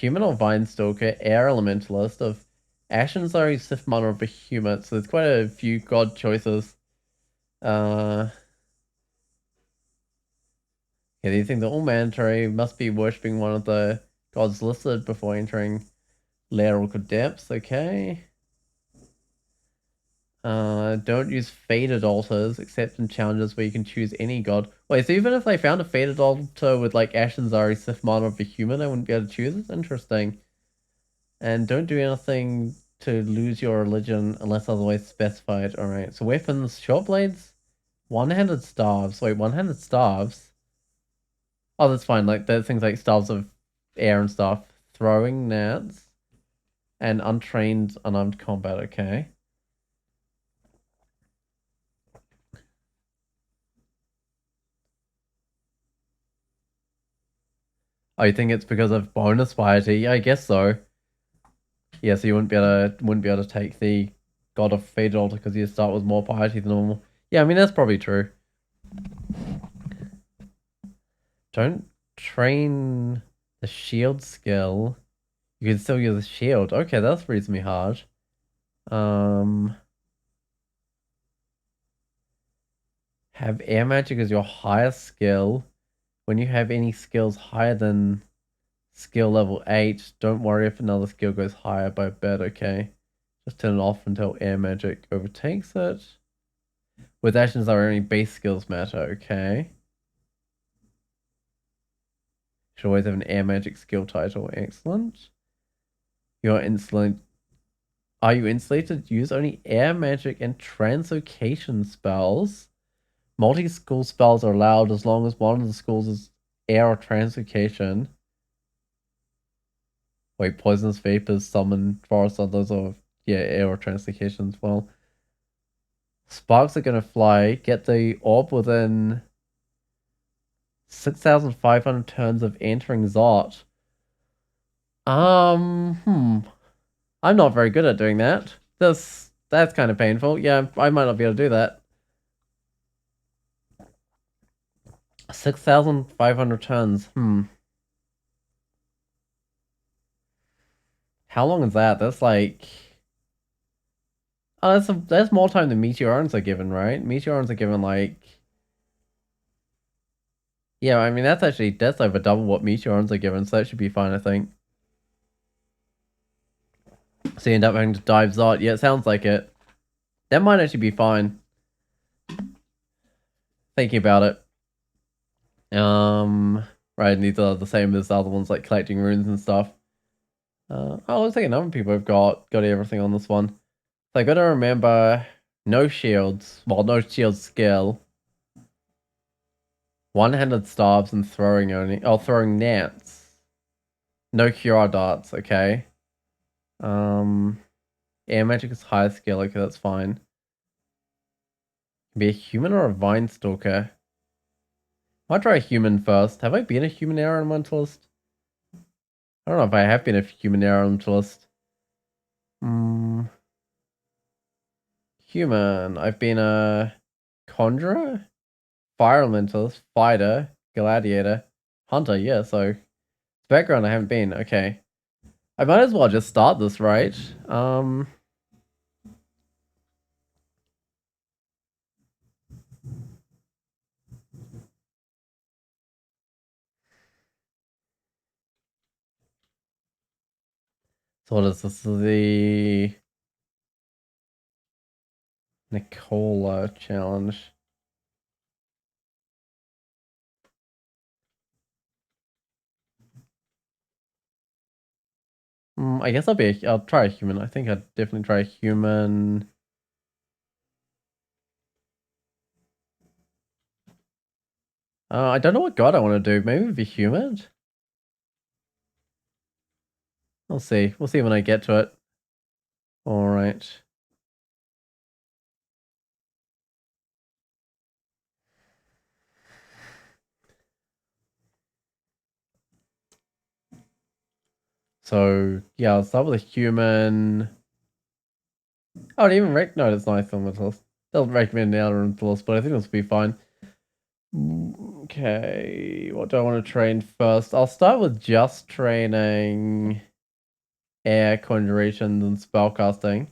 human or vine stalker, air elementalist of Ashen Zari, Sith Mana of vehumet. So there's quite a few god choices. Yeah, these things are all mandatory. Must be worshipping one of the gods listed before entering Lateral Depths. Okay. Don't use faded altars except in challenges where you can choose any god. Wait, so even if they found a faded altar with like Ashen Zari, Sith Mana of vehumet, I wouldn't be able to choose it? Interesting. And don't do anything to lose your religion unless otherwise specified. Alright, so weapons, short blades, one-handed staves. Wait, one-handed staves? Oh, that's fine. Like, there's things like staves of air and stuff. Throwing nets. And untrained, unarmed combat, okay. Oh, you think it's because of bonus piety? Yeah, I guess so. Yeah, so you wouldn't be able to take the God of Faded Altar because you start with more piety than normal. Yeah, I mean that's probably true. Don't train the shield skill. You can still use a shield. Okay, that's reasonably hard. Um, have air magic as your highest skill. When you have any skills higher than skill level 8, don't worry if another skill goes higher by a bit, okay? Just turn it off until air magic overtakes it. With actions that are only base skills matter, okay? Should always have an air magic skill title. Excellent. You're insulated. Are you insulated to use only air magic and translocation spells? Multi-school spells are allowed as long as one of the schools is air or translocation. Wait, poisonous vapors summon forest others or yeah, air or translocation as well. Sparks are gonna fly. Get the orb within 6,500 turns of entering Zot. I'm not very good at doing that. That's kind of painful. Yeah, I might not be able to do that. 6,500 turns. How long is that? That's like oh, that's more time than meteorons are given, right? Meteorons are given like yeah, I mean that's over double what meteorons are given, so that should be fine, I think. So you end up having to dive Zot. Yeah, it sounds like it. That might actually be fine. Thinking about it. Right, and these are the same as the other ones, like collecting runes and stuff. Oh, looks like a number of people have got everything on this one. So I gotta remember no shields. Well, no shield skill. One-handed staves and throwing only. Oh, throwing nets. No cure darts. Okay. Um, air magic is high skill. Okay, that's fine. Be a human or a vine stalker. Might try a human first. Have I been a human air elementalist? I don't know if I have been a human air elementalist. Human. I've been a conjurer, fire elementalist, fighter, gladiator, hunter. Yeah, so background I haven't been. Okay. I might as well just start this, right? So what is this? The Nikola challenge. I guess I'll try a human. I think I'd definitely try a human. I don't know what god I want to do. Maybe be human. We'll see. We'll see when I get to it. All right. So yeah, I'll start with a human. I would even no, that's nice on the list. They'll recommend the other on the list, but I think this will be fine. Okay, what do I want to train first? I'll start with just training air conjurations and spellcasting.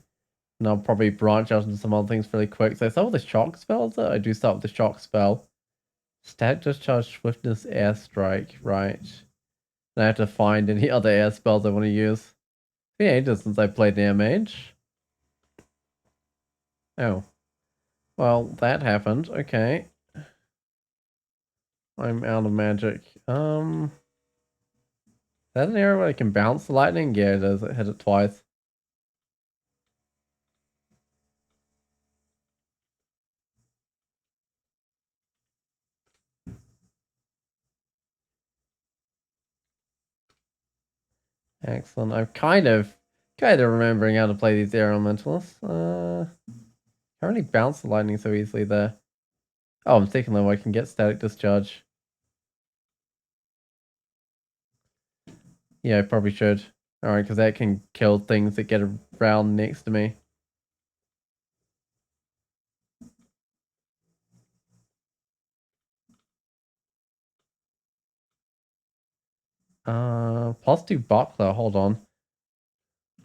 And I'll probably branch out into some other things really quick. So I start with the shock spell. So I do start with the shock spell. Static discharge, swiftness, airstrike, right. And I have to find any other air spells I want to use. It's been ages since I played Air Mage. Oh. Well, that happened. Okay. I'm out of magic. Is that an area where I can bounce the lightning? Yeah, it is. I hit it twice. Excellent. I'm kind of remembering how to play these air elementalists. Can't really bounce the lightning so easily there. Oh, I'm second level. I can get static discharge. Yeah, I probably should. Alright, because that can kill things that get around next to me. +2 buckler. Hold on.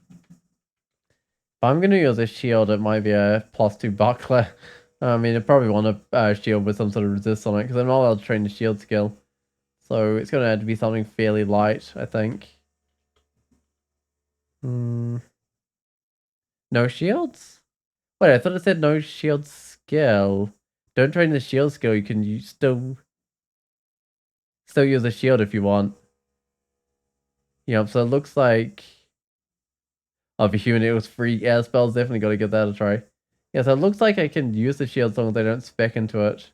If I'm going to use a shield, it might be a +2 buckler. I mean, I probably want a shield with some sort of resist on it, because I'm not allowed to train the shield skill. So it's going to have to be something fairly light, I think. No shields? Wait, I thought it said no shield skill. Don't train the shield skill. You can still use a shield if you want. Yep. So it looks like vehumet. It was free air spells. Definitely got to give that a try. Yeah. So it looks like I can use the shield as long as I don't spec into it.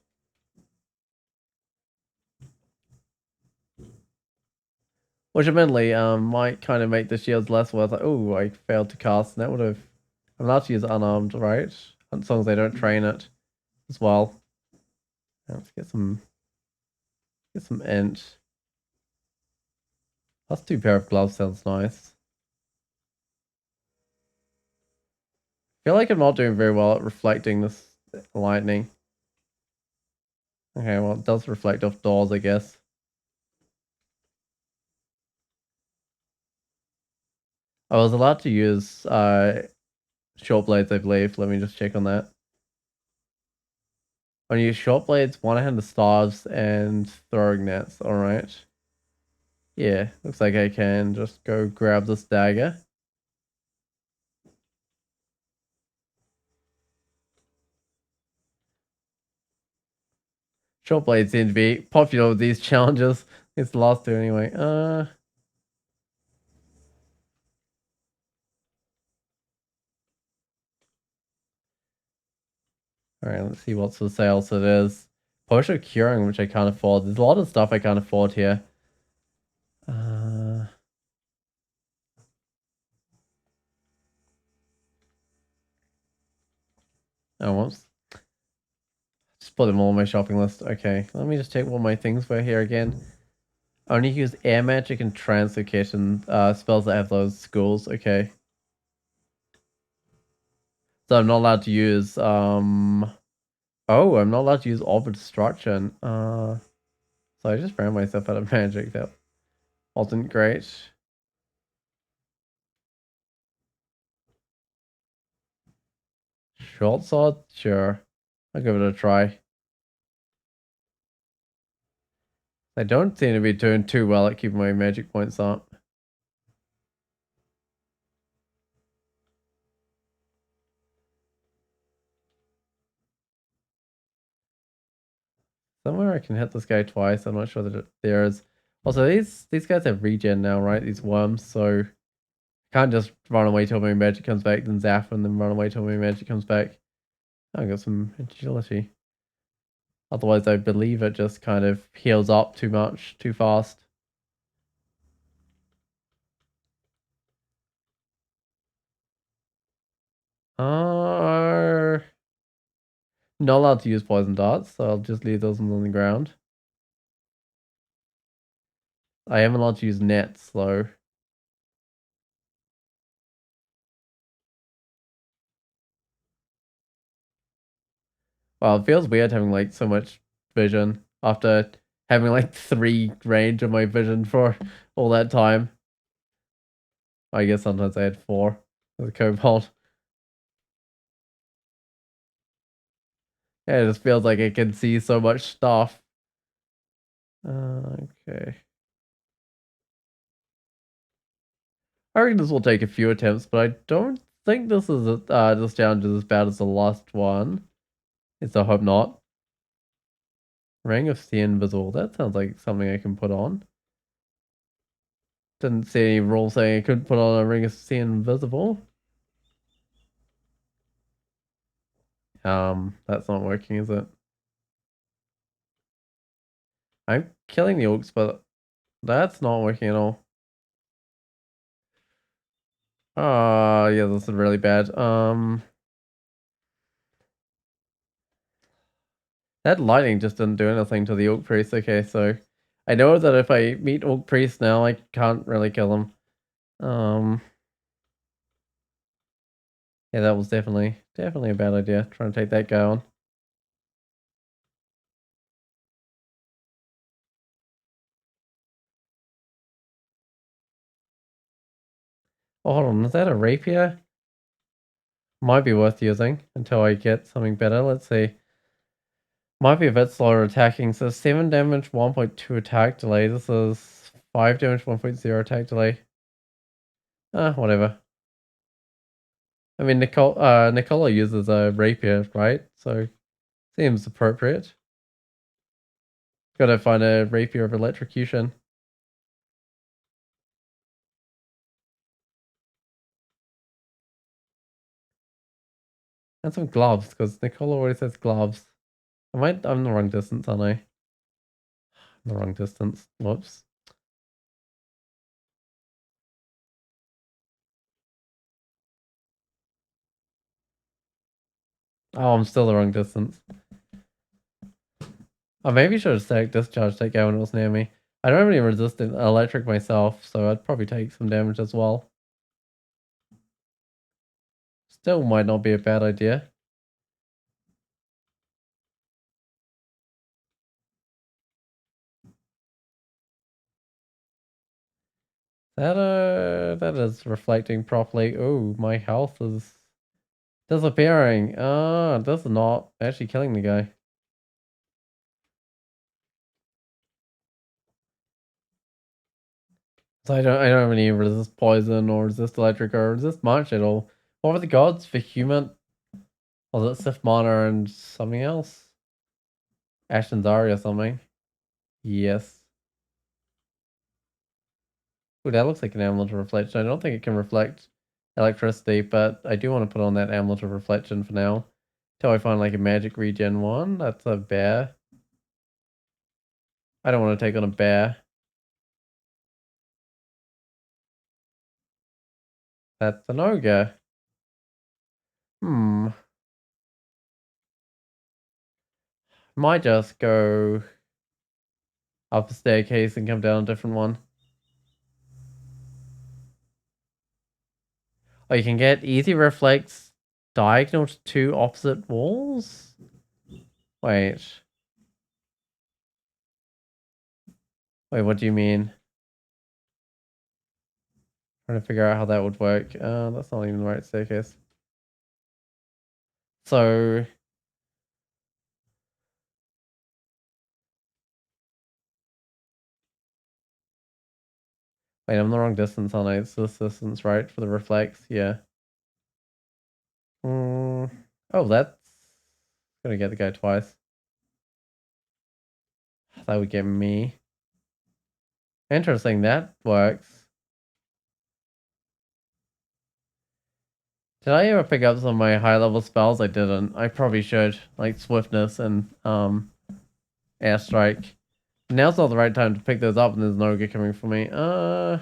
Which admittedly might kind of make the shields less worth. Like, oh, I failed to cast. And that would have. I'm allowed to use unarmed, right? As long as I don't train it as well. Let's get some int. +2 pair of gloves sounds nice. I feel like I'm not doing very well at reflecting this lightning. Okay, well, it does reflect off doors, I guess. I was allowed to use short blades, I believe. Let me just check on that. I use short blades, one-handed staves, and throwing nets. Alright. Yeah, looks like I can just go grab this dagger. Short blades seem to be popular with these challenges. It's the last two anyway. Alright, let's see what's for sale. So there's Potion of Curing, which I can't afford. There's a lot of stuff I can't afford here. Oh, whoops. Just put them all on my shopping list. Okay, let me just check what my things were here again. I only use air magic and translocation spells that have those schools. Okay. So I'm not allowed to use oh, I'm not allowed to use orb of destruction. So I just ran myself out of magic. That wasn't great. Short sword? Sure. I'll give it a try. I don't seem to be doing too well at keeping my magic points up. Somewhere I can hit this guy twice. I'm not sure that there is. Also, these guys have regen now, right? These worms, so I can't just run away till my magic comes back, then zap, and then run away till my magic comes back. I got some agility. Otherwise, I believe it just kind of heals up too much, too fast. Are not allowed to use poison darts, so I'll just leave those on the ground. I am allowed to use nets, though. Well, it feels weird having like so much vision after having like 3 range of my vision for all that time. I guess sometimes I had 4 as a kobold. Yeah, it just feels like it can see so much stuff. Okay. I reckon this will take a few attempts, but I don't think this challenge is as bad as the last one. It's I hope not. Ring of Stay Invisible. That sounds like something I can put on. Didn't see any rule saying I couldn't put on a Ring of Stay Invisible. That's not working, is it? I'm killing the orcs, but that's not working at all. Oh, yeah, this is really bad. That lightning just didn't do anything to the orc priest. Okay, so I know that if I meet orc priest now, I can't really kill him. Yeah, that was definitely a bad idea, trying to take that guy on. Oh, hold on, is that a rapier? Might be worth using until I get something better. Let's see. Might be a bit slower attacking. So 7 damage, 1.2 attack delay. This is 5 damage, 1.0 attack delay. Whatever. I mean, Nikola uses a rapier, right? So seems appropriate. Gotta find a rapier of electrocution. And some gloves, because Nikola always has gloves. I'm the wrong distance, aren't I? The wrong distance. Whoops. Oh, I'm still the wrong distance. Oh, maybe I should have stacked discharge take out when it was near me. I don't have any resistant electric myself, so I'd probably take some damage as well. Still might not be a bad idea. That is reflecting properly. Oh, my health is disappearing. This is not actually killing the guy. So I don't have any resist poison or resist electric or resist much at all. What were the gods? Vehumet? Was it Sith Mana and something else? Ashen's or something? Yes. Ooh, that looks like an amulet of reflection. I don't think it can reflect electricity, but I do want to put on that amulet of reflection for now. Till I find like a magic regen one. That's a bear. I don't want to take on a bear. That's an ogre. Hmm. Might just go up a staircase and come down a different one. Oh, you can get easy reflex diagonal to 2 opposite walls? Wait. Wait, what do you mean? Trying to figure out how that would work. That's not even the right staircase. So wait, I'm the wrong distance, aren't I? It's this distance, right? For the reflex, yeah. Oh, that's gonna get the guy twice. That would get me. Interesting, that works. Did I ever pick up some of my high level spells? I didn't. I probably should. Like swiftness and airstrike. Now's not the right time to pick those up and there's no good coming for me. I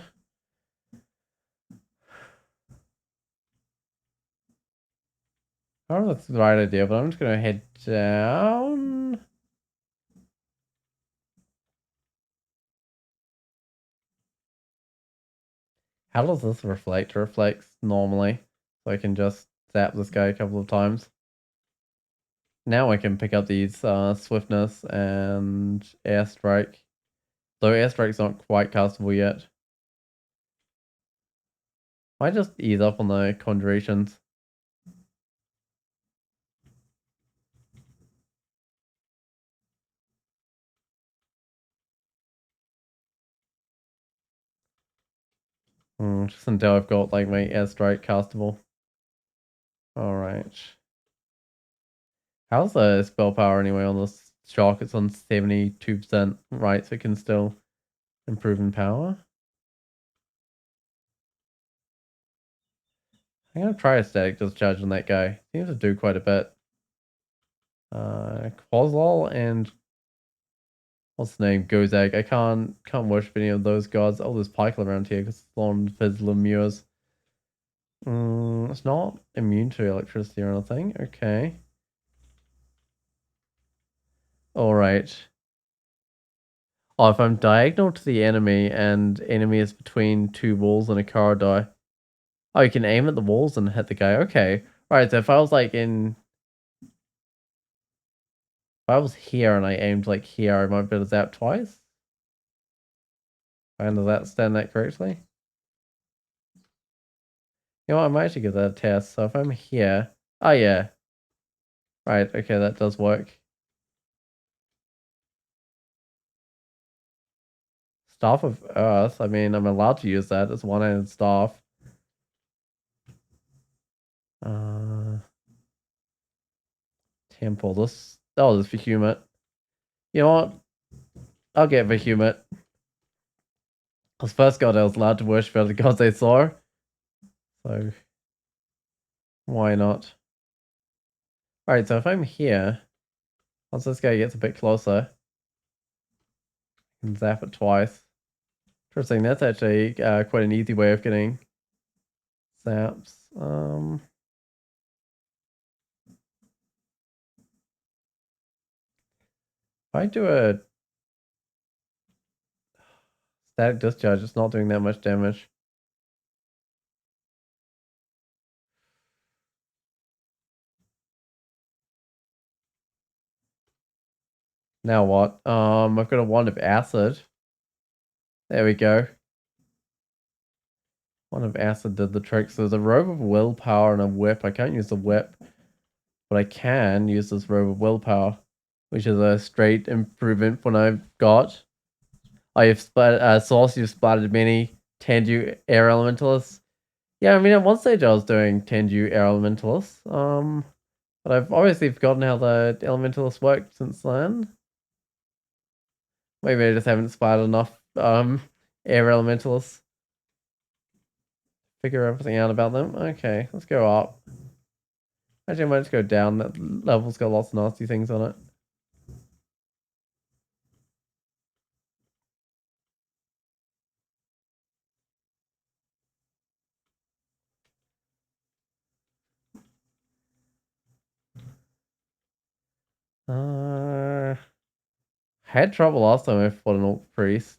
don't know if that's the right idea, but I'm just gonna head down. How does this reflect? It reflects normally. So I can just zap this guy a couple of times. Now I can pick up these swiftness and airstrike. Though airstrike's not quite castable yet. I just ease up on the conjurations. Just until I've got like my airstrike castable. Alright. How's the spell power anyway on this shock? It's on 72%, right? So it can still improve in power. I'm gonna try a static discharge on that guy. Seems to do quite a bit. Quaslol and what's the name? Gozag. I can't worship any of those gods. Oh, there's Pykel around here because it's on his Lemures. It's not immune to electricity or anything. Okay. Alright. Oh, if I'm diagonal to the enemy and enemy is between two walls and a corridor. Oh, you can aim at the walls and hit the guy. Okay. Alright, so if I was like in... If I was here and I aimed like here, I might be able to zap twice. And does that stand that correctly? You know what, I might actually give that a test. So if I'm here... Oh, yeah. Right, okay, that does work. Staff of Earth. I mean, I'm allowed to use that. It's one-handed staff. Temple. This... Oh, this vehumet. You know what? I'll get vehumet. Because first god I was allowed to worship are the gods I saw. So... Why not? Alright, so if I'm here... Once this guy gets a bit closer... I can zap it twice. Interesting, that's actually quite an easy way of getting zaps. If I do a static discharge, it's not doing that much damage. Now what? I've got a wand of acid. There we go. Wand of acid did the trick. So there's a robe of willpower and a whip. I can't use the whip, but I can use this robe of willpower, which is a straight improvement when I've got. I have Sauce, you've splattered many Tendu air elementalists. Yeah, I mean at one stage I was doing Tendu air elementalists. But I've obviously forgotten how the elementalists worked since then. Maybe I just haven't splattered enough air elementalists. Figure everything out about them. Okay, let's go up. Actually, I might just go down. That level's got lots of nasty things on it. Had trouble last time I fought an Orc Priest.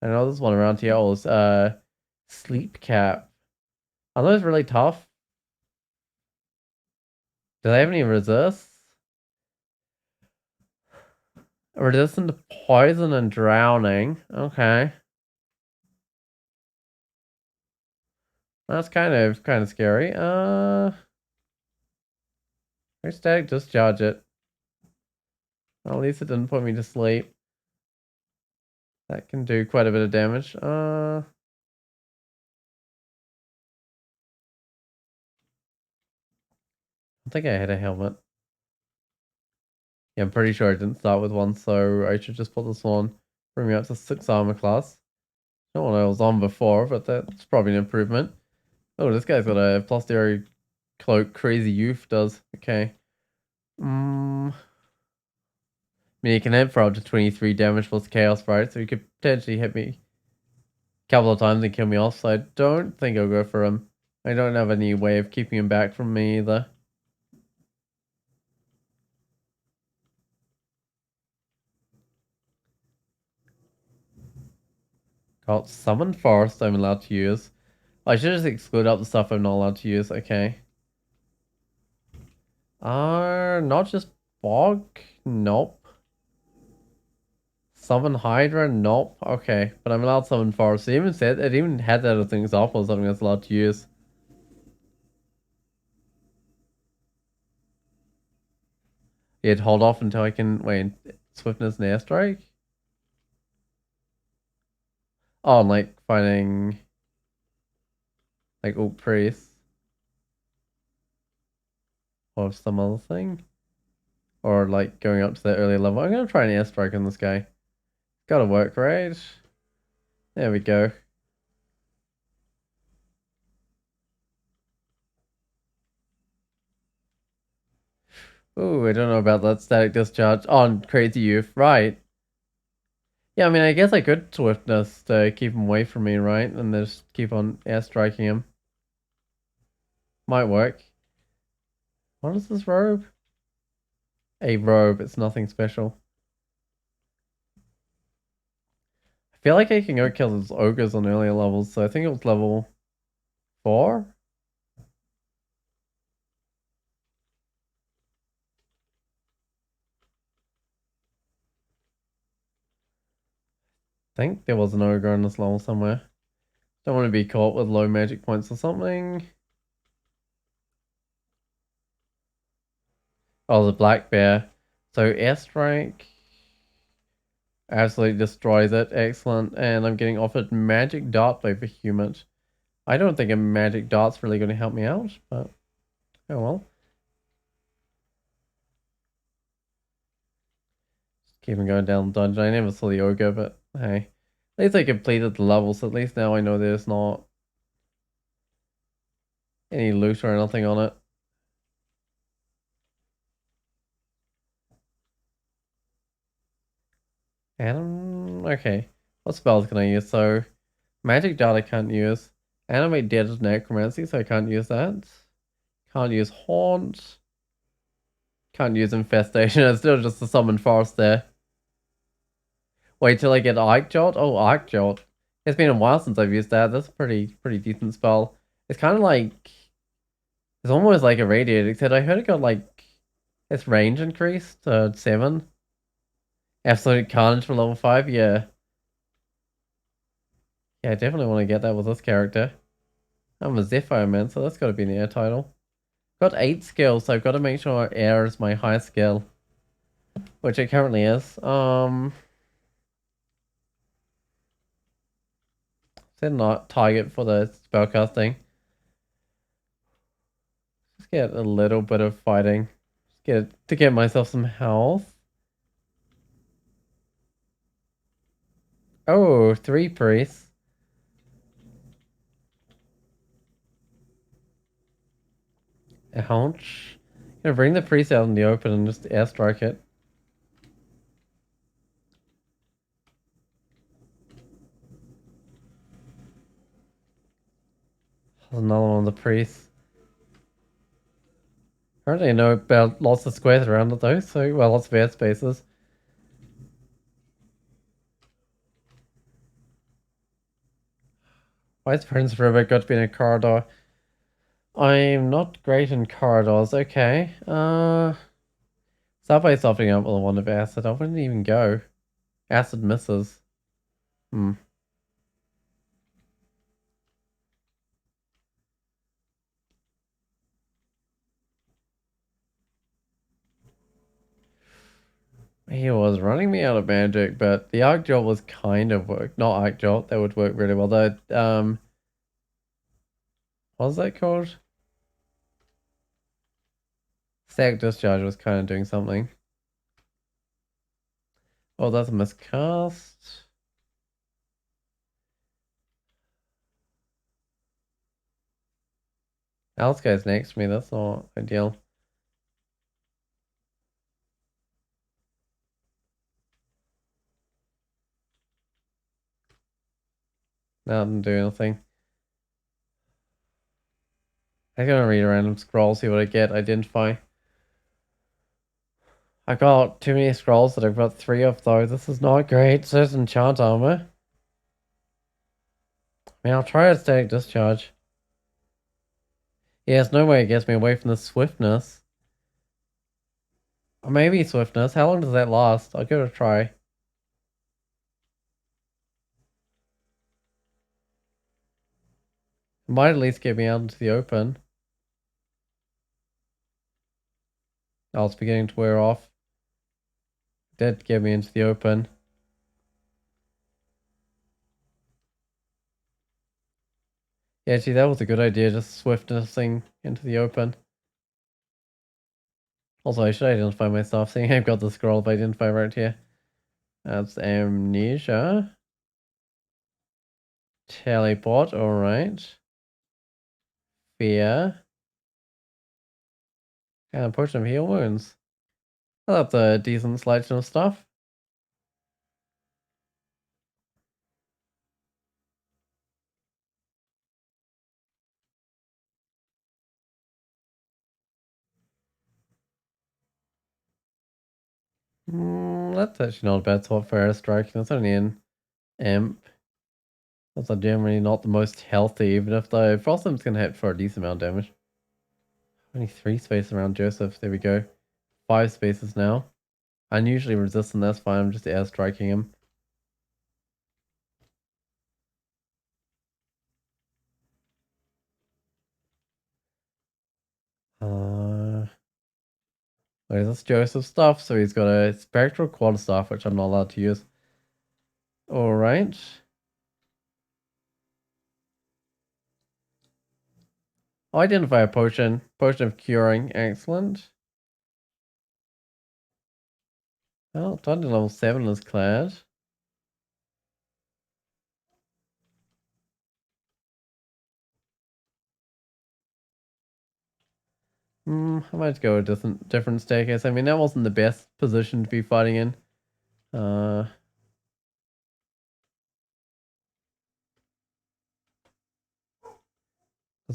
I know there's one around here. Oh, it's Sleep Cap. Are those really tough? Do they have any resists? Resistant to poison and drowning. Okay. That's kind of scary. Static discharge it. Well, at least it didn't put me to sleep. That can do quite a bit of damage. I think I had a helmet. Yeah, I'm pretty sure I didn't start with one, so I should just put this on. Bring me up to 6 armor class. Not what I was on before, but that's probably an improvement. Oh, this guy's got a posterior cloak. Crazy Youth does. Okay. I mean, he can hit for up to 23 damage plus Chaos, right? So he could potentially hit me a couple of times and kill me off, so I don't think I'll go for him. I don't have any way of keeping him back from me either. Got Summon Forest I'm allowed to use. I should just exclude out the stuff I'm not allowed to use, okay. Not just Fog? Nope. Summon Hydra? Nope. Okay, but I'm allowed to summon Forest. It even said it even had that as an example of something that's allowed to use. You'd hold off until I can wait. Swiftness and airstrike? Oh, like fighting like Alt Priest or some other thing. Or like going up to the earlier level. I'm gonna try an airstrike on this guy. Gotta work, right? There we go. Ooh, I don't know about that static discharge on Crazy Youth, right? Yeah, I mean, I guess I could swiftness to keep him away from me, right? And just keep on airstriking him. Might work. What is this robe? A robe, it's nothing special. I feel like I can go kill those ogres on earlier levels, so I think it was level 4? I think there was an ogre on this level somewhere. Don't want to be caught with low magic points or something. Oh, the black bear. So airstrike absolutely destroys it. Excellent. And I'm getting offered magic dart by vehumet. I don't think a magic dart's really going to help me out, but oh well. Just keep on going down the dungeon. I never saw the ogre, but hey. At least I completed the level, so at least now I know there's not any loot or anything on it. Okay. What spells can I use? So, magic dart I can't use. Animate dead of necromancy, so I can't use that. Can't use haunt. Can't use infestation. It's still just a summon forest there. Wait till I get Arc Jolt. Oh, Arc Jolt. It's been a while since I've used that. That's a pretty decent spell. It's kind of like it's almost like a radiate, except I heard it got like its range increased to 7. Absolute Carnage for level 5. Yeah. Yeah, I definitely want to get that with this character. I'm a Zephyr man, so that's got to be an air title. Got 8 skills, so I've got to make sure air is my high skill, which it currently is. Set not target for the spellcasting. Just get a little bit of fighting. Just get myself some health. Oh, 3 priests. Ouch. Gonna bring the priest out in the open and just airstrike it. There's another one of the priests. Apparently I know about lots of squares around it though, so well, lots of air spaces. Why is Prince River got to be in a corridor? I'm not great in corridors. Okay. Start by softening up with a wand of acid. I wouldn't even go. Acid misses. Hmm. He was running me out of magic, but the arc jolt was kind of work. Not arc jolt, that would work really well. Though, what was that called? Static discharge was kind of doing something. Oh, that's a miscast. Alice guy's next to me. That's not ideal. No, I didn't do anything. I'm gonna read a random scroll, see what I get. Identify. I got too many scrolls that I've got 3 of though. This is not great. So it's enchant armor. I mean, I'll try a static discharge. Yeah, there's no way it gets me away from the swiftness. Or maybe swiftness. How long does that last? I'll give it a try. It might at least get me out into the open. Oh, it's beginning to wear off. It did get me into the open. Yeah, gee, that was a good idea, just swiftnessing into the open. Also, I should identify myself, seeing I've got the scroll of identify right here. That's amnesia. Teleport, alright. Fear. And potion of heal wounds. Well, that's a decent selection of stuff. That's actually not a bad swap for airstrike. That's only an imp. That's generally not the most healthy, even if the frost imp's gonna hit for a decent amount of damage. Only 3 spaces around Joseph. There we go. 5 spaces now. Unusually resistant, that's fine. I'm just airstriking him. Wait, is this Joseph stuff? So he's got a spectral quarterstaff, which I'm not allowed to use. Alright. Identify a potion. Potion of curing. Excellent. Well, Thunder level 7 is cleared. I might go a different staircase. I mean, that wasn't the best position to be fighting in. Because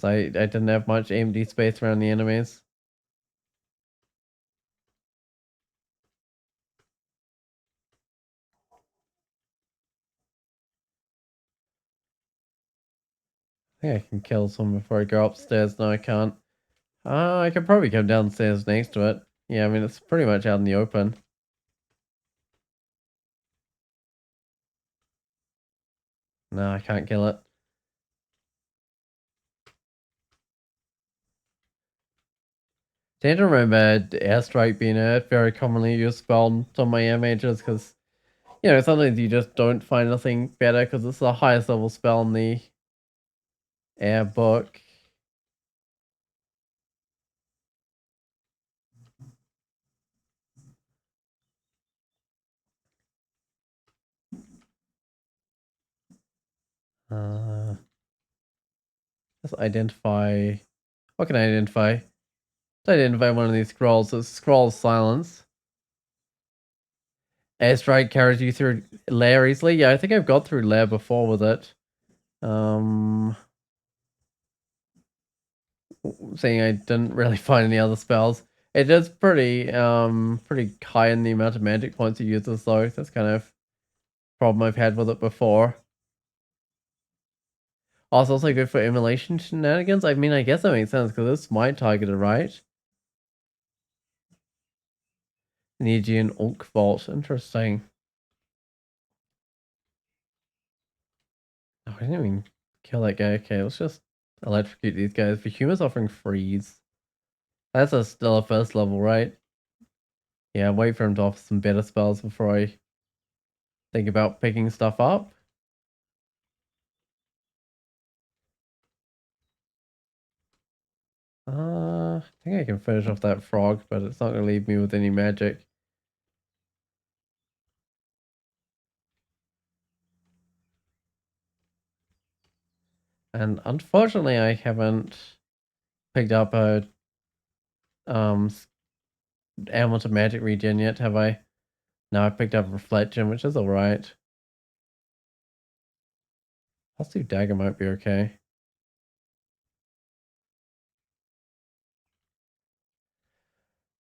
I didn't have much empty space around the enemies. I think I can kill someone before I go upstairs. No, I can't. I could probably come downstairs next to it. Yeah, I mean, it's pretty much out in the open. No, I can't kill it. Tend to remember airstrike being a very commonly used spell on some of my air mages because, you know, sometimes you just don't find anything better because it's the highest level spell in the air book. Let's identify. What can I identify? Let's identify one of these scrolls. So scroll silence. Airstrike carries you through lair easily. Yeah, I think I've got through lair before with it. Saying I didn't really find any other spells. It is pretty high in the amount of magic points it uses though. That's kind of problem I've had with it before. Oh, it's also good for emulation shenanigans. I mean, I guess that makes sense because it's my targeted, right? Neogean Ulk Vault. Interesting. Oh, I didn't even kill that guy. Okay, let's just electrocute these guys. Vehumet's offering freeze. That's still a first level, right? Yeah, wait for him to offer some better spells before I think about picking stuff up. I think I can finish off that frog, but it's not going to leave me with any magic. And unfortunately, I haven't picked up a amulet of magic regen yet, have I? No, I picked up reflection, which is alright. Positive dagger might be okay.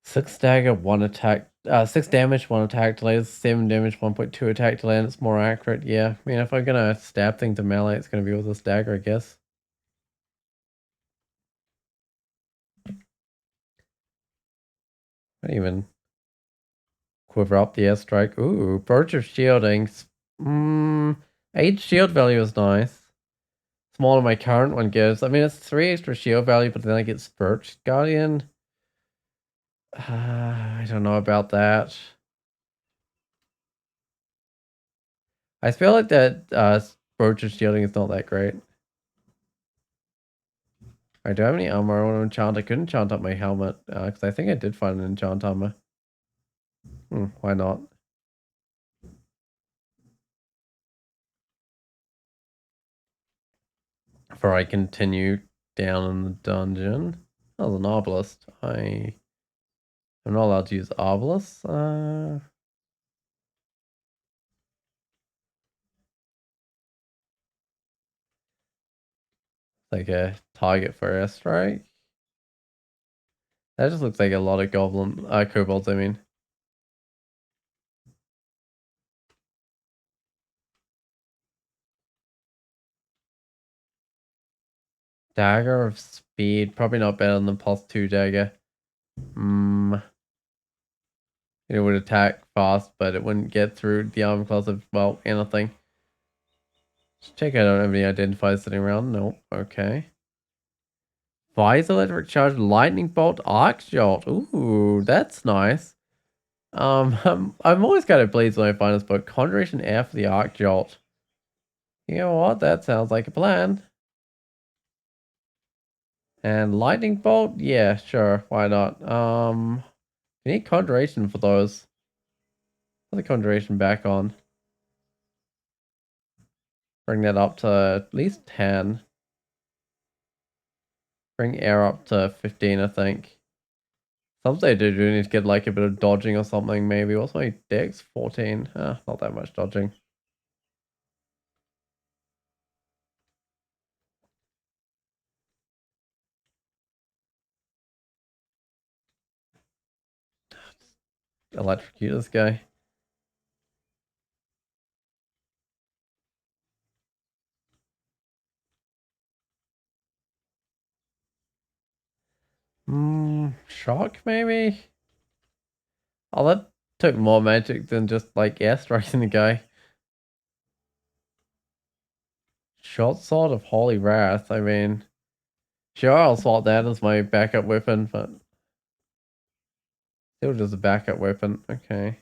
Six dagger, one attack. 6 damage, one attack delay. 7 damage, 1.2 attack delay, and it's more accurate. Yeah, I mean, if I'm gonna stab things to melee, it's gonna be with this dagger, I guess. What even? Quiver up the airstrike. Ooh, approach of shielding. 8 shield value is nice. Smaller my current one gives. I mean, it's 3 extra shield value, but then I get Spurge Guardian. I don't know about that. I feel like that Spurge of shielding is not that great. I do have any armor I want to enchant. I couldn't enchant up my helmet because I think I did find an enchant armor. Why not? Before I continue down in the dungeon. Oh, the Novelist. I'm not allowed to use Arbalest. Like a target for airstrike. That just looks like a lot of kobolds, I mean. Dagger of speed, probably not better than the +2 dagger. It would attack fast, but it wouldn't get through the armor class of, well, anything. Just check I don't have any identifiers sitting around. Nope. Okay. Visor electric charge, lightning bolt, arc jolt. Ooh, that's nice. I'm always kind of pleased when I find this book. Conjuration Air for the arc jolt. You know what? That sounds like a plan. And lightning bolt? Yeah, sure. Why not? We need conjuration for those. Put the conjuration back on. Bring that up to at least 10. Bring air up to 15, I think. Something I do need to get like a bit of dodging or something, maybe. What's my dex? 14. Not that much dodging. Electrocute this guy. Shock, maybe? Oh, that took more magic than just like airstriking the guy. Short Sword of Holy Wrath, I mean... Sure, I'll swap that as my backup weapon, but... Still just a backup weapon, okay.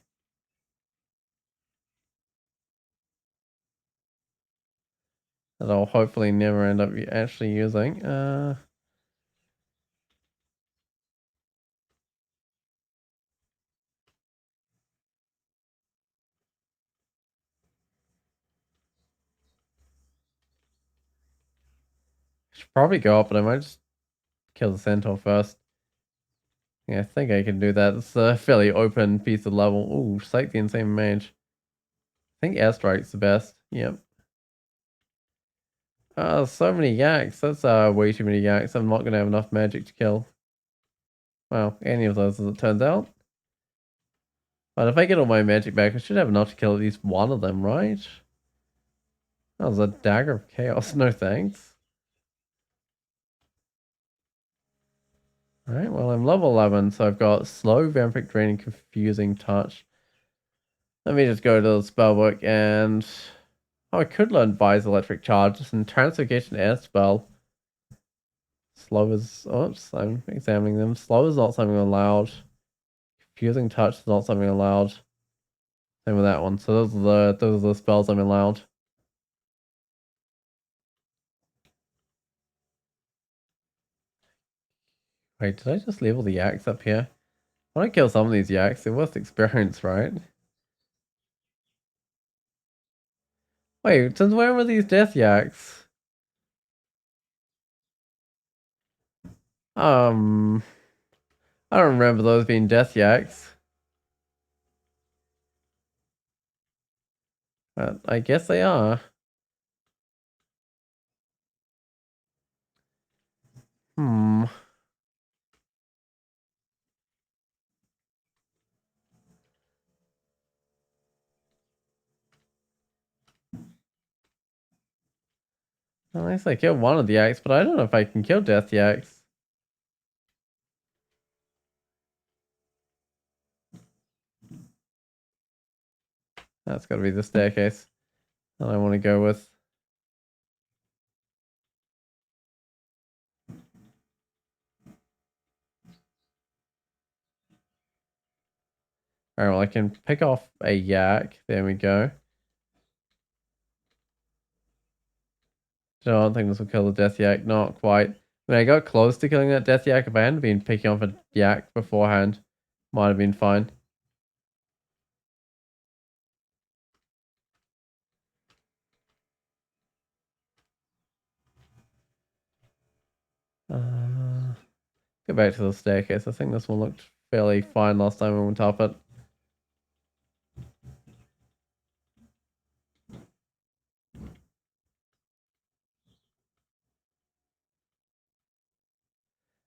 That I'll hopefully never end up actually using. Should probably go up, but I might just kill the centaur first. Yeah, I think I can do that. It's a fairly open piece of level. Ooh, Psych the Insane Mage. I think Airstrike's the best. Yep. So many yaks. That's way too many yaks. I'm not gonna have enough magic to kill. Well, any of those as it turns out. But if I get all my magic back, I should have enough to kill at least one of them, right? That was a Dagger of Chaos. No thanks. Alright, well, I'm level 11, so I've got Slow, Vampiric Drain, and Confusing Touch. Let me just go to the spellbook and... Oh, I could learn Visor Electric Charge and Translocation Air Spell. Slow is... Oops, I'm examining them. Slow is not something allowed. Confusing Touch is not something allowed. Same with that one. So those are the spells I'm allowed. Wait, did I just level the yaks up here? I want to kill some of these yaks. They're worth experience, right? Wait, since when were these death yaks? I don't remember those being death yaks. But I guess they are. Hmm. At least I killed one of the yaks, but I don't know if I can kill death yaks. That's got to be the staircase that I want to go with. Alright, well I can pick off a yak. There we go. I don't think this will kill the death yak. Not quite. I mean, I got close to killing that death yak. If I hadn't been picking off a yak beforehand, might have been fine. Go back to the staircase. I think this one looked fairly fine last time we went up it.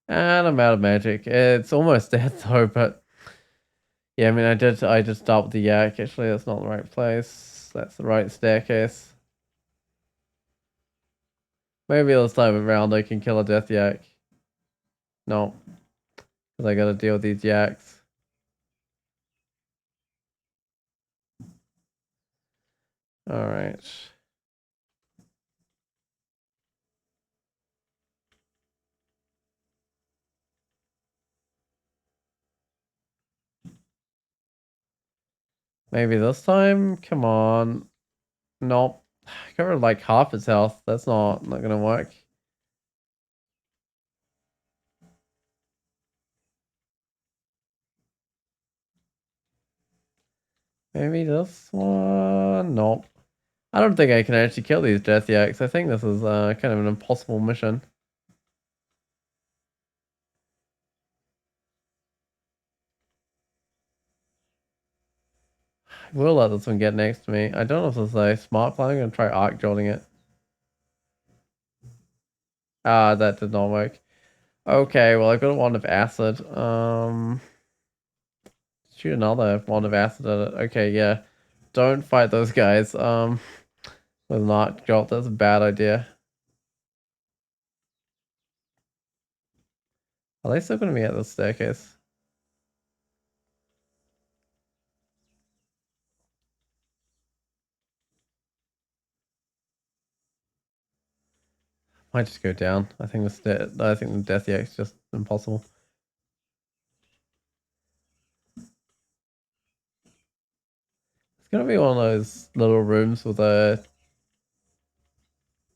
And I'm out of magic. It's almost dead though, but yeah, I mean, I did start with the yak. Actually, that's not the right place. That's the right staircase. Maybe this time around I can kill a death yak. No, because I gotta deal with these yaks. Alright. Maybe this time? Come on. Nope. I covered like half its health. That's not gonna work. Maybe this one? Nope. I don't think I can actually kill these death yaks. I think this is kind of an impossible mission. I will let this one get next to me. I don't know if this is a smart plan. I'm going to try arc jolting it. Ah, that did not work. Okay, well, I've got a wand of acid. Shoot another wand of acid at it. Okay, yeah. Don't fight those guys. With an arc jolt, that's a bad idea. Are they still going to be at the staircase? Might just go down. I think the death yak's just impossible. It's gonna be one of those little rooms with a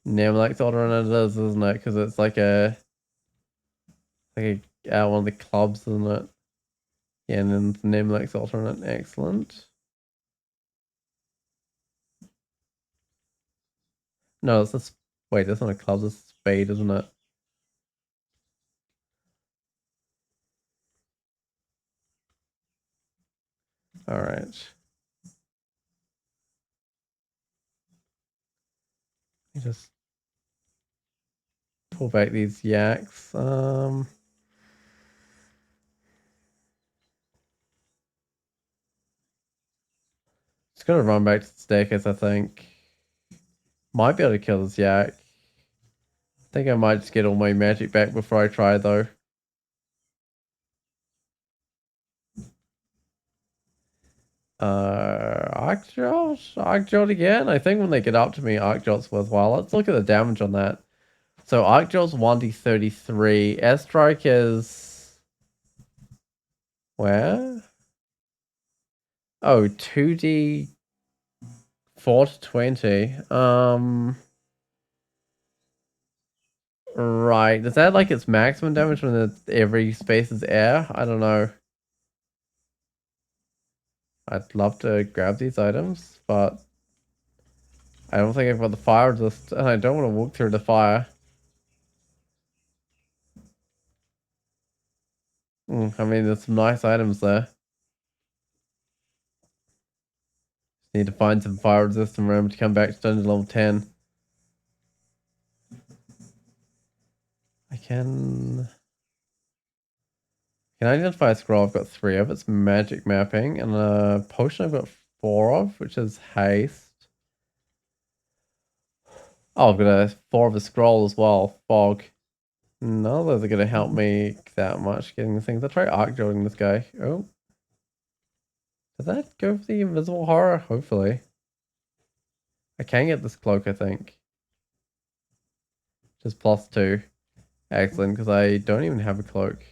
Namlex order in it, isn't it? Because it's like one of the clubs, isn't it? Yeah, and then the Namlex alternate. Excellent. No, it's a wait. That's not a club. It's a spade, isn't it? All right. Just pull back these yaks. Just gonna run back to the staircase. I think might be able to kill this yak. I think I might just get all my magic back before I try though. Arc Jolt? Arc Jolt again? I think when they get up to me, Arc Jolt's worthwhile. Let's look at the damage on that. So Arc Jolt's 1d33. Airstrike is... Where? Oh, 2d... 4 to 20. Right. Is that like its maximum damage when every space is air? I don't know. I'd love to grab these items, but I don't think I've got the fire resist, and I don't want to walk through the fire. I mean, there's some nice items there. Need to find some fire resistant room to come back to dungeon level 10. I can identify a scroll I've got 3 of. It's magic mapping, and a potion I've got 4 of, which is haste. Oh, I've got a 4 of a scroll as well. Fog. None of those are going to help me that much getting the things. I'll try arc jolting this guy. Oh. Did that go for the invisible horror? Hopefully. I can get this cloak, I think. Just +2. Excellent, because I don't even have a cloak.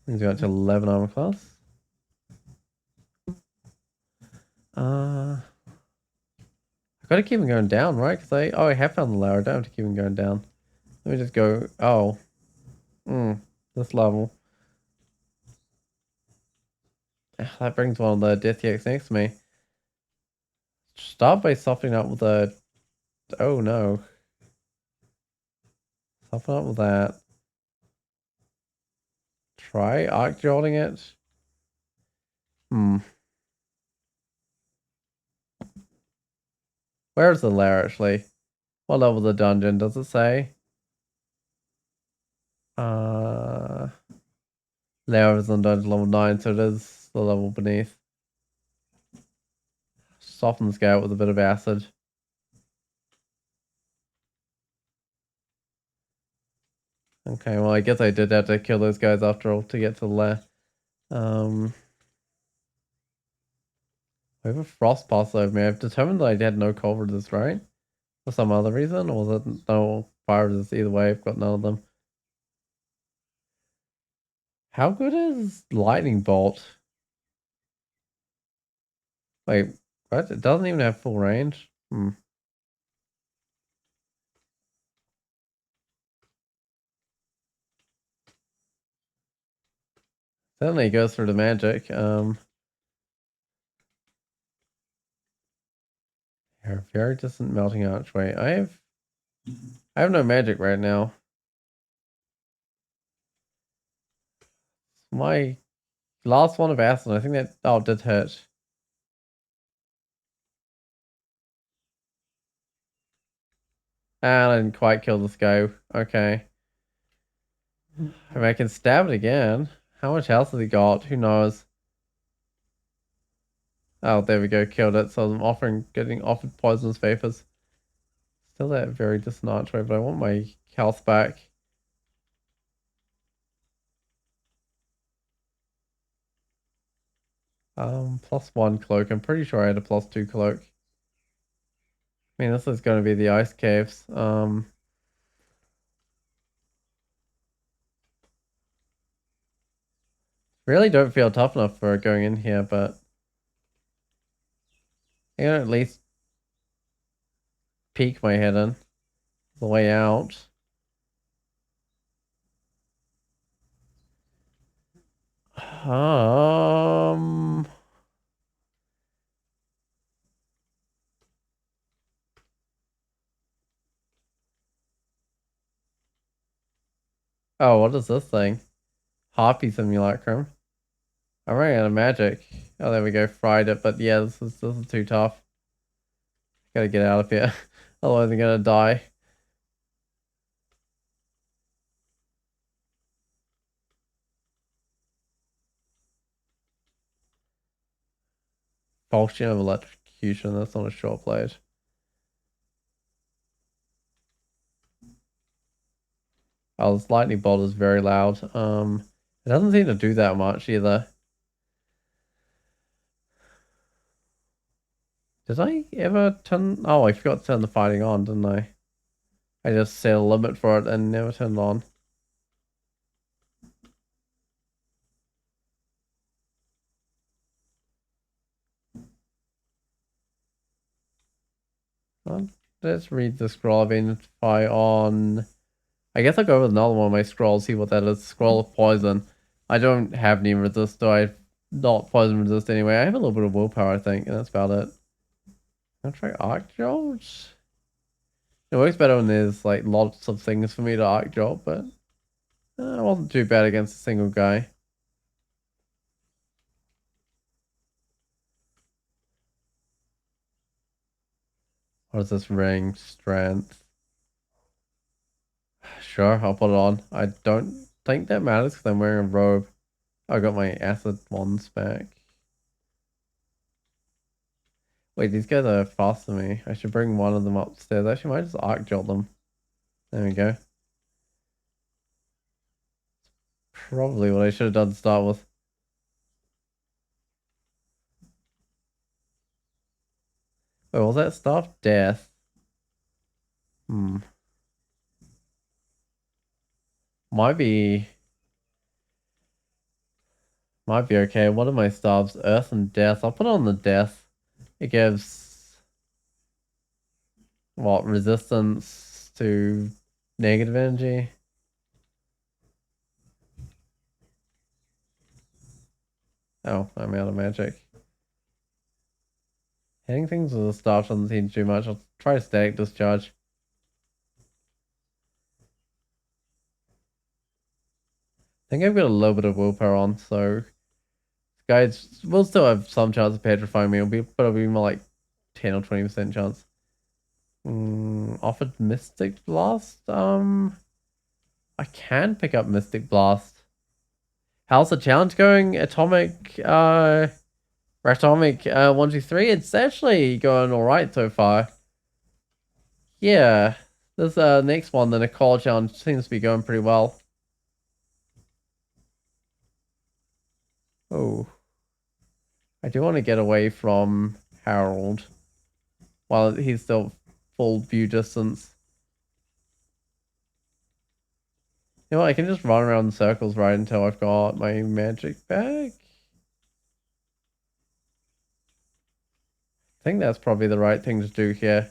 Brings me up to 11 armor class. I've got to keep him going down, right? Because I have found the lower. I don't have to keep him going down. Let me just go. Oh. This level. That brings one of the Death Yaks next to me. Start by softening up with a... Oh no. Soften up with that. Try arc jolting it. Where's the lair actually? What level of the dungeon does it say? Lair is on dungeon level 9, so it is the level beneath. Soften the scale with a bit of acid. Okay, well I guess I did have to kill those guys after all to get to the lair. We have a frost pass over me. I've determined that I had no cold resist, right? For some other reason, or was it no fire resist? Either way, I've got none of them. How good is lightning bolt? Wait, what? It doesn't even have full range. Certainly goes through the magic. Very distant melting archway. I have no magic right now. My last one of acid. I think that did hit. And I didn't quite kill this guy. Okay. If I can stab it again. How much health has he got? Who knows? Oh, there we go. Killed it. So I'm getting offered poisonous vapors. Still that very distant archway, but I want my health back. +1 cloak. I'm pretty sure I had a +2 cloak. I mean, this is going to be the ice caves. Really don't feel tough enough for going in here, but I can at least peek my head in the way out. Oh, what is this thing? Harpy simulacrum. I'm running out of magic. Oh, there we go. Fried it, but yeah, this is too tough. Gotta get out of here. Otherwise I'm gonna die. Falchion of electrocution. That's not a short blade. Oh, this lightning bolt is very loud. It doesn't seem to do that much either. Did I ever turn... Oh, I forgot to turn the fighting on, didn't I? I just set a limit for it and never turned on. Well, let's read the scroll of identify on... I guess I'll go with another one of my scrolls, see what that is. Scroll of poison. I don't have any resist, so I not poison resist anyway. I have a little bit of willpower, I think, and that's about it. I'll try Arc Jolt. It works better when there's like lots of things for me to Arc Jolt, but it wasn't too bad against a single guy. What is this ring? Strength. Sure, I'll put it on. I don't think that matters because I'm wearing a robe. I got my acid wands back. Wait, these guys are faster than me. I should bring one of them upstairs. Actually, I might just arc jolt them. There we go. Probably what I should have done to start with. Oh, was that stuff? Death. Hmm. Might be okay. What are my stuffs? Earth and death. I'll put on the death. It gives what, resistance to negative energy? Oh, I'm out of magic. Hitting things with a staff doesn't seem to do much. I'll try static discharge. I think I've got a little bit of willpower on, so guys will still have some chance of petrifying me. But it'll be more like 10 or 20% chance. Offered Mystic Blast. I can pick up Mystic Blast. How's the challenge going? Atomic 123. It's actually going all right so far. Yeah, this next one, the Nikola challenge, seems to be going pretty well. Oh, I do want to get away from Harold while he's still full view distance. You know what, I can just run around in circles right until I've got my magic back. I think that's probably the right thing to do here.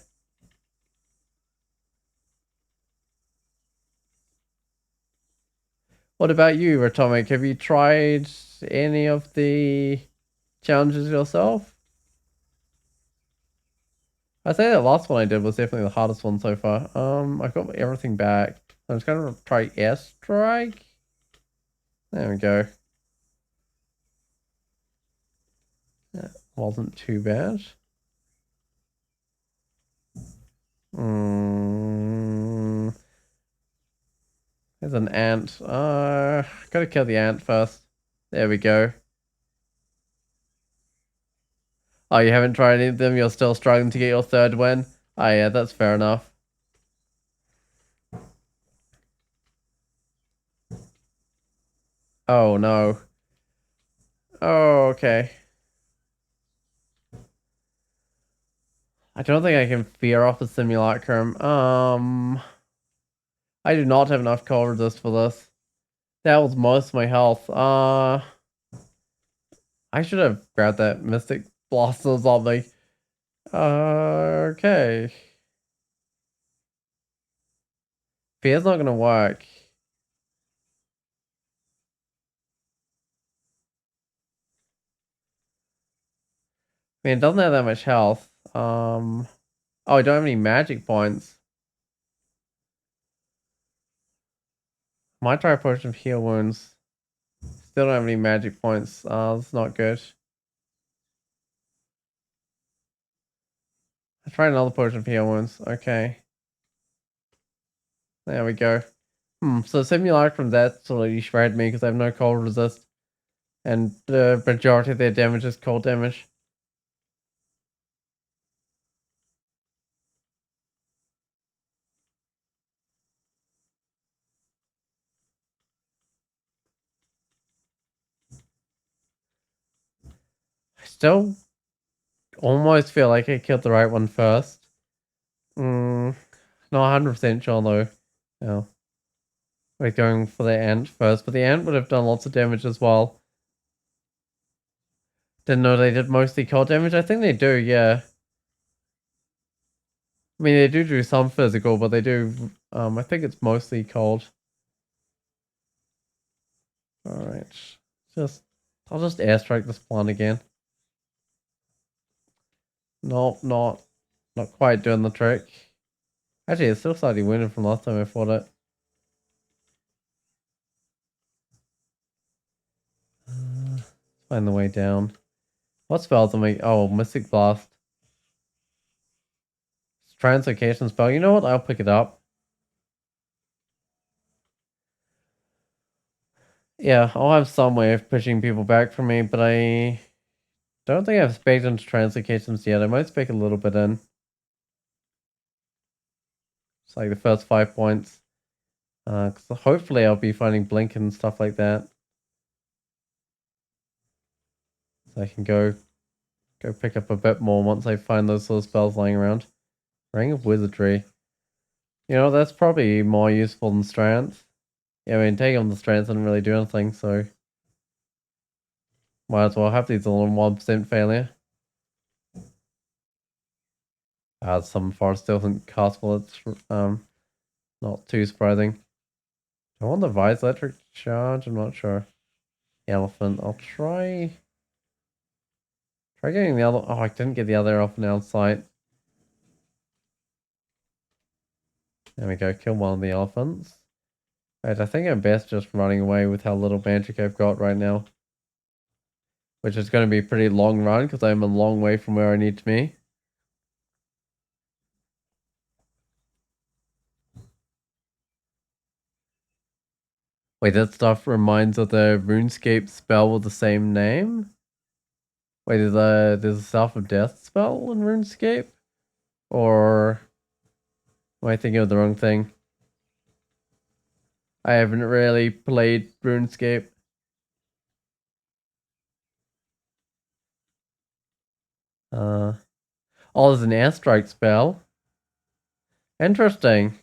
What about you, Atomic? Have you tried any of the challenges yourself? I'd say the last one I did was definitely the hardest one so far. I got everything back. I'm just gonna try airstrike. There we go. That wasn't too bad. There's an ant. Gotta kill the ant first. There we go. Oh, you haven't tried any of them? You're still struggling to get your third win? Oh yeah, that's fair enough. Oh no. Oh, okay. I don't think I can fear off a simulacrum. I do not have enough cold resist for this. That was most of my health. I should have grabbed that Mystic Blast or something. Okay. Fear's not gonna work. I mean, it doesn't have that much health. Oh, I don't have any magic points. Might try a potion of heal wounds. Still don't have any magic points. That's not good. I tried another potion of heal wounds. Okay. There we go. So Simulacrum absolutely shred me because I have no cold resist. And the majority of their damage is cold damage. I still almost feel like I killed the right one first. Not 100% sure though. No. We're going for the ant first, but the ant would have done lots of damage as well. Didn't know they did mostly cold damage. I think they do, yeah. I mean, they do some physical, but they do. I think it's mostly cold. All right, I'll just airstrike this plant again. Nope, not quite doing the trick. Actually, it's still slightly wounded from last time I fought it. Find the way down. What spells am I? Oh, Mystic Blast. Translocation spell. You know what? I'll pick it up. Yeah, I'll have some way of pushing people back from me, but I don't think I've spec'd into translocations yet. I might spec a little bit in. It's like the first 5 points. Because hopefully I'll be finding blink and stuff like that. So I can go go pick up a bit more once I find those sort of spells lying around. Ring of Wizardry. You know, that's probably more useful than Strength. Yeah, I mean, taking on the Strength doesn't really do anything, so... Might as well have these all in 1% failure. Some forest still think cast bullets, not too surprising. I want the Vise Electric Charge, I'm not sure. Elephant, I'll try getting the other, oh, I didn't get the other off now sight. There we go, kill one of the elephants. Right, I think I'm best just running away with how little magic I've got right now. Which is going to be a pretty long run because I'm a long way from where I need to be. Wait, that stuff reminds of the RuneScape spell with the same name? Wait, there's a Self of Death spell in RuneScape? Or am I thinking of the wrong thing? I haven't really played RuneScape. Oh, there's an airstrike spell. Interesting.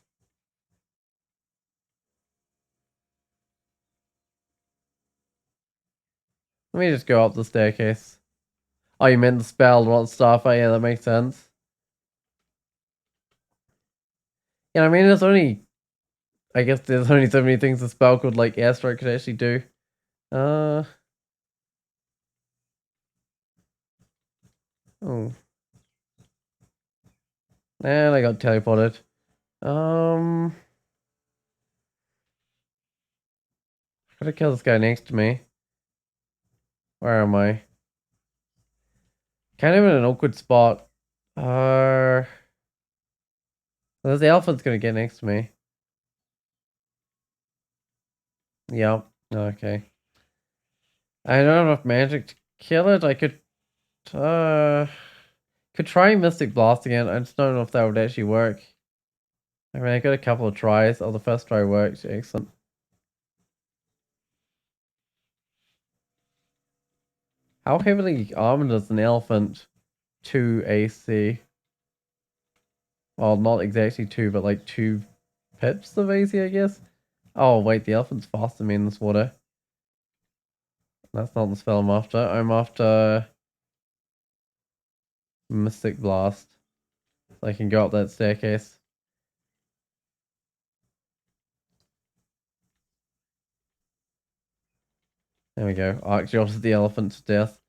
Let me just go up the staircase. Oh, you meant the spell, not stuff. Oh, yeah, that makes sense. Yeah, I mean, I guess there's only so many things a spell could, like, airstrike could actually do. Oh. And I got teleported. Gotta kill this guy next to me. Where am I? Kind of in an awkward spot. There's the elephant's gonna get next to me. Yep. Okay. I don't have enough magic to kill it. I could try Mystic Blast again. I just don't know if that would actually work. I mean, I got a couple of tries. Oh, the first try worked. Excellent. How heavily armored is an elephant? 2 AC. Well, not exactly 2, but like 2 pips of AC, I guess. Oh, wait, the elephant's faster than me in this water. That's not the spell I'm after. I'm after Mystic Blast. So I can go up that staircase. There we go. Arc jolted the elephant to death.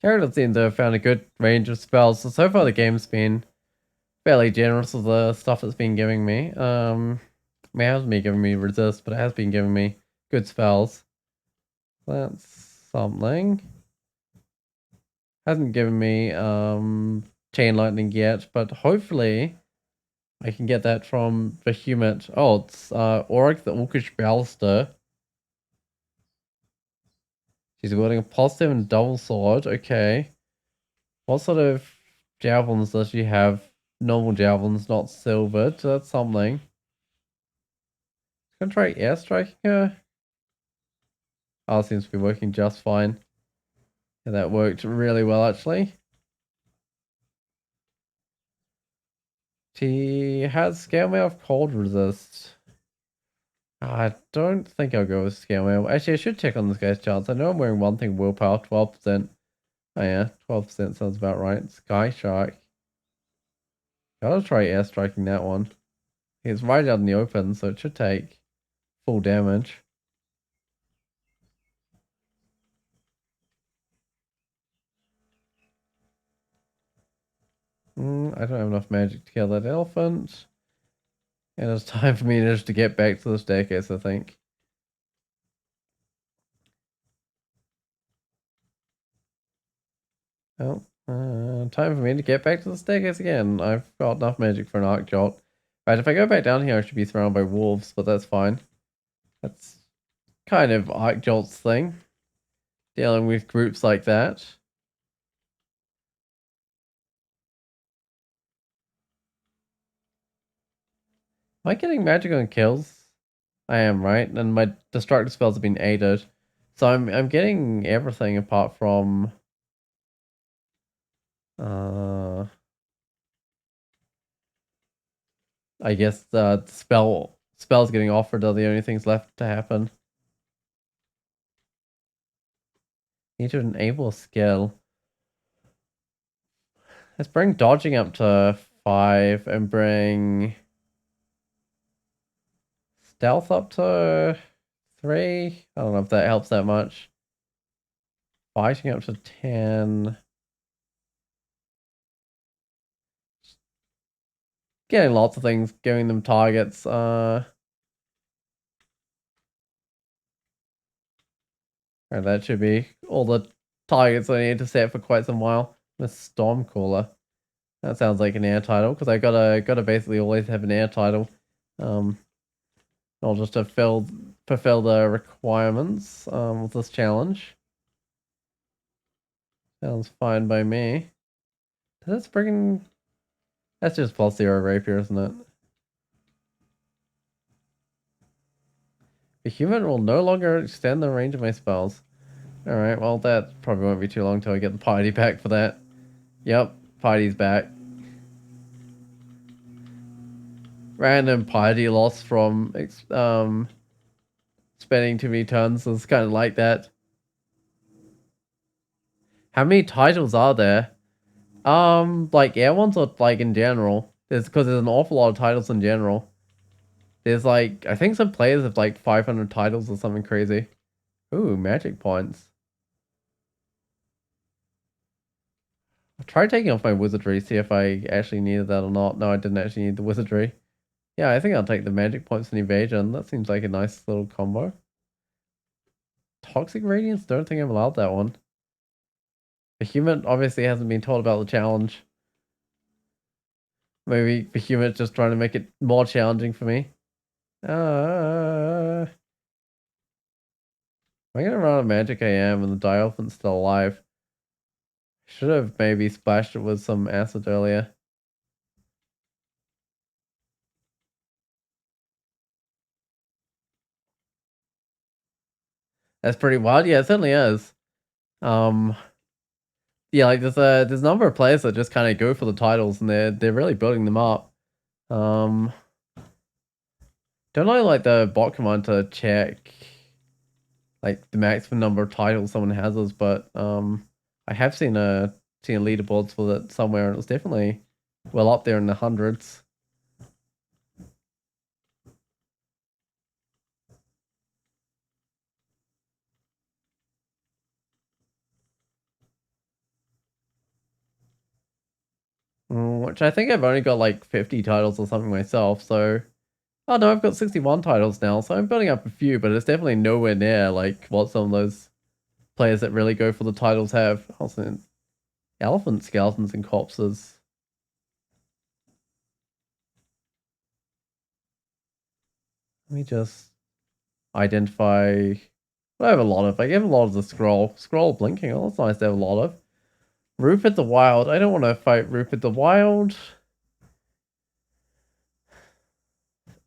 Character seems to have found a good range of spells. So far the game's been fairly generous with the stuff it's been giving me. It hasn't been giving me resist, but it has been giving me good spells. That's something. Hasn't given me chain lightning yet, but hopefully I can get that from vehumet. Oh, it's Auric the Orcish Baluster. She's wielding a +7 double sword. Okay. What sort of javelins does she have? Normal javelins, not silvered. So that's something. Gonna try airstriking her. Oh, it seems to be working just fine. Yeah, that worked really well, actually. She has Scale Mail of Cold Resist. I don't think I'll go with Scale Mail. Actually, I should check on this guy's chance. I know I'm wearing one thing, willpower, 12%. Oh yeah, 12% sounds about right. Sky Shark. Gotta try airstriking that one. It's right out in the open, so it should take full damage. I don't have enough magic to kill that elephant. And it's time for me just to get back to the staircase, I think. Well, time for me to get back to the staircase again. I've got enough magic for an arc jolt. Right, if I go back down here, I should be surrounded by wolves, but that's fine. That's kind of arc jolt's thing. Dealing with groups like that. Am I getting magic on kills? I am, right? And my destructive spells have been aided. So I'm getting everything apart from uh I guess the spells getting offered are the only things left to happen. Need to enable a skill. Let's bring dodging up to 5 and bring stealth up to 3. I don't know if that helps that much. Fighting up to 10. Getting lots of things, giving them targets. And that should be all the targets I need to set for quite some while. The Stormcaller. That sounds like an air title, because I gotta basically always have an air title. Not just to fulfill the requirements of this challenge. Sounds fine by me. That's freaking... That's just +0 rapier, isn't it? The human will no longer extend the range of my spells. Alright, well that probably won't be too long till I get the piety back for that. Yep, piety's back. Random piety loss from spending too many turns is kind of like that. How many titles are there? Like air ones or like in general? Because there's an awful lot of titles in general. There's like, I think some players have like 500 titles or something crazy. Ooh, magic points. I'll try taking off my wizardry, see if I actually needed that or not. No, I didn't actually need the wizardry. Yeah, I think I'll take the magic points and evasion. That seems like a nice little combo. Toxic Radiance? Don't think I'm allowed that one. The human obviously hasn't been told about the challenge. Maybe the human's just trying to make it more challenging for me. Am I gonna run out of magic? I am, and the Dielephant's still alive. Should have maybe splashed it with some acid earlier. That's pretty wild. Yeah, it certainly is. Yeah, like there's a number of players that just kind of go for the titles, and they're really building them up. Um, don't I like the bot command to check like the maximum number of titles someone has us, but I have seen a leaderboards for that somewhere, and it was definitely well up there in the hundreds. Which I think I've only got like 50 titles or something myself, so... Oh no, I've got 61 titles now, so I'm building up a few, but it's definitely nowhere near like what some of those players that really go for the titles have. Also, elephant skeletons and corpses. Let me just identify... I have a lot of... I have a lot of the scroll. Scroll blinking, oh that's nice to have a lot of. Rupert the Wild. I don't want to fight Rupert the Wild.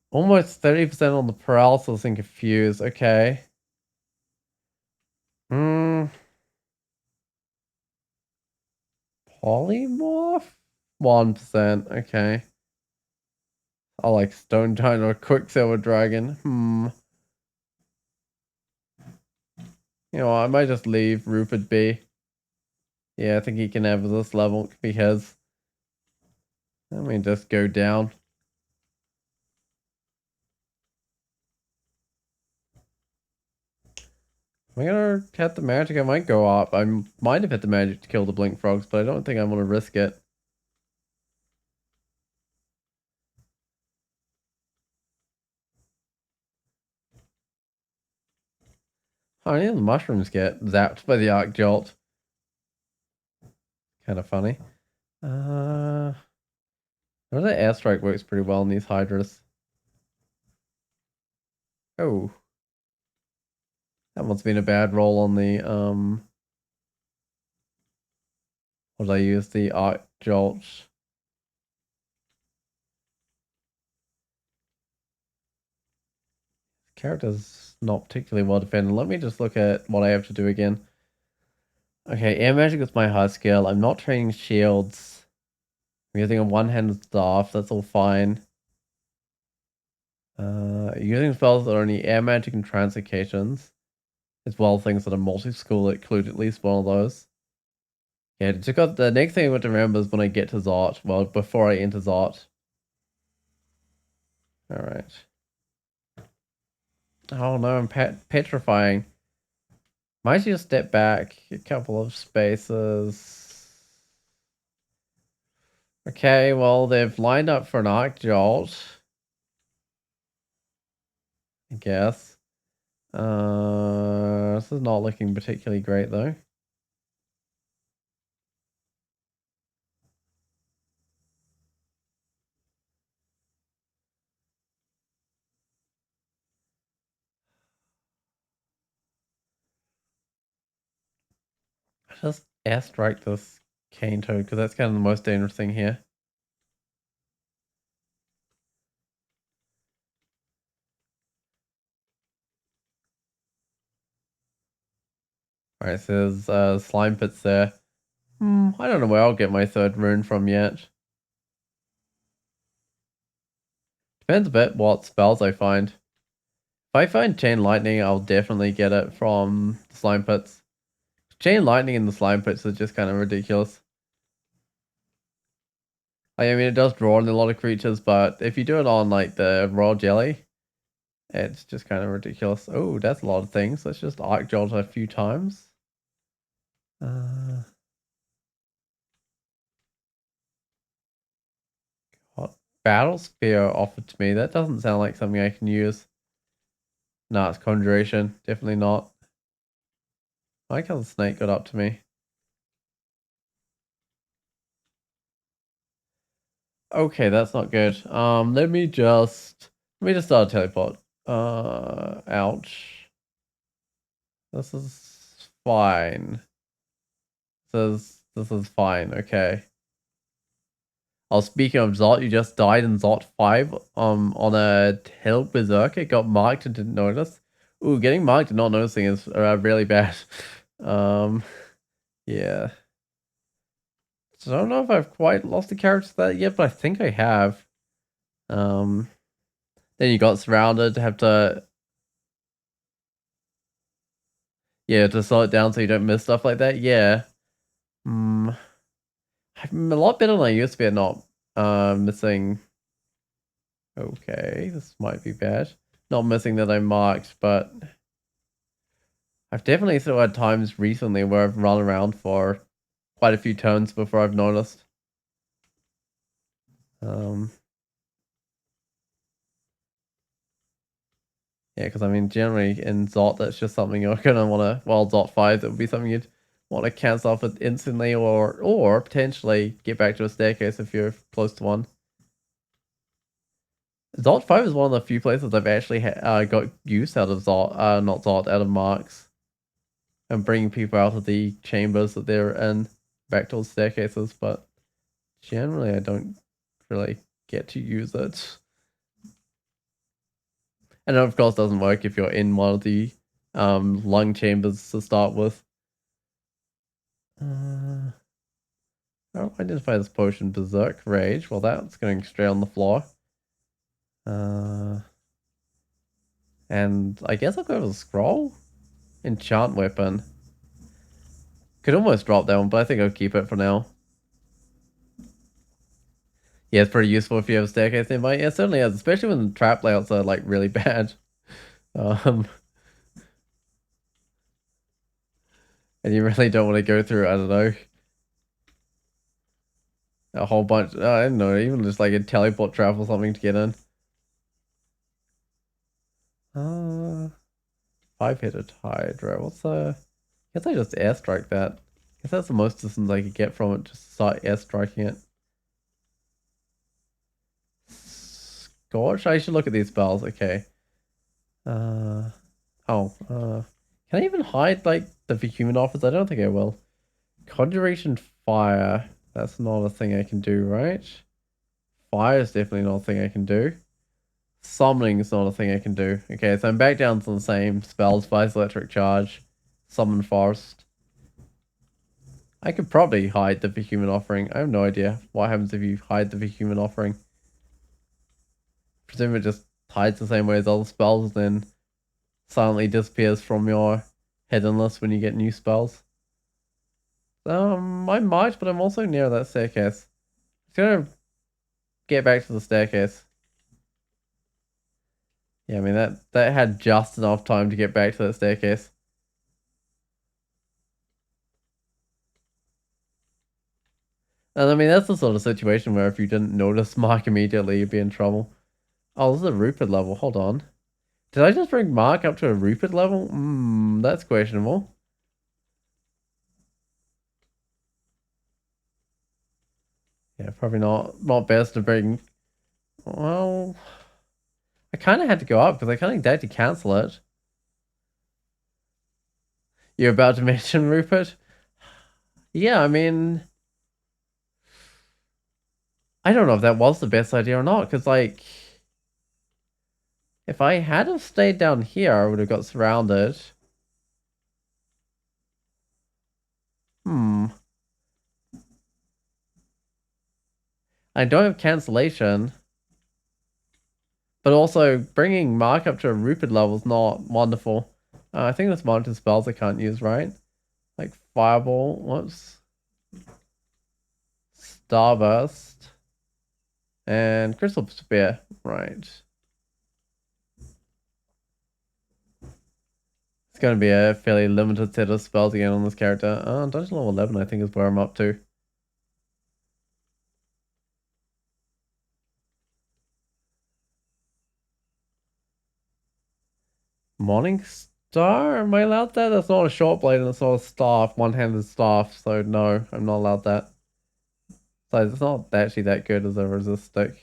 Almost 30% on the paralysis and confuse. Okay. Polymorph? 1%. Okay. I like Stone Giant or Quicksilver Dragon. You know, I might just leave Rupert be. Yeah, I think he can have this level. It could be his. Let me just go down. Am I gonna hit the magic? I might go up. I might have hit the magic to kill the blink frogs, but I don't think I want to risk it. Oh, any of the mushrooms get zapped by the arc jolt. Kind of funny. The airstrike works pretty well in these hydras. Oh. That must have been a bad roll on the, what did I use? The arc jolt. Character's not particularly well defended. Let me just look at what I have to do again. Okay, air magic is my high skill. I'm not training shields. I'm using a one-handed staff. That's all fine. Using spells that are only air magic and translocations, as well as things that are multi-school that include at least one of those. Yeah, the next thing I want to remember is when I get to Zot. Well, before I enter Zot. Alright. Oh no, I'm petrifying. Might just step back a couple of spaces. Okay, well, they've lined up for an arc jolt. I guess. This is not looking particularly great though. Just airstrike this cane toad because that's kind of the most dangerous thing here. Alright, so there's slime pits there. I don't know where I'll get my third rune from yet. Depends a bit what spells I find. If I find chain lightning, I'll definitely get it from the slime pits. Chain lightning in the slime pits is just kind of ridiculous. I mean, it does draw in a lot of creatures, but if you do it on like the royal jelly, it's just kind of ridiculous. Oh, that's a lot of things. Let's just arc jolt a few times. What battle spear offered to me? That doesn't sound like something I can use. No, it's conjuration. Definitely not. I like how the snake got up to me. Okay, that's not good. Let me just start a teleport. Ouch. This is fine. This is fine, okay. Oh, speaking of Zot, you just died in Zot 5 on a hill berserker. It got marked and didn't notice. Ooh, getting marked and not noticing is really bad. Yeah. So I don't know if I've quite lost the character to that yet, but I think I have. Then you got surrounded, have to to slow it down so you don't miss stuff like that. Yeah. I'm a lot better than I used to be at not missing. Okay, this might be bad. Not missing that I marked, but I've definitely still had times recently where I've run around for quite a few turns before I've noticed. Yeah, because I mean, generally in Zot, that's just something you're gonna want to. Well, Zot 5, that would be something you'd want to cancel off it instantly, or potentially get back to a staircase if you're close to one. Zot 5 is one of the few places I've actually got use out of Zot, not Zot, out of marks, and bringing people out of the chambers that they're in back towards staircases, but generally I don't really get to use it. And it of course doesn't work if you're in one of the lung chambers to start with. I'll identify this potion, Berserk Rage. Well, that's going straight on the floor. And I guess I'll go with a scroll. Enchant weapon. Could almost drop that one, but I think I'll keep it for now. Yeah, it's pretty useful if you have a staircase nearby. Yeah, it certainly is, especially when the trap layouts are like really bad. And you really don't want to go through, I don't know, a whole bunch. I don't know, even just like a teleport trap or something to get in. 5-headed Hydra. What's I guess I just airstrike that. I guess that's the most distance I could get from it. Just start airstriking it. Scorch. I should look at these spells. Okay. Can I even hide like the vehumet offers? I don't think I will. Conjuration fire. That's not a thing I can do, right? Fire is definitely not a thing I can do. Summoning is not a thing I can do. Okay, so I'm back down to the same spells. Vice Electric Charge. Summon Forest. I could probably hide the vehumet offering. I have no idea what happens if you hide the vehumet offering. Presume it just hides the same way as other spells, then silently disappears from your hidden list when you get new spells. I might, but I'm also near that staircase. I'm gonna get back to the staircase. Yeah, I mean that had just enough time to get back to that staircase. And I mean that's the sort of situation where if you didn't notice Mark immediately, you'd be in trouble. Oh, this is a Rupert level. Hold on. Did I just bring Mark up to a Rupert level? That's questionable. Yeah, probably not best to bring. Well, I kind of had to go up because I kind of died to cancel it. You're about to mention Rupert? Yeah, I mean, I don't know if that was the best idea or not, because, like, if I had have stayed down here, I would have got surrounded. Hmm. I don't have cancellation. But also, bringing Mark up to a Rupert level is not wonderful. I think there's mounted spells I can't use, right? Like Fireball, whoops. Starburst. And Crystal Spear, right. It's going to be a fairly limited set of spells again on this character. Dungeon level 11 I think is where I'm up to. Morning Star? Am I allowed that? That's not a short blade and it's not a staff, one-handed staff, so no, I'm not allowed that. So it's not actually that good as a resist stick.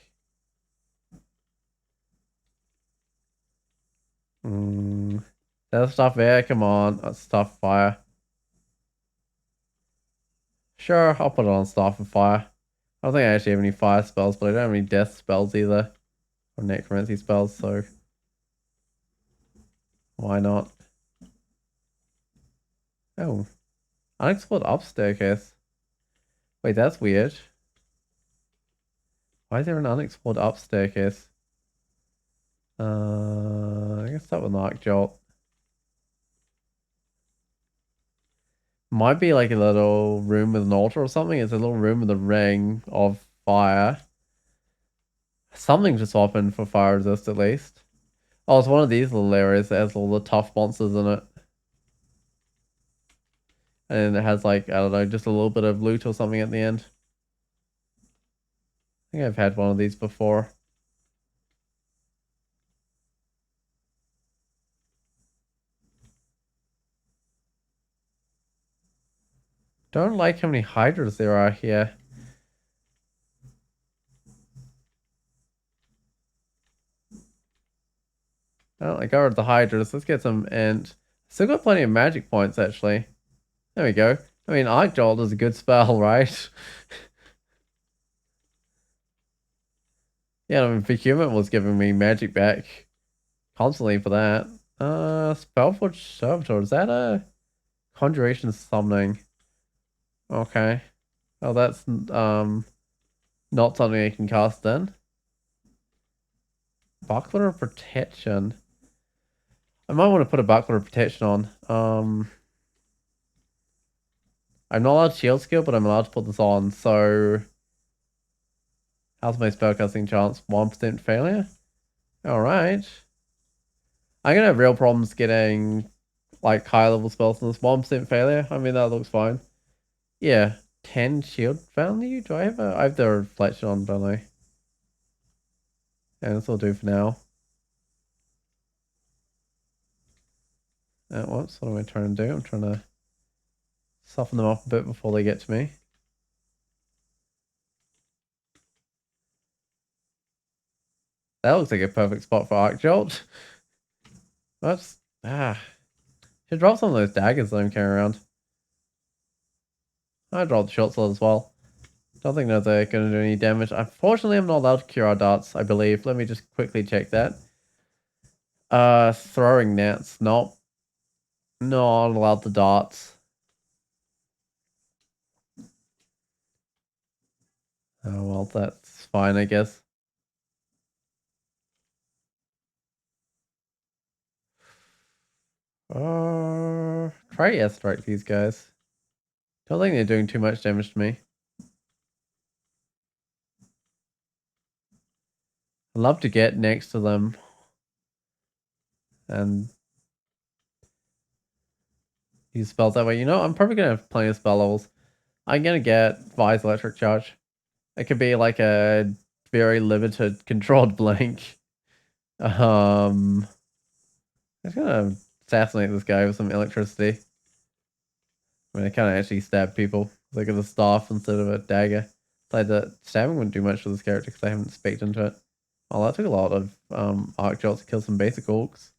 That's stuff air, come on. That's stuff fire. Sure, I'll put it on staff of fire. I don't think I actually have any fire spells, but I don't have any death spells either. Or necromancy spells, so why not? Oh. Unexplored up staircase. Wait, that's weird. Why is there an unexplored up staircase? I guess that was Arc Jolt. Might be like a little room with an altar or something. It's a little room with a ring of fire. Something just opened for fire resist at least. Oh, it's one of these little areas that has all the tough monsters in it. And it has like, I don't know, just a little bit of loot or something at the end. I think I've had one of these before. Don't like how many hydras there are here. Oh, I got rid of the hydras. Let's get some int. Still got plenty of magic points, actually. There we go. I mean, Arc Jolt is a good spell, right? Yeah, I mean, vehumet was giving me magic back constantly for that. Spellforge Servitor. Is that a conjuration summoning? Okay. Oh, that's not something I can cast then. Buckler of Protection. I might want to put a Buckler of Protection on. I'm not allowed shield skill, but I'm allowed to put this on, so how's my spellcasting chance? 1% failure? Alright. I'm gonna have real problems getting like high level spells in this. 1% failure? I mean that looks fine. Yeah. 10 shield value? Do I have the reflection on, don't I? And this will do for now. What am I trying to do? I'm trying to soften them up a bit before they get to me. That looks like a perfect spot for Arc Jolt. That's should drop some of those daggers that I'm carrying around. I dropped the shot sword as well. Don't think those are going to do any damage. Unfortunately, I'm not allowed to cure our darts, I believe. Let me just quickly check that. Throwing nets. Nope. Not allowed the darts. Oh, well, that's fine, I guess. Try airstrike these guys. Don't think they're doing too much damage to me. I'd love to get next to them and use spells that way. You know, I'm probably going to have plenty of spell levels. I'm going to get Vi's Electric Charge. It could be like a very limited controlled blink. I'm just going to assassinate this guy with some electricity. I mean, I can't actually stab people. Look at the staff instead of a dagger. Like that stabbing wouldn't do much for this character because I haven't spec'd into it. Oh, that took a lot of arc jolts to kill some basic orcs.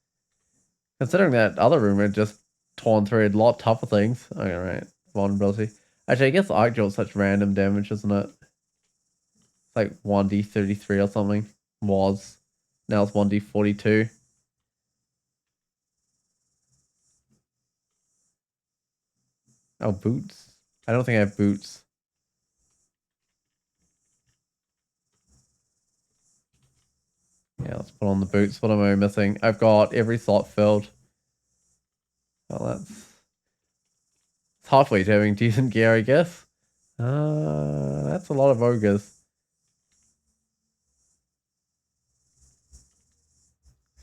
Considering that other room had just torn through a lot tougher things. Okay, right. Vulnerability. Actually, I guess arc jolt's such random damage, isn't it? It's like 1d33 or something. Was. Now it's 1d42. Oh, boots. I don't think I have boots. Yeah, let's put on the boots. What am I missing? I've got every slot filled. Well, it's halfway to having decent gear, I guess. That's a lot of ogres.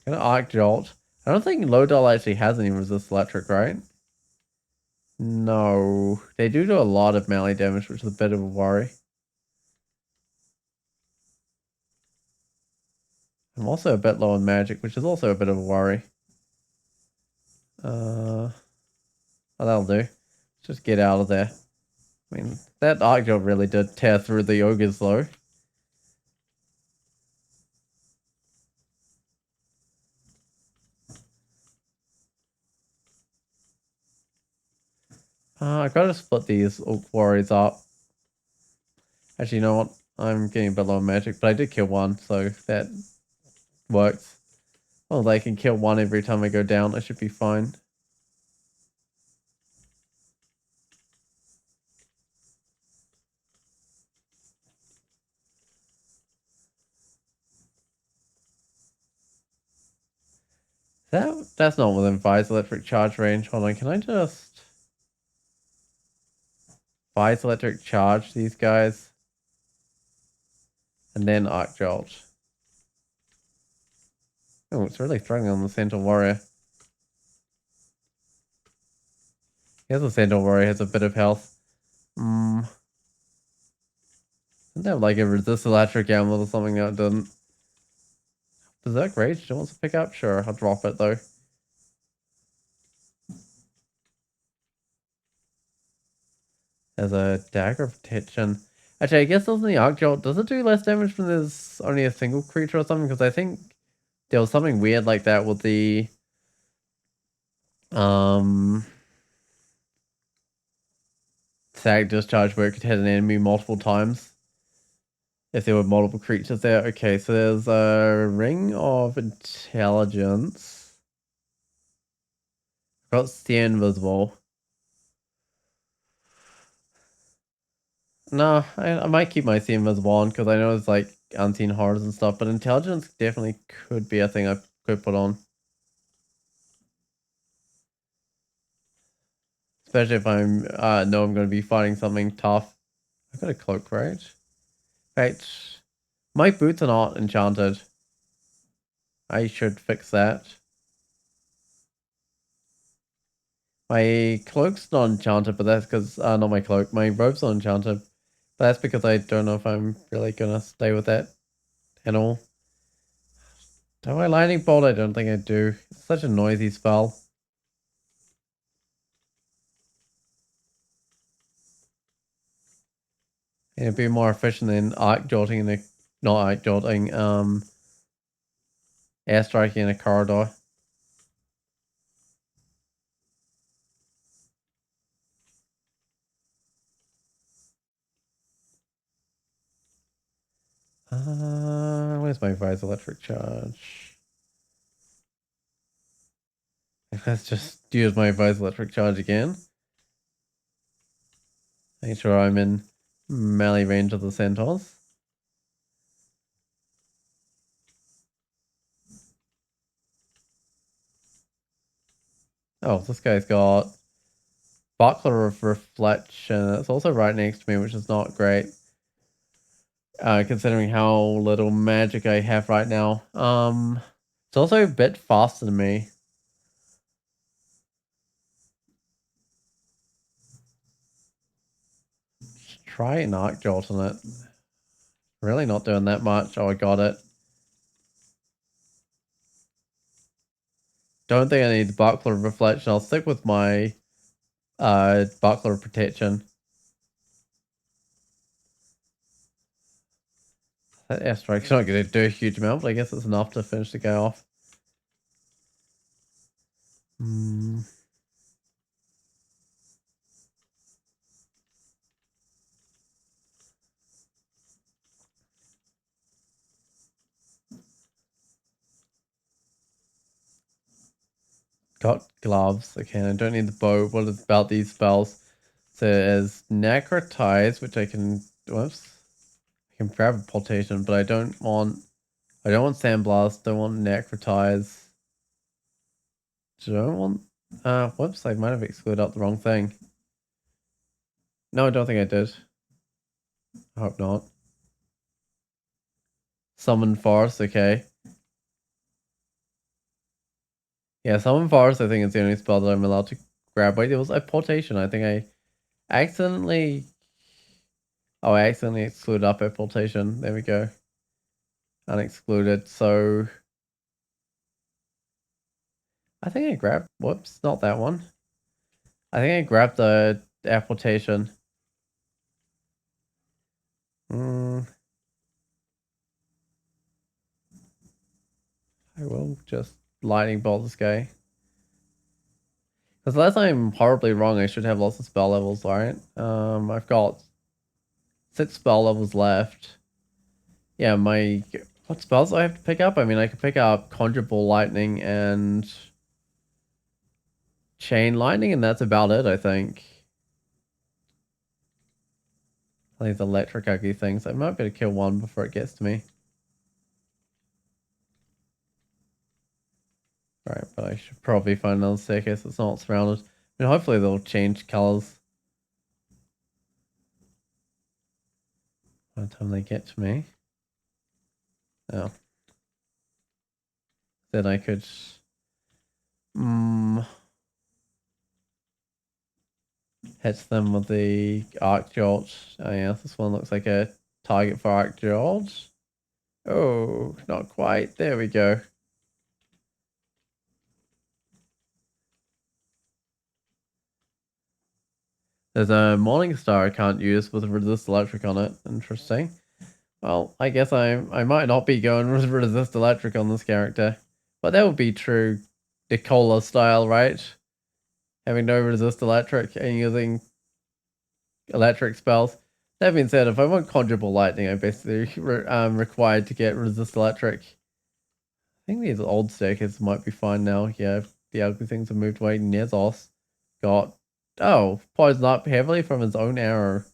Gonna arc jolt. I don't think Lodal actually has any resist electric, right? No. They do a lot of melee damage, which is a bit of a worry. I'm also a bit low on magic, which is also a bit of a worry. Oh, that'll do. Let's just get out of there. I mean, that arc jolt really did tear through the ogres, though. I've got to split these orc warriors up. Actually, you know what? I'm getting a bit low on magic, but I did kill one, so that works. Well, they can kill one every time I go down. I should be fine. That's not within Vi's electric charge range. Hold on, can I just Vi's electric charge these guys? And then arc jolt. Oh, it's really throwing on the Centaur Warrior. Here's the Centaur Warrior, has a bit of health. Doesn't have like a resist electric amulet or something that didn't. Berserk Rage, do you want to pick up? Sure, I'll drop it though. There's a Dagger of Protection. Actually, I guess doesn't the Arc Jolt, does it do less damage when there's only a single creature or something? Because I think there was something weird like that with the Sag Discharge where it could hit an enemy multiple times. If there were multiple creatures there. Okay, so there's a Ring of Intelligence. Got Stay Invisible. No, I might keep my Stay Invisible on because I know it's like unseen horrors and stuff, but Intelligence definitely could be a thing I could put on. Especially if I'm know I'm going to be fighting something tough. I've got a cloak, right? Right. My boots are not enchanted. I should fix that. My cloak's not enchanted, but that's because, not my cloak, my robe's not enchanted. But that's because I don't know if I'm really gonna stay with that at all. Do I lightning bolt? I don't think I do. It's such a noisy spell. And it'd be more efficient than arc jolting in a, not arc jolting, air striking in a corridor. Where's my visor electric charge? Let's just use my visor electric charge again. Make sure I'm in melee range of the centaurs. Oh, this guy's got Buckler of Reflection. It's also right next to me, which is not great. Considering how little magic I have right now. It's also a bit faster than me. Try an arc jolt on it. Really not doing that much. Oh, I got it. Don't think I need the Buckler of Reflection. I'll stick with my Buckler of Protection. That airstrike's not going to do a huge amount, but I guess it's enough to finish the guy off. Got gloves. Okay, I don't need the bow. What is about these spells? So there's Necrotize, which I can... Whoops. I can grab a Pultation, but I don't want Sandblast. Don't want Necrotize. Don't want... whoops, I might have excluded out the wrong thing. No, I don't think I did. I hope not. Summon Force, okay. Yeah, Summon Force, I think, is the only spell that I'm allowed to grab. Wait, it was a Pultation. I think I accidentally... Oh, I accidentally excluded up a Pultation. There we go. Unexcluded, so... I think I grabbed... Whoops, not that one. I think I grabbed the application. I will just lightning bolt this guy. Because unless I'm horribly wrong, I should have lots of spell levels, right? I've got 6 spell levels left. Yeah, what spells do I have to pick up? I mean, I could pick up Conjure Ball Lightning and Chain Lightning, and that's about it, I think. These electric ugly things. I might be able to kill one before it gets to me. Right, but I should probably find another staircase that's not surrounded. I mean, hopefully they'll change colors by the time they get to me. Oh. Then I could... hit them with the Arc Jolt. Oh yeah, this one looks like a target for Arc Jolt. Oh, not quite. There we go. There's a Morning Star I can't use with Resist Electric on it. Interesting. Well, I guess I might not be going with Resist Electric on this character. But that would be true Nikola style, right? Having no Resist Electric and using electric spells. That being said, if I want Conjurable Lightning, I'm basically required to get Resist Electric. I think these old staircases might be fine now. Yeah, the ugly things have moved away. Nezos got... Oh, poisoned up heavily from his own arrow.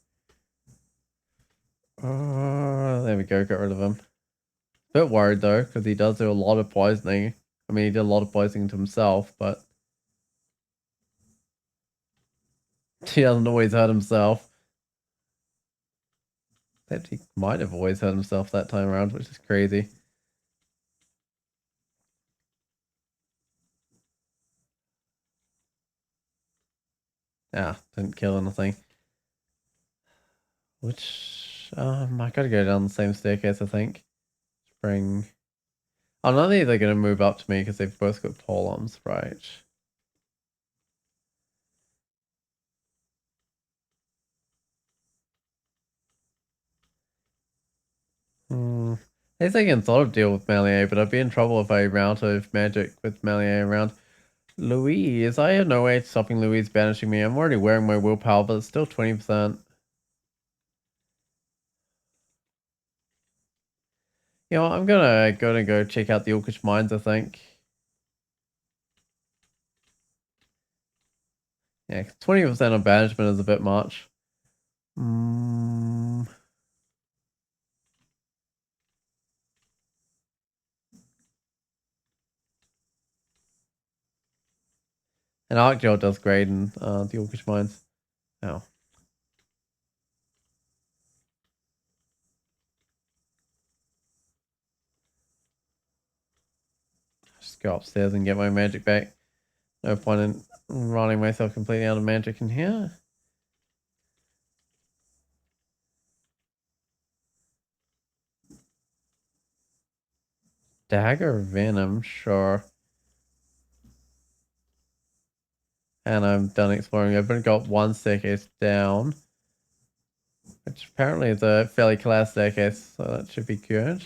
There we go, got rid of him. Bit worried though, because he does do a lot of poisoning. I mean, he did a lot of poisoning to himself, but... he doesn't always hurt himself. Except he might have always hurt himself that time around, which is crazy. Ah, didn't kill anything. Which, I gotta go down the same staircase, I think. Bring... Oh, none of these are gonna move up to me because they've both got pole arms, right? I guess I can sort of deal with melee, but I'd be in trouble if I ran out of magic with melee around. Louise, I have no way of stopping Louise banishing me. I'm already wearing my willpower, but it's still 20%. You know, I'm gonna go check out the Orcish mines, I think. Yeah, 20% of banishment is a bit much. Mm. And Arcgel does great in the Orcish mines. Oh. Just go upstairs and get my magic back. No point in running myself completely out of magic in here. Dagger Venom, sure. And I'm done exploring. I've only got one staircase down, which apparently is a fairly collapsed staircase, so that should be good.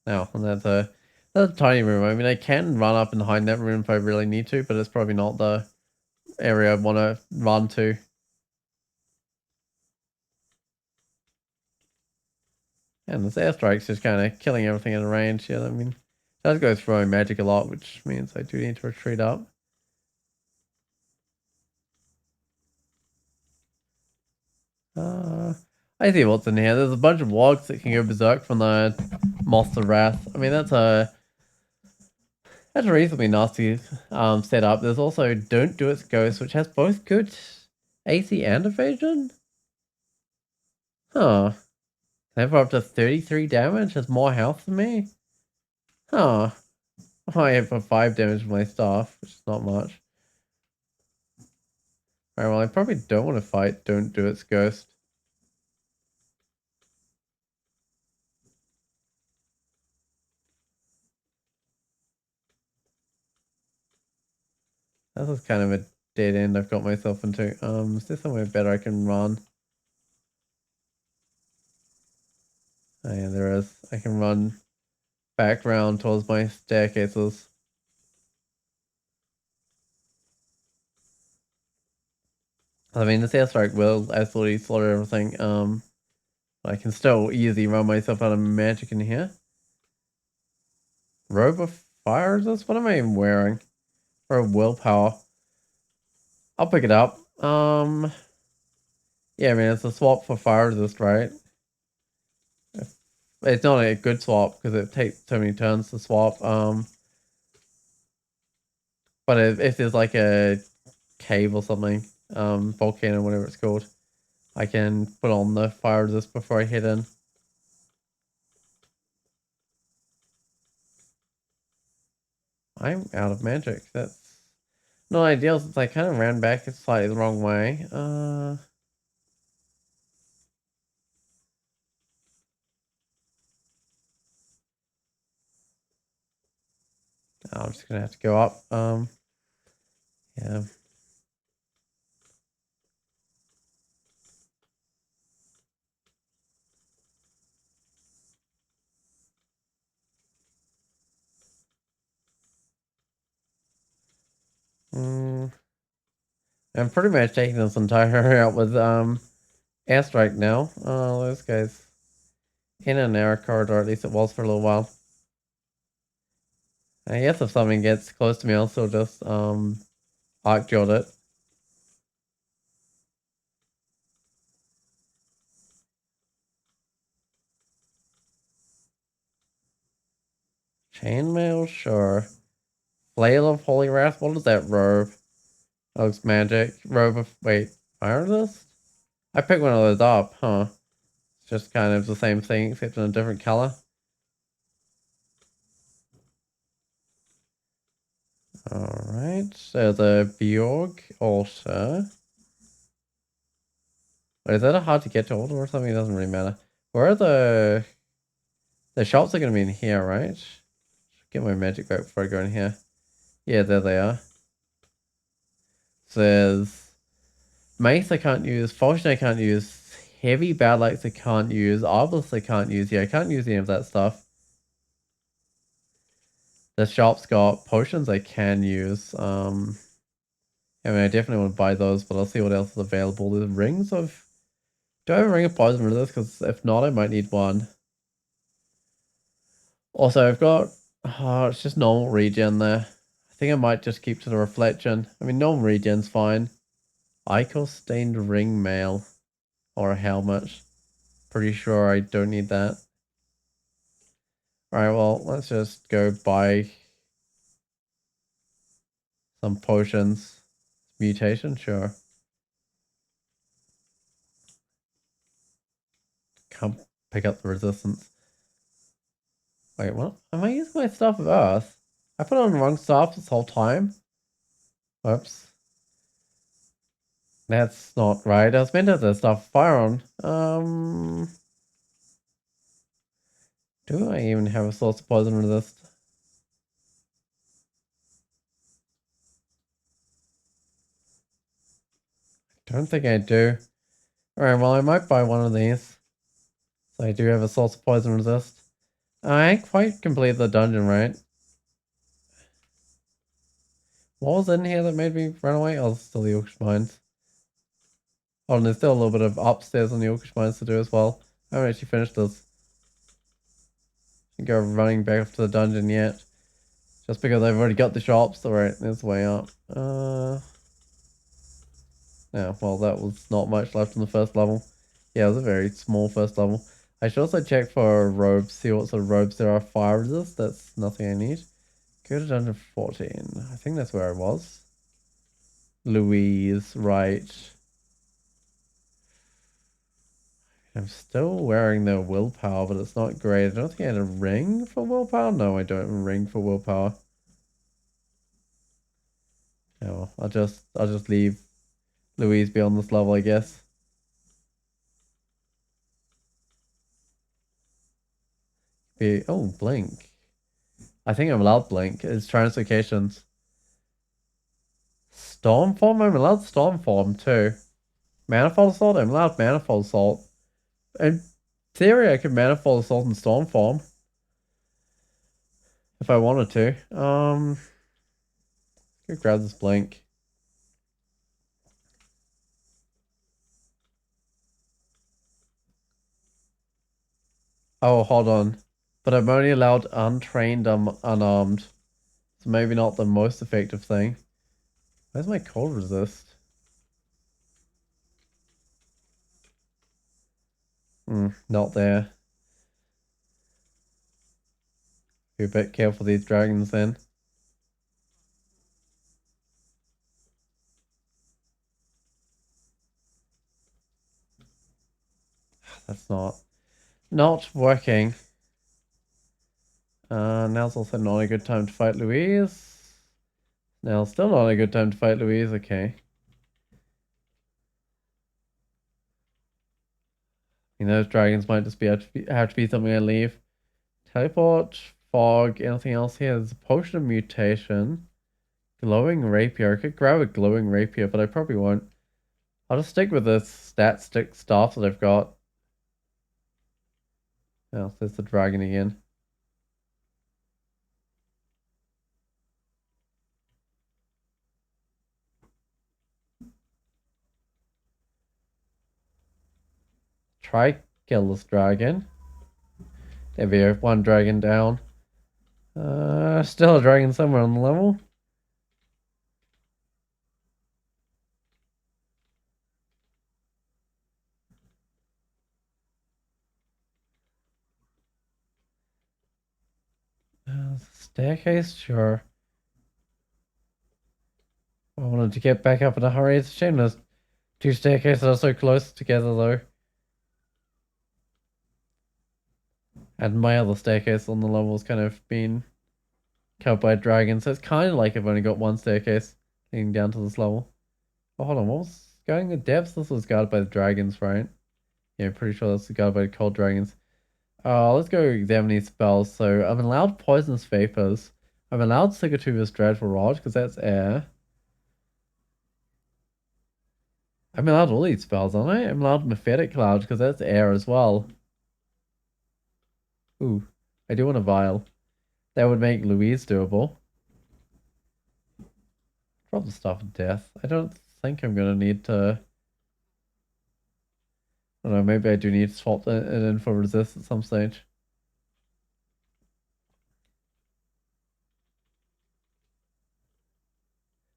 Now, and that's a tiny room. I mean, I can run up and hide in that room if I really need to, but it's probably not the area I'd want to run to. And this airstrike's just kind of killing everything in range. Yeah, I mean, it does go throwing magic a lot, which means I do need to retreat up. I see what's in here. There's a bunch of logs that can go berserk from the Moth of Wrath. I mean, that's a reasonably nasty setup. There's also Don't Do It's Ghost, which has both good AC and evasion. Huh. Never up to 33 damage, has more health than me. Huh. I have a 5 damage from my staff, which is not much. Alright, well, I probably don't want to fight Don't Do It's Ghost. This is kind of a dead end I've got myself into. Is there somewhere better I can run? Oh yeah, there is. I can run back round towards my staircases. I mean, this airstrike will absolutely slaughter everything. I can still easily run myself out of magic in here. Robe of Fire resist? What am I even wearing? Or willpower? I'll pick it up. Yeah, I mean, it's a swap for fire resist, right? It's not a good swap because it takes so many turns to swap. But if there's like a cave or something, volcano, whatever it's called, I can put on the fire resist before I head in. I'm out of magic. That's not ideal since I kind of ran back slightly the wrong way. I'm just gonna have to go up. Yeah. I'm pretty much taking this entire out with airstrike now. Oh, those guys in a narrow corridor. At least it was for a little while. I guess if something gets close to me, I'll still just arc jolt it. Chainmail, sure. Flail of Holy Wrath. What is that robe? Oh, it's magic. Robe of fire resist? I picked one of those up, huh? It's just kind of the same thing except in a different color. Alright, so the Bjorg altar. Wait, is that a hard to get to altar or something? It doesn't really matter. Where are the shops are gonna be in here, right? Get my magic back before I go in here. Yeah, there they are. Says Mace I can't use, Falchion I can't use, Heavy Bad Lights I can't use, Obelisk I can't use. Yeah, I can't use any of that stuff. The shop's got potions I can use. I mean, I definitely want to buy those, but I'll see what else is available. The rings of Do I have a ring of poison resist? Because if not, I might need one. Also, I've got... Oh, it's just normal regen there. I think I might just keep to the reflection. I mean, normal regen's fine. Ichor stained ring mail. Or a helmet. Pretty sure I don't need that. Alright, well, let's just go buy some potions. Mutation? Sure. Can't pick up the resistance. Wait, what? Am I using my stuff of Earth? I put on the wrong stuff this whole time? Whoops. That's not right. I was meant to have the stuff fire on. Do I even have a source of poison resist? Don't think I do. Alright, well, I might buy one of these. So I do have a source of poison resist. I ain't quite completed the dungeon, right? What was in here that made me run away? Oh, it's still the Orcish Mines. Oh, and there's still a little bit of upstairs on the Orcish Mines to do as well. I haven't actually finished this. I go running back up to the dungeon yet. Just because I've already got the shops. Alright, there's the way up. Yeah, well, that was not much left in the first level. Yeah, it was a very small first level. I should also check for robes, see what sort of robes there are. Fire resist, that's nothing I need. Go to dungeon 14. I think that's where I was. Louise, right. I'm still wearing the willpower, but it's not great. I don't think I had a ring for willpower. No, I don't have a ring for willpower. Oh, I'll just leave Louise be on this level, I guess. Oh, blink. I think I'm allowed blink. It's translocations. Stormform? I'm allowed Stormform too. Manifold Assault? I'm allowed Manifold Assault. In theory, I could Manifold Assault and Stormform. If I wanted to. Go grab this blink. Oh, hold on. But I'm only allowed untrained, unarmed. So maybe not the most effective thing. Where's my cold resist? Not there. Be a bit careful with these dragons then. That's not working. Now's also not a good time to fight Louise. Now, still not a good time to fight Louise, okay. Those dragons might just have to be something I leave. Teleport, fog, anything else here? There's a potion of mutation. Glowing rapier. I could grab a glowing rapier, but I probably won't. I'll just stick with this stat stick stuff that I've got. Oh, there's the dragon again. Try kill this dragon. There we go, one dragon down. Still a dragon somewhere on the level. Staircase? Sure. I wanted to get back up in a hurry. It's a shame there's two staircases that are so close together though. And my other staircase on the level has kind of been covered by dragons, so it's kind of like I've only got one staircase leading down to this level. Oh, hold on, what was going the depths? This was guarded by the dragons, right? Yeah, I'm pretty sure that's guarded by the cold dragons. Let's go examine these spells. So I'm allowed poisonous vapors. I'm allowed Sigurtuva's dreadful rod because that's air. I'm allowed all these spells, aren't I? I'm allowed Mephitic Cloud because that's air as well. Ooh, I do want a vial. That would make Louise doable. Drop the Staff of Death. I don't think I'm gonna need to... I don't know, maybe I do need to swap it in for resist at some stage.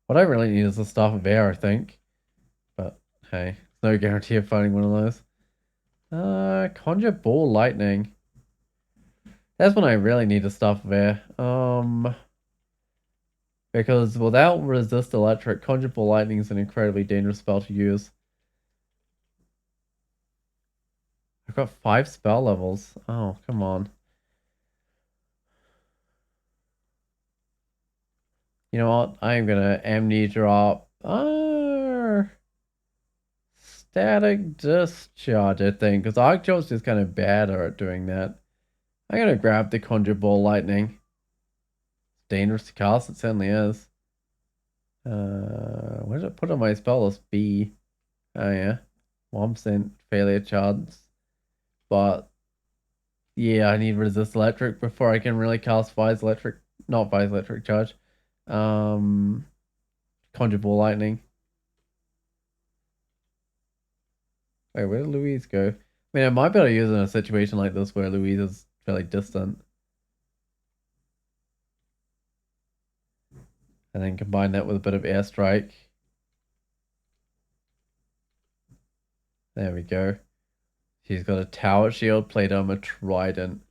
What I really need is the Staff of Air, I think. But hey, no guarantee of finding one of those. Conjure Ball Lightning. That's when I really need a Staff of Air. Because without resist electric, Conjure Ball Lightning is an incredibly dangerous spell to use. I've got 5 spell levels. Oh, come on. You know what? I'm gonna Amnesia up. Static Discharge, I think. Because Arcjaw's just kind of bad at doing that. I'm gonna grab the Conjure Ball Lightning. It's dangerous to cast, it certainly is. Where did I put on my spell list? B. Oh yeah. 1% failure chance. But yeah, I need resist electric before I can really cast Vise Electric. Not Vise Electric Charge. Um Conjure Ball Lightning. Wait, where did Louise go? I mean, I might be able to use it in a situation like this where Louise is fairly distant. And then combine that with a bit of airstrike. There we go. She's got a tower shield, plate armor, trident.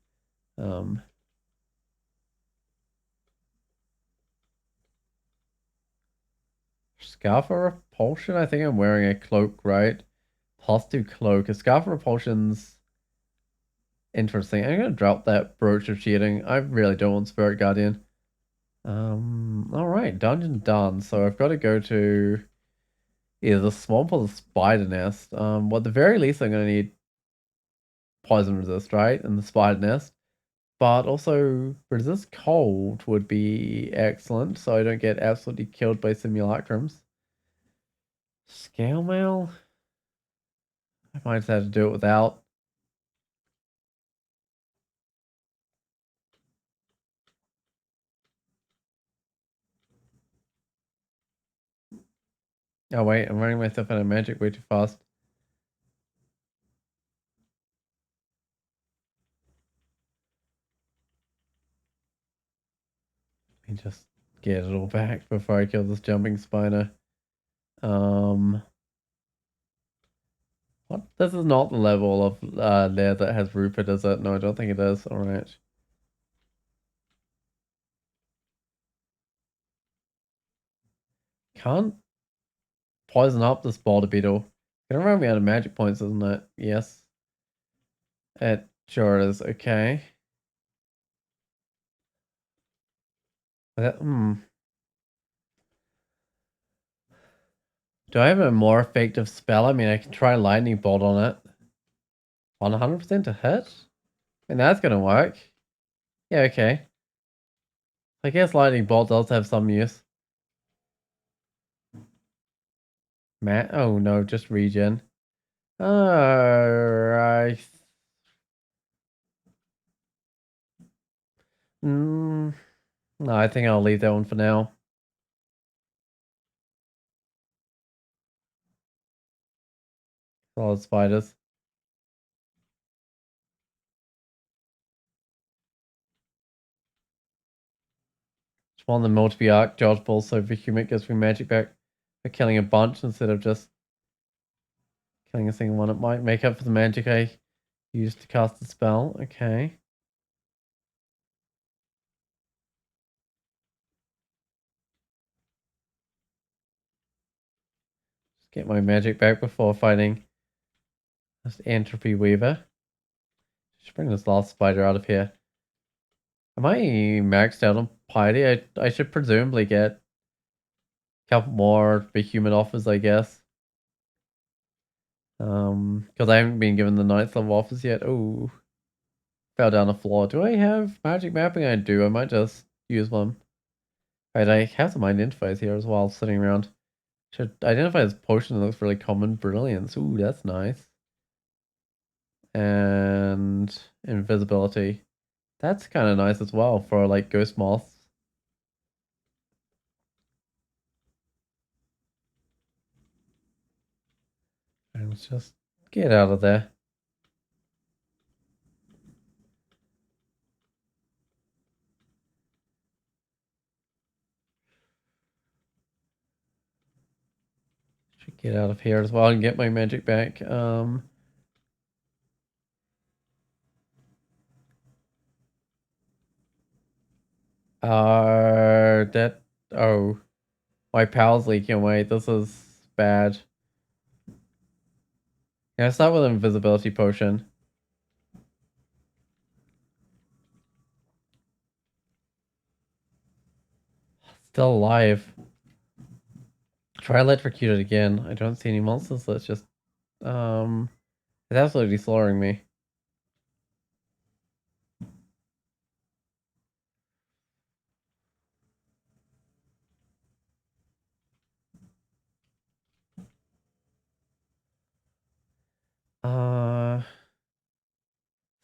Scarf of Repulsion? I think I'm wearing a cloak, right? +2 cloak. A Scarf of Repulsion's interesting. I'm gonna drop that Brooch of Shielding. I really don't want Spirit Guardian. Alright, dungeon done. So I've got to go to either the swamp or the spider nest. Well, at the very least, I'm gonna need poison resist, right? And the spider nest. But also, resist cold would be excellent, so I don't get absolutely killed by simulacrums. Scale mail? I might just have to do it without. Oh wait, I'm running myself out of magic way too fast. Let me just get it all back before I kill this jumping spider. What? This is not the level of lair that has Rupert, is it? No, I don't think it is. Alright. Can't poison up this boulder beetle. Gonna run me out of magic points, isn't it? Yes. It sure is. Okay. Hmm. Do I have a more effective spell? I mean, I can try lightning bolt on it. 100% to hit? And that's gonna work. Yeah, okay. I guess lightning bolt does have some use. Matt? Oh no, just regen. Alright. No, I think I'll leave that one for now. Solid spiders. Just want the multi arc dodge ball so vehumet gives me magic back for killing a bunch instead of just killing a single one. It might make up for the magic I used to cast the spell. Okay. Just get my magic back before fighting this entropy weaver. Just bring this last spider out of here. Am I maxed out on piety? I should presumably get a couple more vehumet offers, I guess. Because I haven't been given the 9th level offers yet. Oh, fell down the floor. Do I have magic mapping? I do. I might just use one. Right, I have some identifiers here as well, sitting around. Should identify this potion that looks really common. Brilliance. Ooh, that's nice. And invisibility. That's kind of nice as well for like ghost moths. And let's just Get out of there. Should get out of here as well and get my magic back. That, oh, my power's leaking away. This is bad. Can I start with an invisibility potion? Still alive. Try electrocuted again. I don't see any monsters, so it's just, it's absolutely slaughtering me.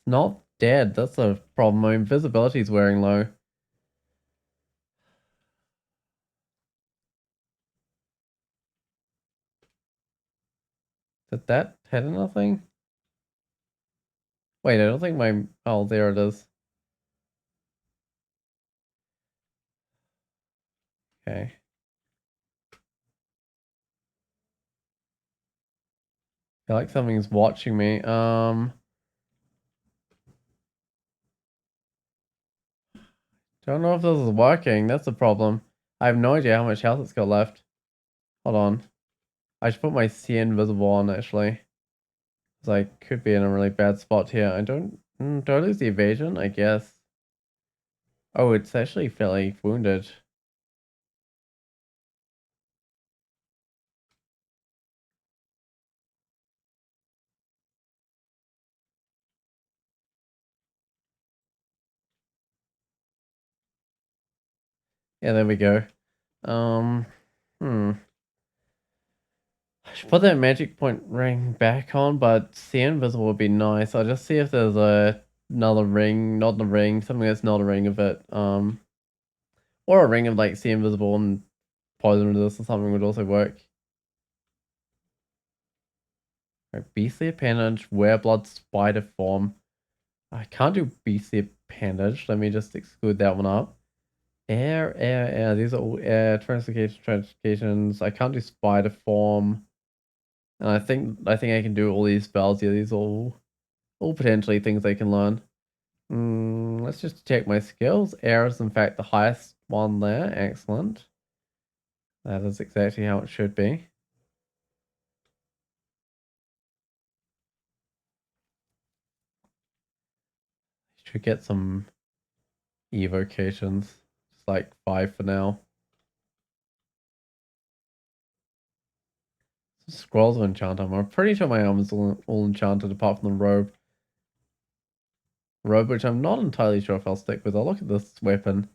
It's not dead. That's a problem. My invisibility's wearing low. Did that hit anything? Wait, I don't think my... Oh, there it is. Okay. I feel like something's watching me. Don't know if this is working. That's the problem. I have no idea how much health it's got left. Hold on. I should put my C invisible on, actually. Because I could be in a really bad spot here. I don't... do I lose the evasion? I guess. Oh, it's actually fairly wounded. Yeah, there we go. Um... Hmm. I should put that magic point ring back on, but see invisible would be nice. I'll just see if there's another ring, not the ring, something that's not a ring of it. Or a ring of like see invisible and poison resist or something would also work. Right, beastly appendage, wereblood spider form. I can't do beastly appendage. Let me just exclude that one up. Air. These are all air translocations. I can't do spider form. And I think I can do all these spells. Yeah, these are all potentially things I can learn. Let's just check my skills. Air is in fact the highest one there. Excellent. That is exactly how it should be. Should get some evocations. Just like 5 for now. Scrolls of enchant armor. I'm pretty sure my armor's all enchanted apart from the robe. Robe, which I'm not entirely sure if I'll stick with. I'll look at this weapon.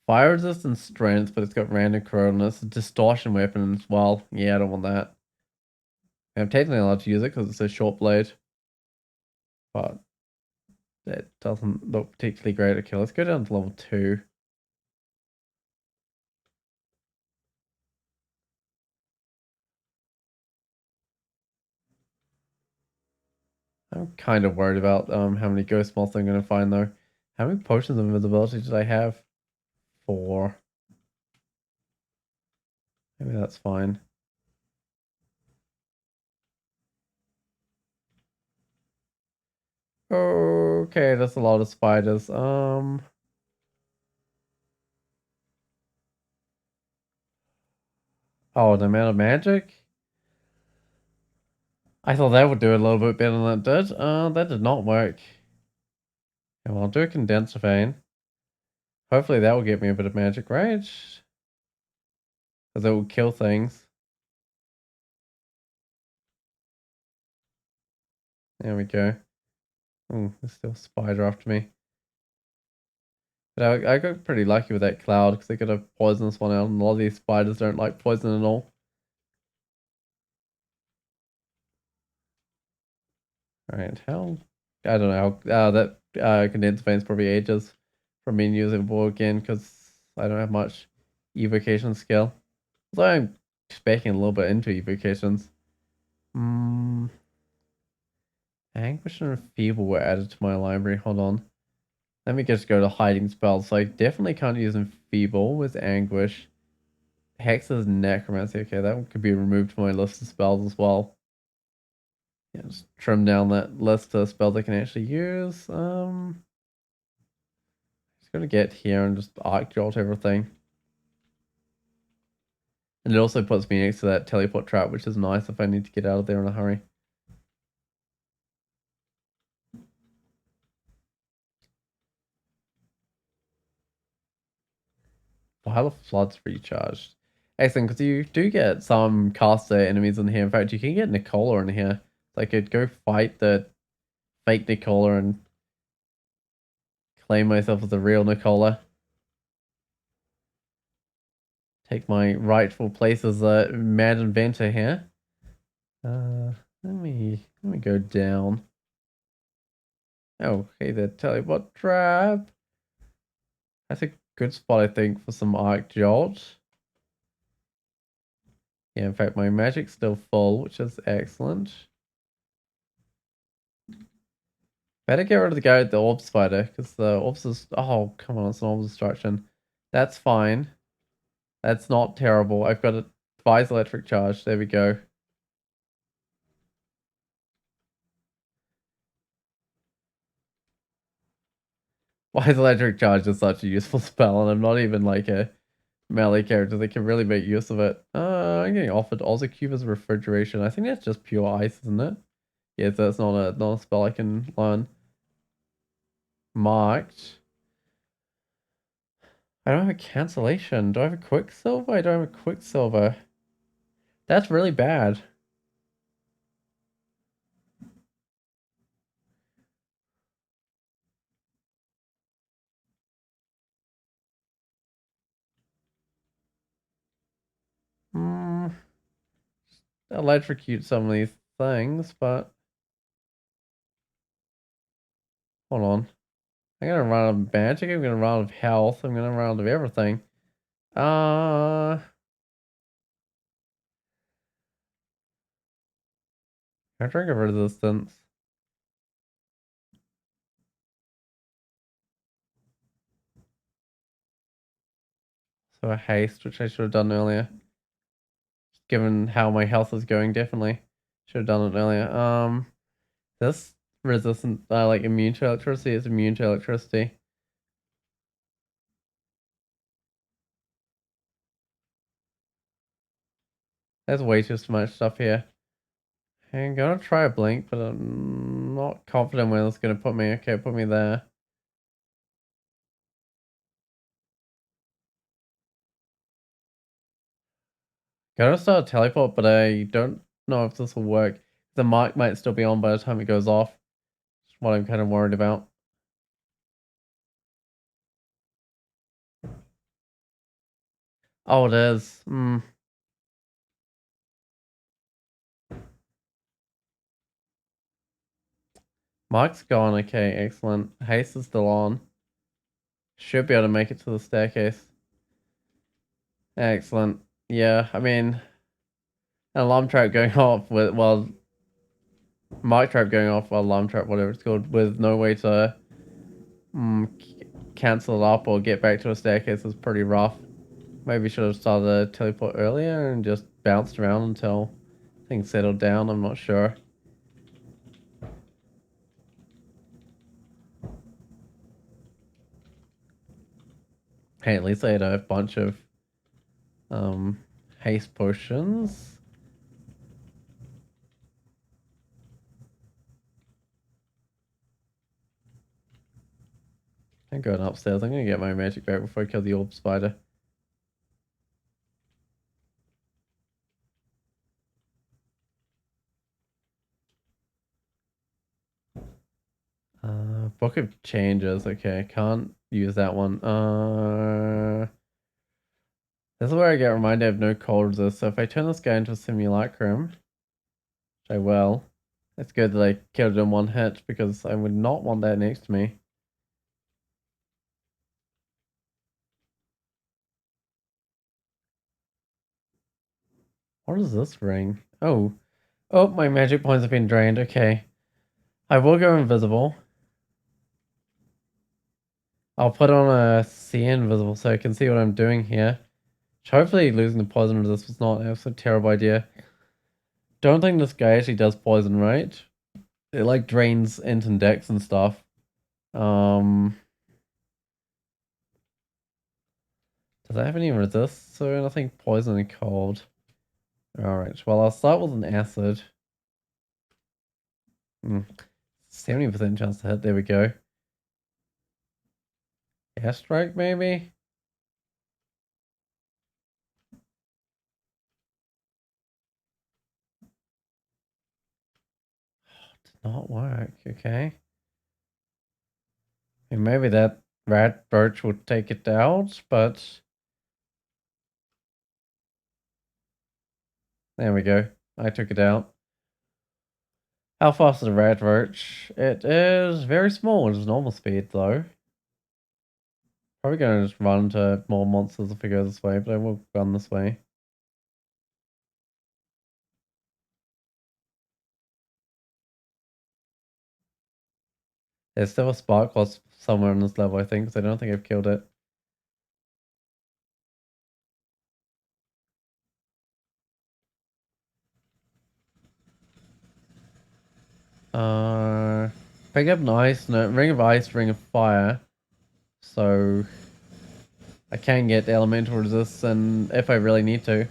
Fire resistance strength, but it's got random corrode. It's a distortion weapon as well. Yeah, I don't want that. I'm technically allowed to use it because it's a short blade. But that doesn't look particularly great. Okay, let's go down to level 2. I'm kind of worried about how many ghost moths I'm going to find though. How many potions of invisibility did I have? 4. Maybe that's fine. Okay, that's a lot of spiders. Oh, the amount of magic? I thought that would do it a little bit better than it did. That did not work. Yeah, well, I'll do a condenser vein. Hopefully that will get me a bit of magic rage. Because it will kill things. There we go. Ooh, there's still a spider after me. But I got pretty lucky with that cloud because I got a poisonous one out and a lot of these spiders don't like poison at all. Alright, how... I don't know how... that condenser vein is probably ages from me using it again because I don't have much evocation skill. Although I'm speccing a little bit into evocations. Anguish and Feeble were added to my library. Hold on. Let me just go to hiding spells. So I definitely can't use Enfeeble with Anguish. Hex's Necromancy. Okay, that one could be removed from my list of spells as well. Yeah, just trim down that list of spells I can actually use. Just gonna get here and just Arc Jolt everything. And it also puts me next to that teleport trap, which is nice if I need to get out of there in a hurry. Vial of Flood's recharged. Excellent, because you do get some caster enemies in here. In fact, you can get Nikola in here. So I could go fight the fake Nikola and claim myself as the real Nikola. Take my rightful place as a mad inventor here. Let me go down. Oh, hey there, teleport trap. That's a good spot, I think, for some Arc Jolt. Yeah, in fact, my magic's still full, which is excellent. Better get rid of the guy with the orb spider, because the orbs is... Oh, come on, it's an orb destruction. That's fine. That's not terrible. I've got a Vise Electric Charge. There we go. Vise Electric Charge is such a useful spell, and I'm not even like a melee character that can really make use of it. I'm getting offered Ozocuba's Refrigeration. I think that's just pure ice, isn't it? Yeah, so that's not a spell I can learn. Marked. I don't have a cancellation. Do I have a Quicksilver? I don't have a Quicksilver. That's really bad. Hmm. Electrocute some of these things, but hold on. I'm gonna run out of magic, I'm gonna run out of health, I'm gonna run out of everything. I drink of resistance. So a haste, which I should have done earlier. Given how my health is going, definitely. Should have done it earlier. This resistant like immune to electricity is immune to electricity. There's way too much stuff here. I'm gonna try a blink, but I'm not confident where it's gonna put me. Okay, put me there. Gonna start a teleport, but I don't know if this will work. The mic might still be on by the time it goes off. That's what I'm kind of worried about. Oh, it is. Mike's gone. Okay, excellent. Haste is still on. Should be able to make it to the staircase. Excellent. Yeah, I mean, an alarm trap going off with, well, mic trap going off, well, alarm trap, whatever it's called, with no way to cancel it up or get back to a staircase is pretty rough. Maybe should have started a teleport earlier and just bounced around until things settled down. I'm not sure. Hey, at least I had a bunch of haste potions. I'm going upstairs. I'm gonna get my magic back before I kill the orb spider. Book of Changes. Okay, can't use that one. This is where I get reminded of no cold resist. So if I turn this guy into a simulacrum, which I will, it's good that I killed it in one hit because I would not want that next to me. What is this ring? Oh, my magic points have been drained. Okay. I will go invisible. I'll put on a C invisible so I can see what I'm doing here. Hopefully losing the poison resist was not a terrible idea. Don't think this guy actually does poison, right? It like drains int and dex and stuff. Um, does that have any resist? So nothing poison and cold. Alright, well I'll start with an acid. 70% chance to hit, there we go. Airstrike maybe? Did not work, okay. And maybe that rat birch would take it out, but there we go. I took it out. How fast is a rat birch? It is very small, it's normal speed though. Probably gonna just run into more monsters if we go this way, but I will run this way. There's still a spark wasp somewhere on this level, I think, because I don't think I've killed it. Pick up an ice, no, ring of ice, ring of fire. So I can get elemental resist, and if I really need to.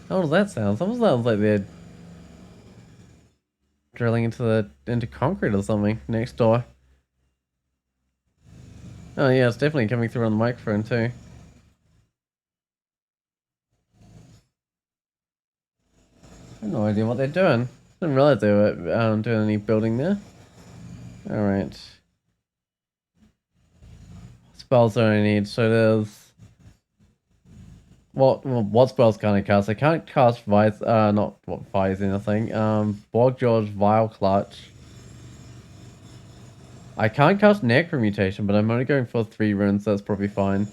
How does that sound? Sounds like they're drilling into concrete or something next door. Oh yeah, it's definitely coming through on the microphone too. I have no idea what they're doing. Didn't realize they were doing any building there. Alright. Spells that I need. So there's what spells can I cast? I can't cast Vice not what Vice anything. Bog George Vile Clutch. I can't cast Necromutation, but I'm only going for 3 runes, so that's probably fine.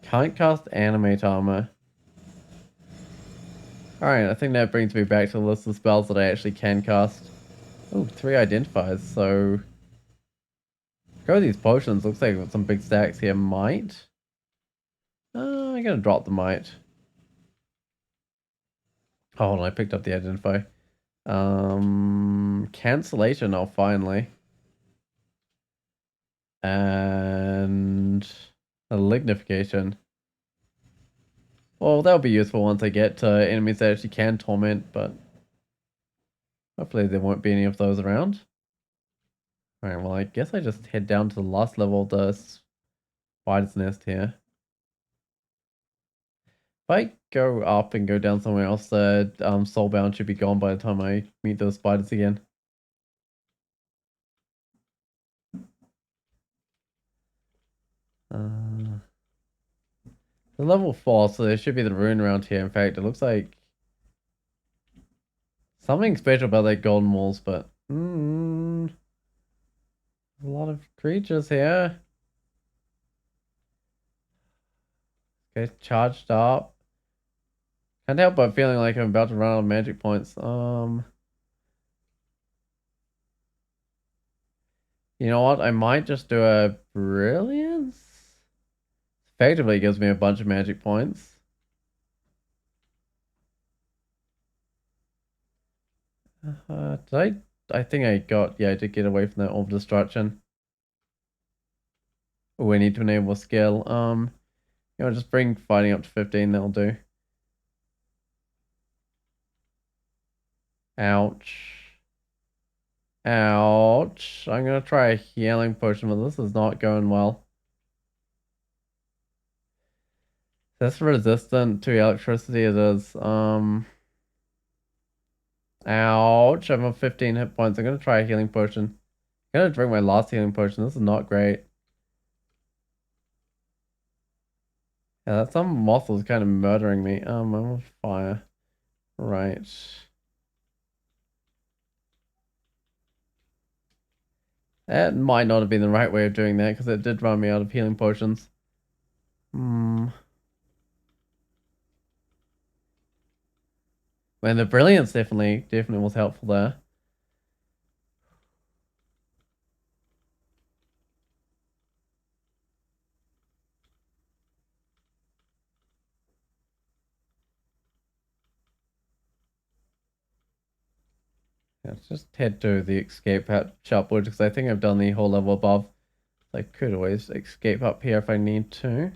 Can't cast Animate Armor. Alright, I think that brings me back to the list of spells that I actually can cast. Oh, 3 identifiers, so... Go with these potions, looks like I've got some big stacks here. Might? I'm gonna drop the might. Oh, hold on, I picked up the identifier. Cancellation, oh, finally. And... a lignification. Well, that'll be useful once I get to enemies that actually can torment, but... hopefully there won't be any of those around. Alright, well I guess I just head down to the last level of the spider's nest here. If I go up and go down somewhere else, the soulbound should be gone by the time I meet those spiders again. The level 4, so there should be the rune around here. In fact, it looks like something special about that golden walls, but a lot of creatures here. Get charged up. Can't help but feeling like I'm about to run out of magic points. You know what? I might just do a brilliance. Effectively gives me a bunch of magic points. I think I got, yeah, I did get away from that orb destruction. Oh, we need to enable a skill. You know, just bring fighting up to 15, that'll do. Ouch. Ouch. I'm gonna try a healing potion, but this is not going well. That's resistant to electricity, it is. Ouch. I'm on 15 hit points. I'm gonna try a healing potion. I'm gonna drink my last healing potion. This is not great. Yeah, that some muscle is kind of murdering me. I'm on fire. Right. That might not have been the right way of doing that because it did run me out of healing potions. And the brilliance definitely was helpful there. just head to the escape hatch upwards because I think I've done the whole level above. I could always escape up here if I need to.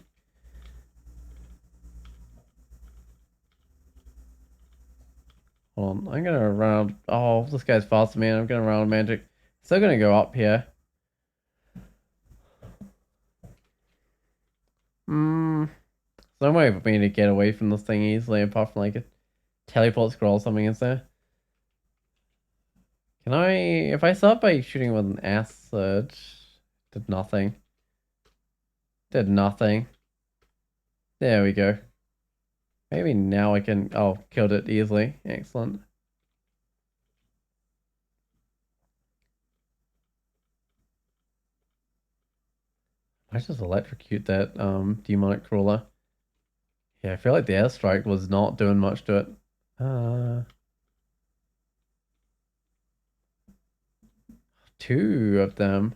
Hold on, I'm gonna run. Oh, this guy's faster, man. I'm gonna run on magic. Still gonna go up here. No way for me to get away from this thing easily apart from like a teleport scroll or something, is there? Can I, if I start by shooting with an acid, did nothing. Did nothing. There we go. Maybe now I can, oh, killed it easily. Excellent. I just electrocute that demonic crawler. Yeah, I feel like the airstrike was not doing much to it. Two of them.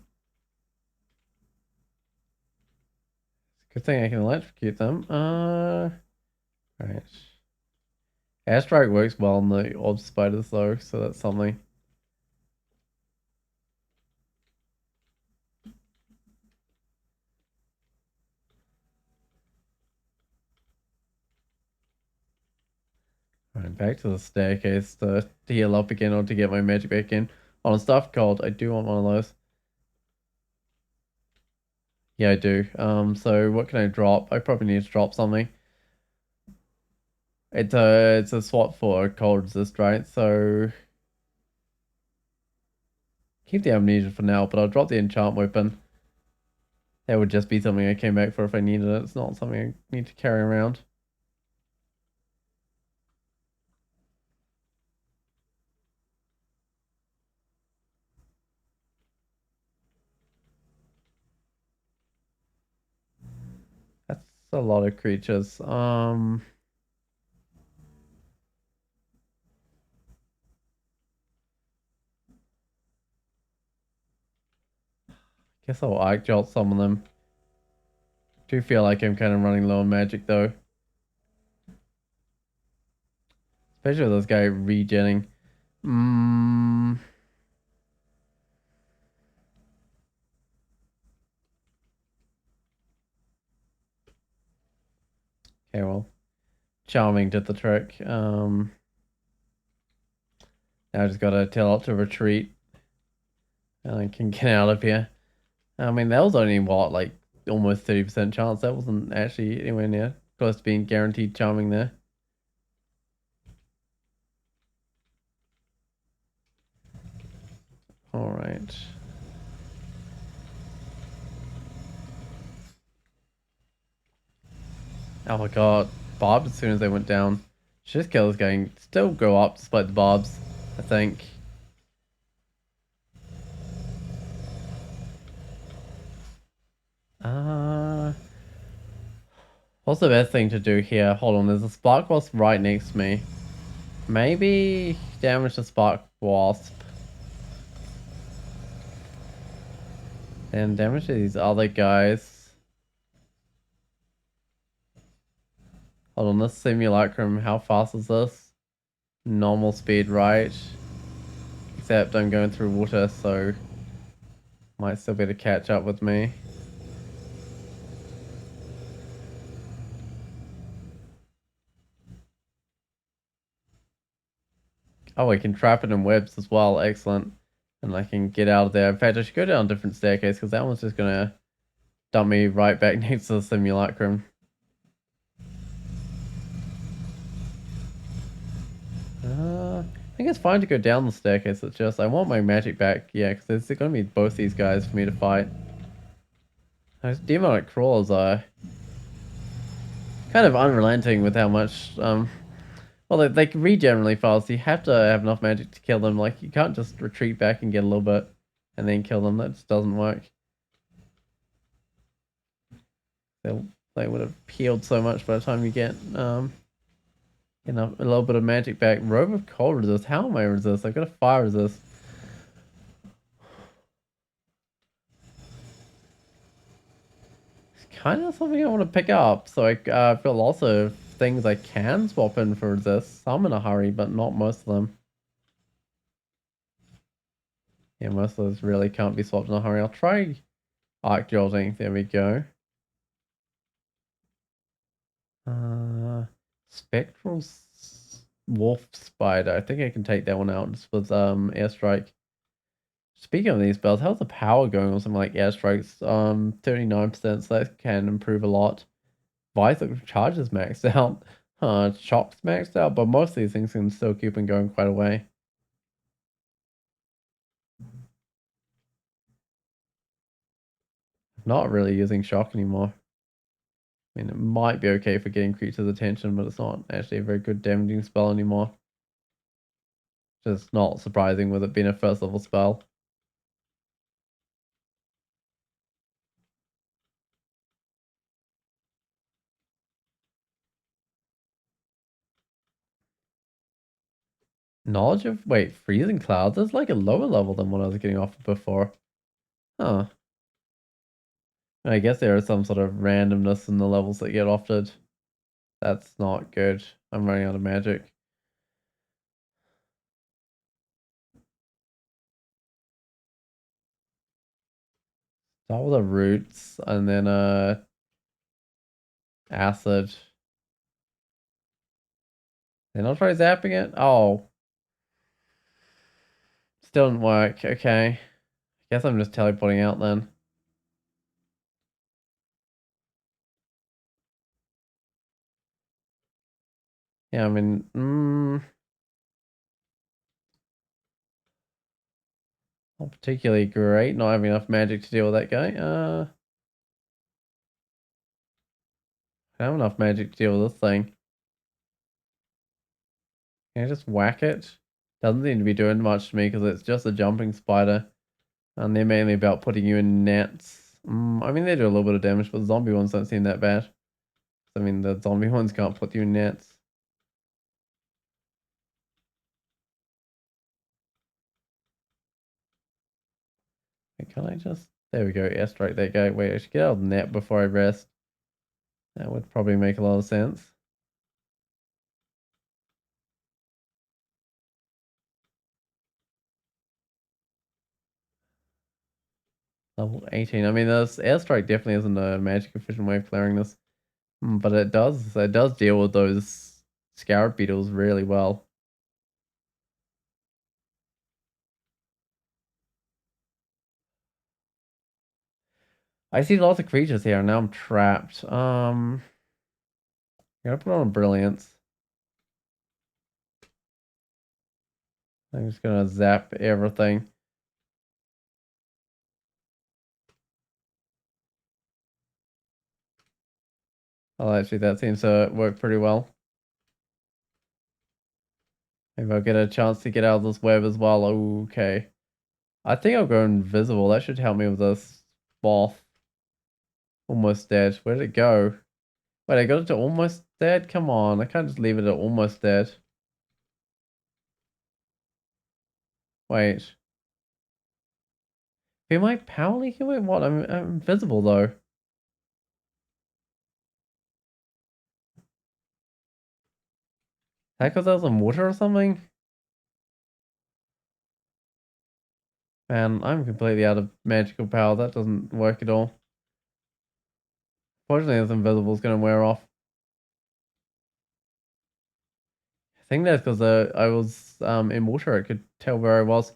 Good thing I can electrocute them. Right. Airstrike works well on the orb spiders though, so that's something. Alright, back to the staircase to heal up again or to get my magic back in. On a stuff called, I do want one of those. Yeah, I do. So what can I drop? I probably need to drop something. It's a swap for cold resist, right? So keep the amnesia for now, but I'll drop the enchant weapon. That would just be something I came back for if I needed it. It's not something I need to carry around. That's a lot of creatures. Guess I'll arc jolt some of them. Do feel like I'm kind of running low on magic though. Especially with this guy regenning. Okay, well. Charming did the trick. Now I just gotta tell it to retreat. And I can get out of here. I mean, that was only what, like almost 30% chance. That wasn't actually anywhere near close to being guaranteed charming there. Alright. Oh my god. Barbed as soon as they went down. Should just kill this guy and still go up despite the barbs, I think. What's the best thing to do here? Hold on, there's a spark wasp right next to me. Maybe damage the spark wasp. And damage to these other guys. Hold on, this simulacrum, how fast is this? Normal speed, right? Except I'm going through water, so might still be able to catch up with me. Oh, I can trap it in webs as well. Excellent. And I can get out of there. In fact, I should go down a different staircase because that one's just going to dump me right back next to the simulacrum. I think it's fine to go down the staircase. It's just I want my magic back. Yeah, because there's going to be both these guys for me to fight. Those demonic crawlers are kind of unrelenting with how much well, they can regen really fast. You have to have enough magic to kill them. Like, you can't just retreat back and get a little bit and then kill them. That just doesn't work. They would have healed so much by the time you get you know, a little bit of magic back. Robe of cold resist. How am I resist? I've got a fire resist. It's kind of something I want to pick up. So I feel also things I can swap in for resist. Some in a hurry, but not most of them. Yeah, most of those really can't be swapped in a hurry. I'll try arc jolting. There we go. Spectral wolf spider. I think I can take that one out just with airstrike. Speaking of these spells, how's the power going on something like airstrikes? 39%, so that can improve a lot. Vital charges maxed out. Shock's maxed out, but most of these things can still keep on going quite a way. Not really using shock anymore. I mean, it might be okay for getting creatures' attention, but it's not actually a very good damaging spell anymore. Just not surprising with it being a first level spell. Knowledge of, wait, freezing clouds is like a lower level than what I was getting offered before. Huh. I guess there is some sort of randomness in the levels that get offered. That's not good. I'm running out of magic. Start with the roots and then acid. Then I'll try zapping it. Oh. Still didn't work. Okay. Guess I'm just teleporting out then. Yeah, I mean, not particularly great. Not having enough magic to deal with that guy. I have enough magic to deal with this thing. Can I just whack it? Doesn't seem to be doing much to me because it's just a jumping spider. And they're mainly about putting you in nets. I mean, they do a little bit of damage, but the zombie ones don't seem that bad. I mean, the zombie ones can't put you in nets. Can I just... There we go, airstrike that guy. Wait, I should get out of the net before I rest. That would probably make a lot of sense. Level 18. I mean, this airstrike definitely isn't a magic efficient way of clearing this. But it does deal with those scarab beetles really well. I see lots of creatures here, and now I'm trapped. I'm gonna put on a brilliance. I'm just gonna zap everything. Oh, actually, that seems to work pretty well. Maybe I'll get a chance to get out of this web as well. Okay. I think I'll go invisible. That should help me with this moth. Almost dead. Where did it go? Wait, I got it to almost dead? Come on. I can't just leave it at almost dead. Wait. Am I power leaking? Wait, what? I'm invisible though. That because I was in water or something? Man, I'm completely out of magical power. That doesn't work at all. Fortunately, this invisible is going to wear off. I think that's because I was in water. I could tell where I was.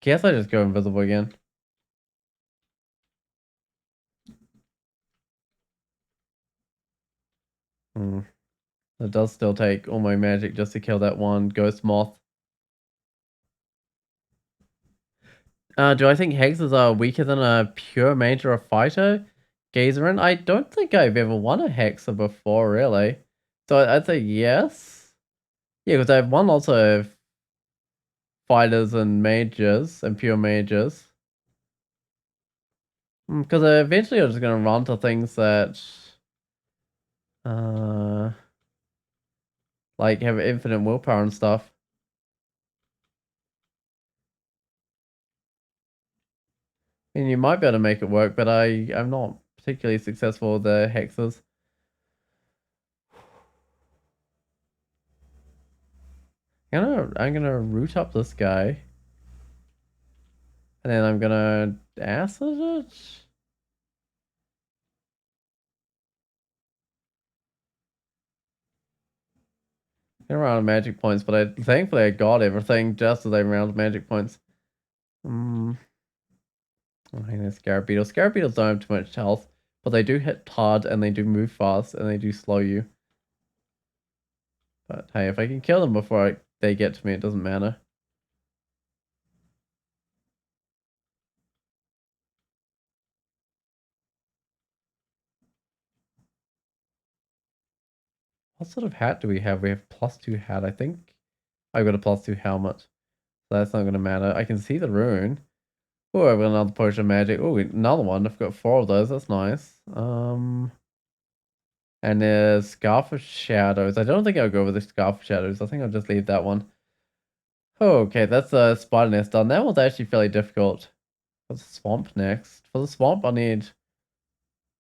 Guess I just go invisible again. Hmm. It does still take all my magic just to kill that one ghost moth. Do I think hexes are weaker than a pure mage or a fighter? Gazerin? I don't think I've ever won a hexer before, really. So I'd say yes. Yeah, because I've won lots of fighters and mages and pure mages. Because eventually I'm just going to run to things that uh, like have infinite willpower and stuff. I mean, you might be able to make it work, but I'm not particularly successful with the hexes. I'm gonna root up this guy. And then I'm gonna acid it? I ran out of magic points, but thankfully I got everything just as I ran out of magic points. Oh, hey, there's Scarab Beetles. Scarab Beetles don't have too much health, but they do hit hard and they do move fast and they do slow you. But hey, if I can kill them before they get to me, it doesn't matter. What sort of hat do we have? We have +2 hat, I think. I've got a +2 helmet. So that's not going to matter. I can see the rune. Oh, I've got another potion of magic. Oh, another one. I've got 4 of those. That's nice. And there's Scarf of Shadows. I don't think I'll go with the Scarf of Shadows. I think I'll just leave that one. Oh, okay, that's the spider nest done. That was actually fairly difficult. For the swamp next. For the swamp, I need...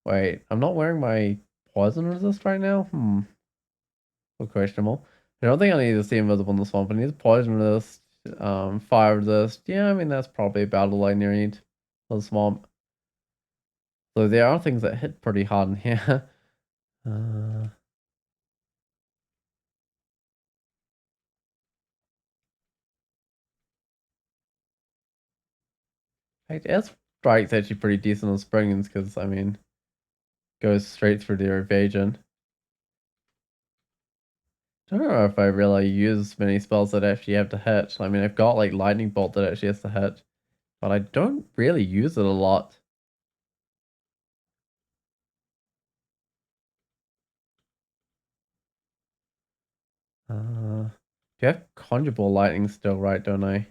Wait, I'm not wearing my poison resist right now? Questionable. I don't think I need to see invisible in the swamp. I need poison resist, fire resist. Yeah, I mean, that's probably about all I need for the swamp. So there are things that hit pretty hard in here. Airstrike's actually pretty decent on Springans because, I mean, goes straight through their evasion. I don't know if I really use many spells that actually have to hit. I mean, I've got like Lightning Bolt that actually has to hit, but I don't really use it a lot. Do you have Conjure Ball Lightning still, right, don't I?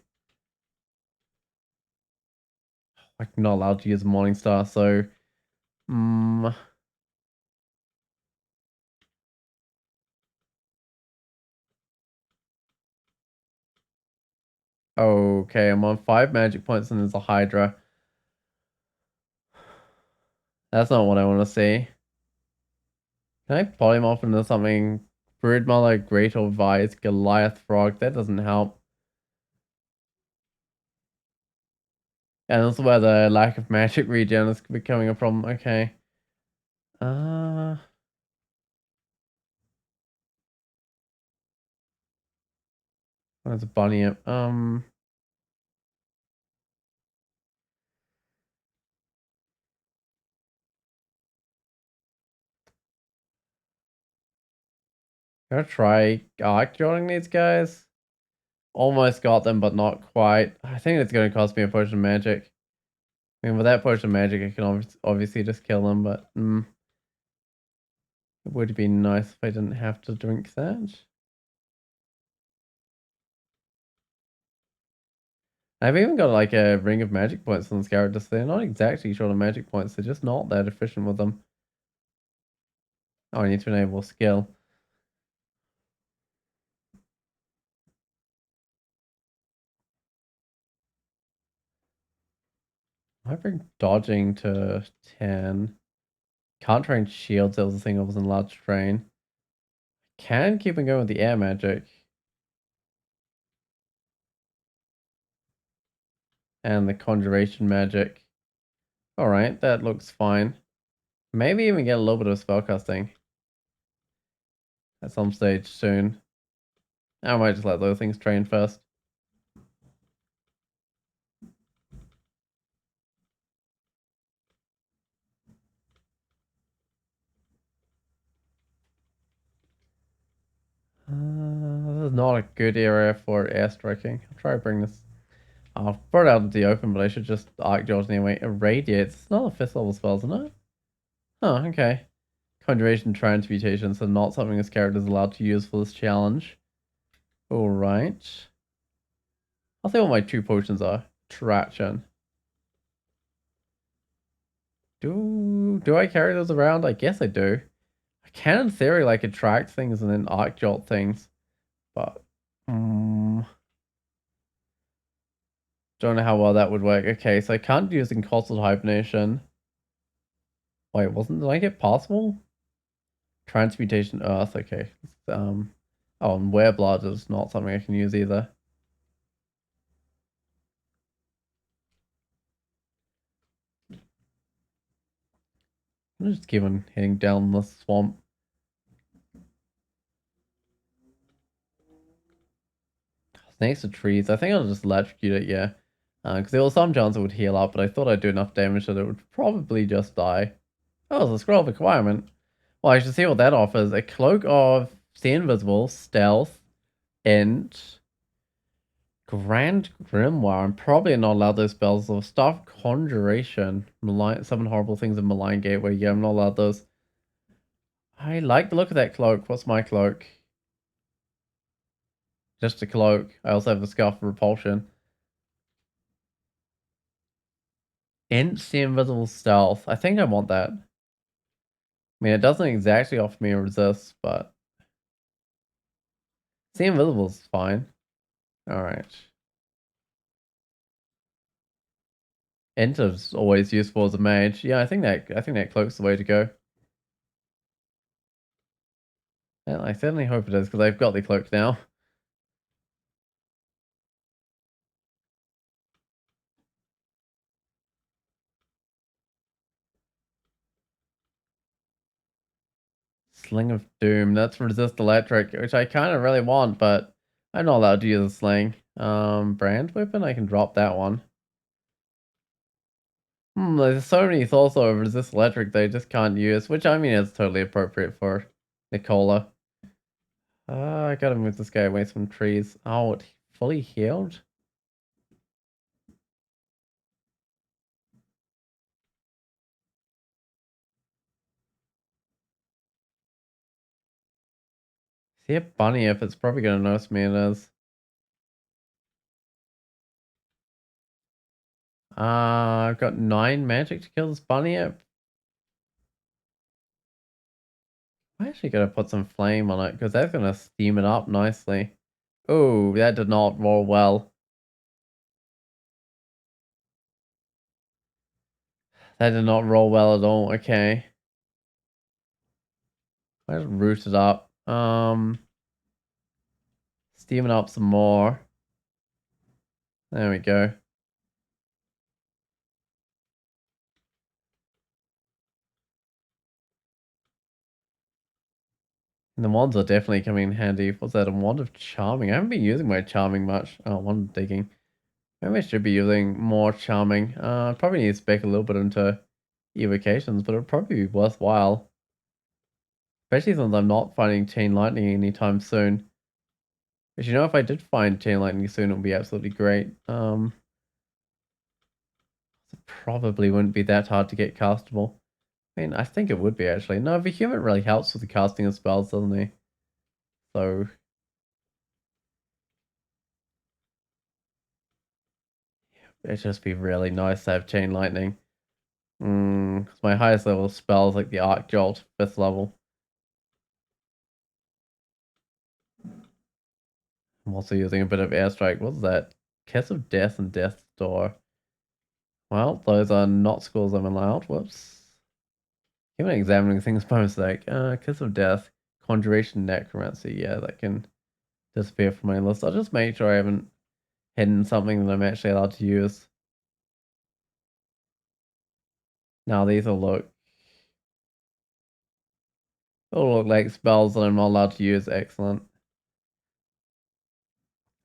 I'm not allowed to use Morning Star, so... Okay, I'm on 5 magic points and there's a Hydra. That's not what I want to see. Can I polymorph into something? Broodmother, Great or Vice, Goliath Frog? That doesn't help. And that's where the lack of magic regen is becoming a problem. Okay. There's a bunny. Gonna try arc drawing these guys. Almost got them, but not quite. I think it's gonna cost me a potion of magic. I mean, with that potion of magic, I can obviously just kill them, but it would be nice if I didn't have to drink that. I've even got like a ring of magic points on this character, so they're not exactly short of magic points, they're just not that efficient with them. Oh, I need to enable skill. I bring dodging to 10. Can't train shields, that was the thing I wasn't allowed to train. Can keep on going with the air magic. And the conjuration magic. Alright, that looks fine. Maybe even get a little bit of spellcasting at some stage soon. I might just let those things train first. This is not a good area for airstriking. I'll try to bring this. I'll put it out into the open, but I should just arc dodge anyway. Irradiates. It's not a 5th level spell, isn't it? Oh, okay. Conjuration transmutation, so not something this character is allowed to use for this challenge. Alright. I'll see what my 2 potions are. Traction. Do I carry those around? I guess I do. I can in theory like attract things and then arc jolt things. But don't know how well that would work. Okay, so I can't use Encosted Hibernation. Wait, did I get possible? Transmutation Earth, okay. Oh, and wear blood is not something I can use either. I'm just keep on heading down the swamp. Next to trees. I think I'll just electrocute it, yeah. Because there was some chance it would heal up, but I thought I'd do enough damage that it would probably just die. Oh, it's a scroll of acquirement. Well, I should see what that offers. A cloak of Stay Invisible, Stealth, Int, Grand Grimoire. I'm probably not allowed those spells. Or Stuff Conjuration, Malign, Summon Horrible Things in Malign Gateway. Yeah, I'm not allowed those. I like the look of that cloak. What's my cloak? Just a cloak. I also have the Scarf of Repulsion. Int the Invisible Stealth. I think I want that. I mean, it doesn't exactly offer me a resist, but the Invisible's fine. Alright. Enter's always useful as a mage. Yeah, I think that cloak's the way to go. Yeah, I certainly hope it is, because I've got the cloak now. Sling of Doom. That's resist electric, which I kind of really want, but I'm not allowed to use a sling. Brand weapon. I can drop that one. There's so many thoughts of resist electric they just can't use, which I mean is totally appropriate for Nikola. I gotta move this guy away from trees. Oh, it fully healed. See a bunny if it's probably gonna notice me. It is. I've got 9 magic to kill this bunny. I'm actually gonna put some flame on it because that's gonna steam it up nicely. Oh, that did not roll well. That did not roll well at all. Okay. I just root it up. Steam it up some more. There we go. And the wands are definitely coming in handy. What's that? A wand of charming. I haven't been using my charming much. Oh, wand of digging. Maybe I should be using more charming. Probably need to spec a little bit into evocations, but it'll probably be worthwhile. Especially since I'm not finding chain lightning anytime soon. But you know, if I did find chain lightning soon, it would be absolutely great. It probably wouldn't be that hard to get castable. I mean, I think it would be actually. No, vehumet really helps with the casting of spells, doesn't he? So it'd just be really nice to have chain lightning. 'Cause my highest level spell is like the Arc Jolt, 5th level. I'm also using a bit of airstrike. What's that? Kiss of Death and Death's Door. Well, those are not schools I'm allowed. Whoops. Even examining things by mistake. Kiss of Death, Conjuration, Necromancy. Yeah, that can disappear from my list. I'll just make sure I haven't hidden something that I'm actually allowed to use. Now these all look like spells that I'm not allowed to use. Excellent.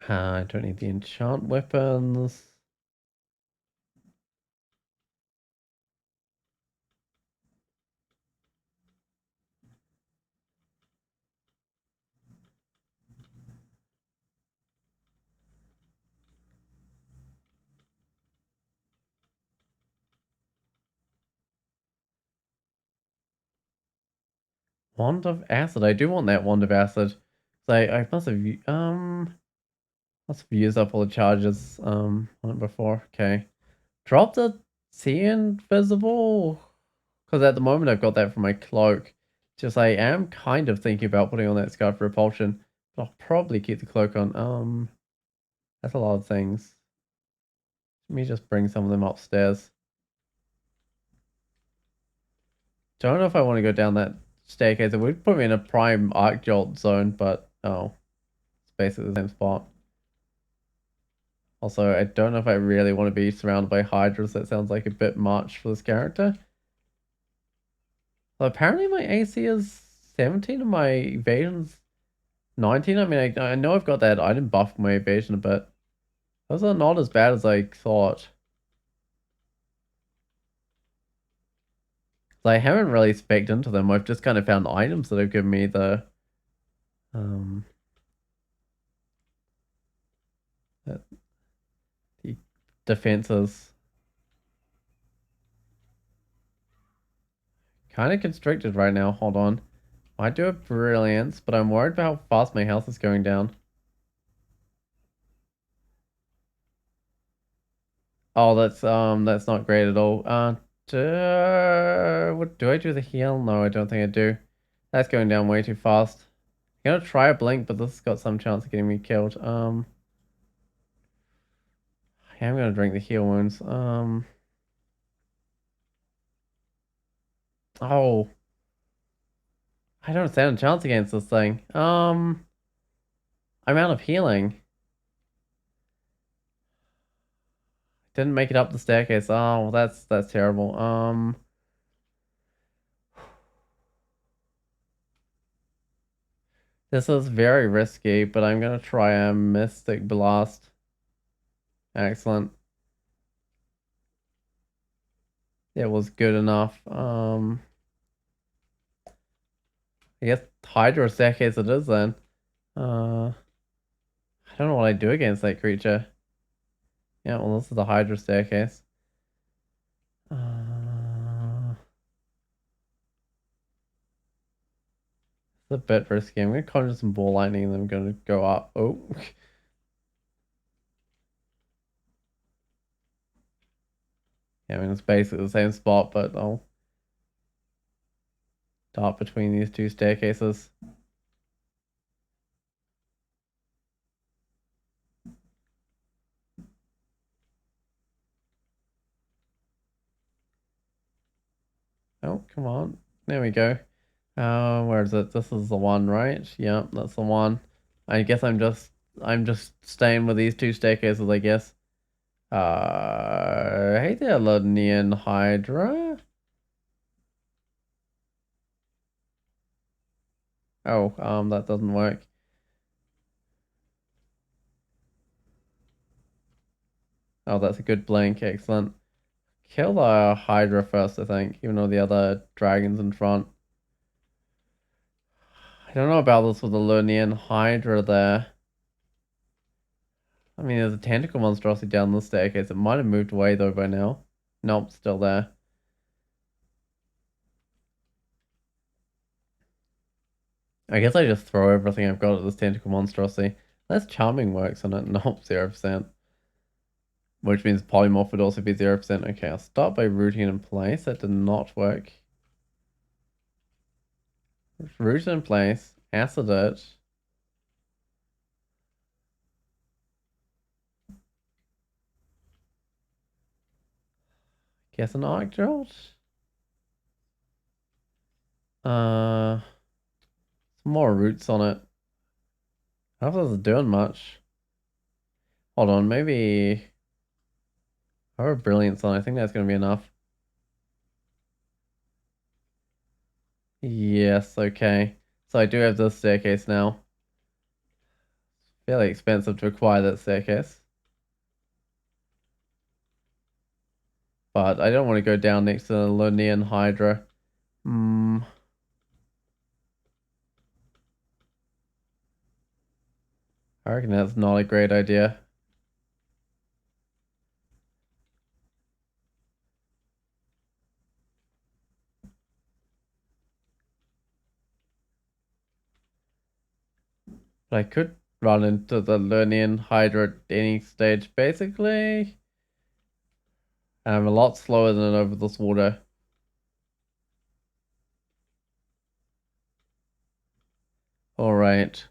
I don't need the enchant weapons. Wand of Acid. I do want that Wand of Acid. So I must have used up all the charges on it before. Okay. Drop the Sea Invisible. Because at the moment I've got that from my cloak. Just I am kind of thinking about putting on that Scarf of Repulsion. But I'll probably keep the cloak on. That's a lot of things. Let me just bring some of them upstairs. Don't know if I want to go down that staircase. It would put me in a prime arc jolt zone, but oh. basically the same spot. Also, I don't know if I really want to be surrounded by hydras. That sounds like a bit much for this character. So apparently my AC is 17 and my evasion's 19. I mean, I know I've got that item buff for my evasion a bit. Those are not as bad as I thought. So I haven't really spec'd into them. I've just kind of found items that have given me um the defenses. Kind of constricted right now. Hold on. Might do a brilliance, but I'm worried about how fast my health is going down. Oh, that's not great at all. What do I do the heal? No, I don't think I do. That's going down way too fast. I'm gonna try a blink, but this has got some chance of getting me killed. Yeah, I'm gonna drink the heal wounds. Oh, I don't stand a chance against this thing. I'm out of healing. Didn't make it up the staircase. Oh, that's terrible. This is very risky, but I'm gonna try a Mystic Blast. Excellent. It was good enough. I guess Hydra staircase it is then. I don't know what I do against that creature. Yeah, well, this is the Hydra staircase. It's a bit risky. I'm gonna conjure some ball lightning and then I'm gonna go up. Oh. Yeah, I mean, it's basically the same spot, but I'll dart between these two staircases. Oh, come on. There we go. Where is it? This is the one, right? Yeah, that's the one. I guess I'm just staying with these two staircases, I guess. Hey there, Ludnian Hydra. Oh, that doesn't work. Oh, that's a good blink. Excellent. Kill the Hydra first, I think, even though the other dragon's in front. I don't know about this with the Lunian Hydra there. I mean, there's a tentacle monstrosity down the staircase. It might have moved away though by now. Nope, still there. I guess I just throw everything I've got at this tentacle monstrosity. Unless charming works on it. Nope, 0%. Which means polymorph would also be 0%. Okay, I'll start by rooting it in place. That did not work. Root it in place. Acid it. Guess an arc jolt? Some more roots on it. I don't know if this is doing much. Hold on, maybe... I have a brilliance on. I think that's going to be enough. Yes, okay. So I do have this staircase now. Fairly expensive to acquire that staircase. But I don't want to go down next to the Lunian Hydra. I reckon that's not a great idea. But I could run into the Lunian Hydra at any stage, basically. And I'm a lot slower than it over this water. Alright.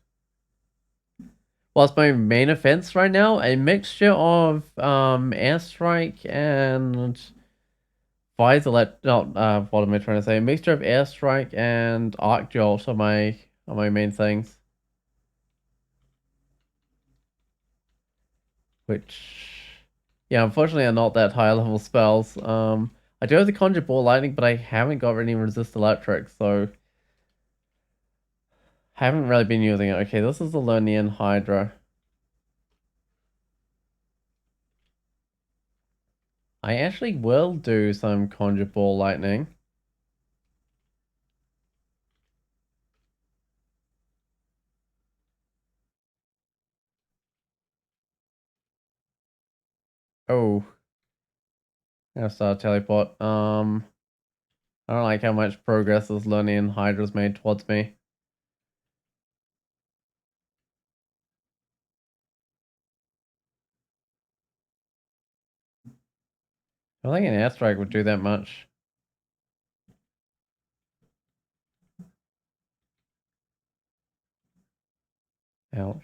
What's my main offense right now? A mixture of airstrike and visor. No, what am I trying to say? A mixture of airstrike and arc jolt are my main things. which, yeah, unfortunately are not that high level spells. I do have the conjure ball lightning, but I haven't got any resist electric, so haven't really been using it. Okay, this is the Lernian Hydra. I actually will do some conjure ball lightning. Oh, I'm gonna start teleport. I don't like how much progress this Lernian Hydra's made towards me. I don't think an airstrike would do that much. Ouch.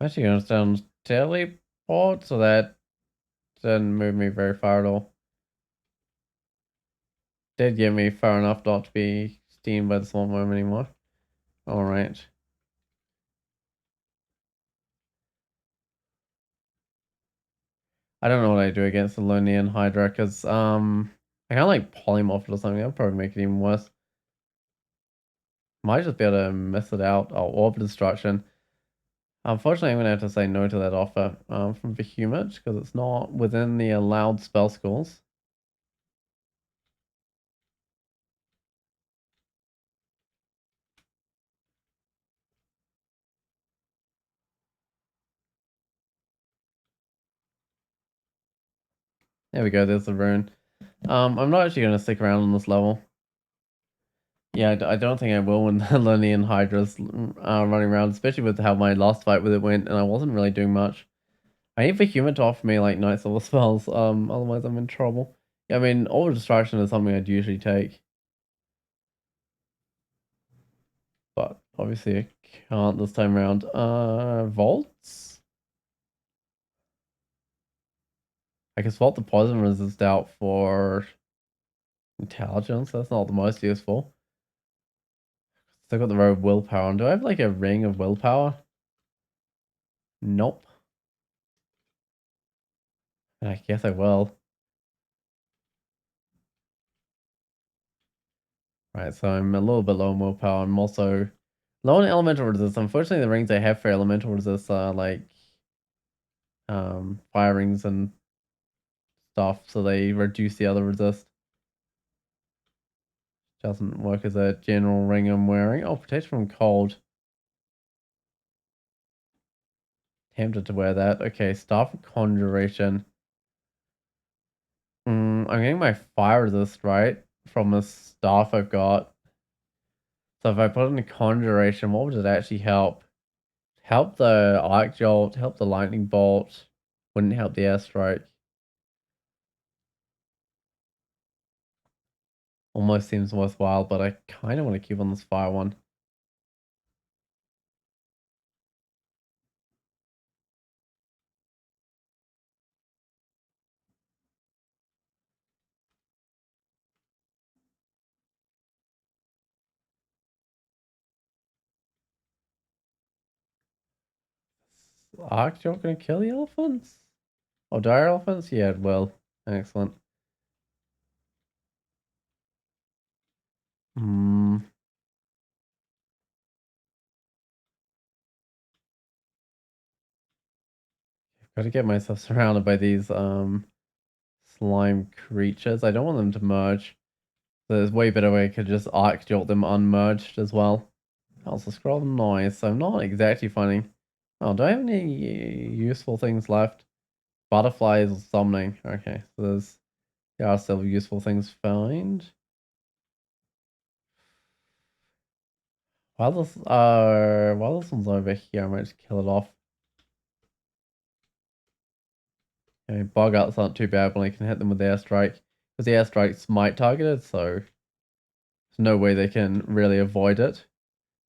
I'm actually gonna stand teleport, so that didn't move me very far at all. Did get me far enough not to be steamed by the small worm anymore. Alright. I don't know what I do against the Lonian Hydra, because, I can't, like, polymorph it or something. That'll probably make it even worse. Might just be able to miss it out. Oh, orb destruction. Unfortunately, I'm gonna have to say no to that offer, from vehumet, because it's not within the allowed spell schools. There we go, there's the rune. I'm not actually gonna stick around on this level. Yeah, I don't think I will when the Lonian Hydra's running around, especially with how my last fight with it went, and I wasn't really doing much. I need vehumet to offer me like nice level spells, otherwise I'm in trouble. Yeah, I mean, Orb Distraction is something I'd usually take, but obviously I can't this time around. Vaults? I guess Vault the Poison resist out for intelligence, that's not the most useful. Still got the row of willpower, and do I have like a ring of willpower? Nope. I guess I will. Right, so I'm a little bit low on willpower. I'm also low on elemental resist. Unfortunately, the rings I have for elemental resist are like fire rings and stuff, so they reduce the other resist. Doesn't work as a general ring I'm wearing. Oh, protection from cold. Tempted to wear that. Okay, staff of conjuration. I'm getting my fire resist right from the staff I've got. So if I put in a conjuration, what would it actually help? Help the arc jolt, help the lightning bolt, wouldn't help the airstrike. Almost seems worthwhile, but I kind of want to keep on this fire one. Arc jolt gonna kill the elephants? Oh, dire elephants? Yeah, it will. Excellent. Hmm. Got to get myself surrounded by these slime creatures. I don't want them to merge. So there's way better way I could just arc jolt them unmerged as well. Also scroll noise. So I'm not exactly finding. Oh, do I have any useful things left? Butterflies or summoning. Okay, so there are still useful things to find. While this one's over here, I might just kill it off. I mean, bug outs aren't too bad when I can hit them with the airstrike. Because the airstrike's smite targeted, so there's no way they can really avoid it.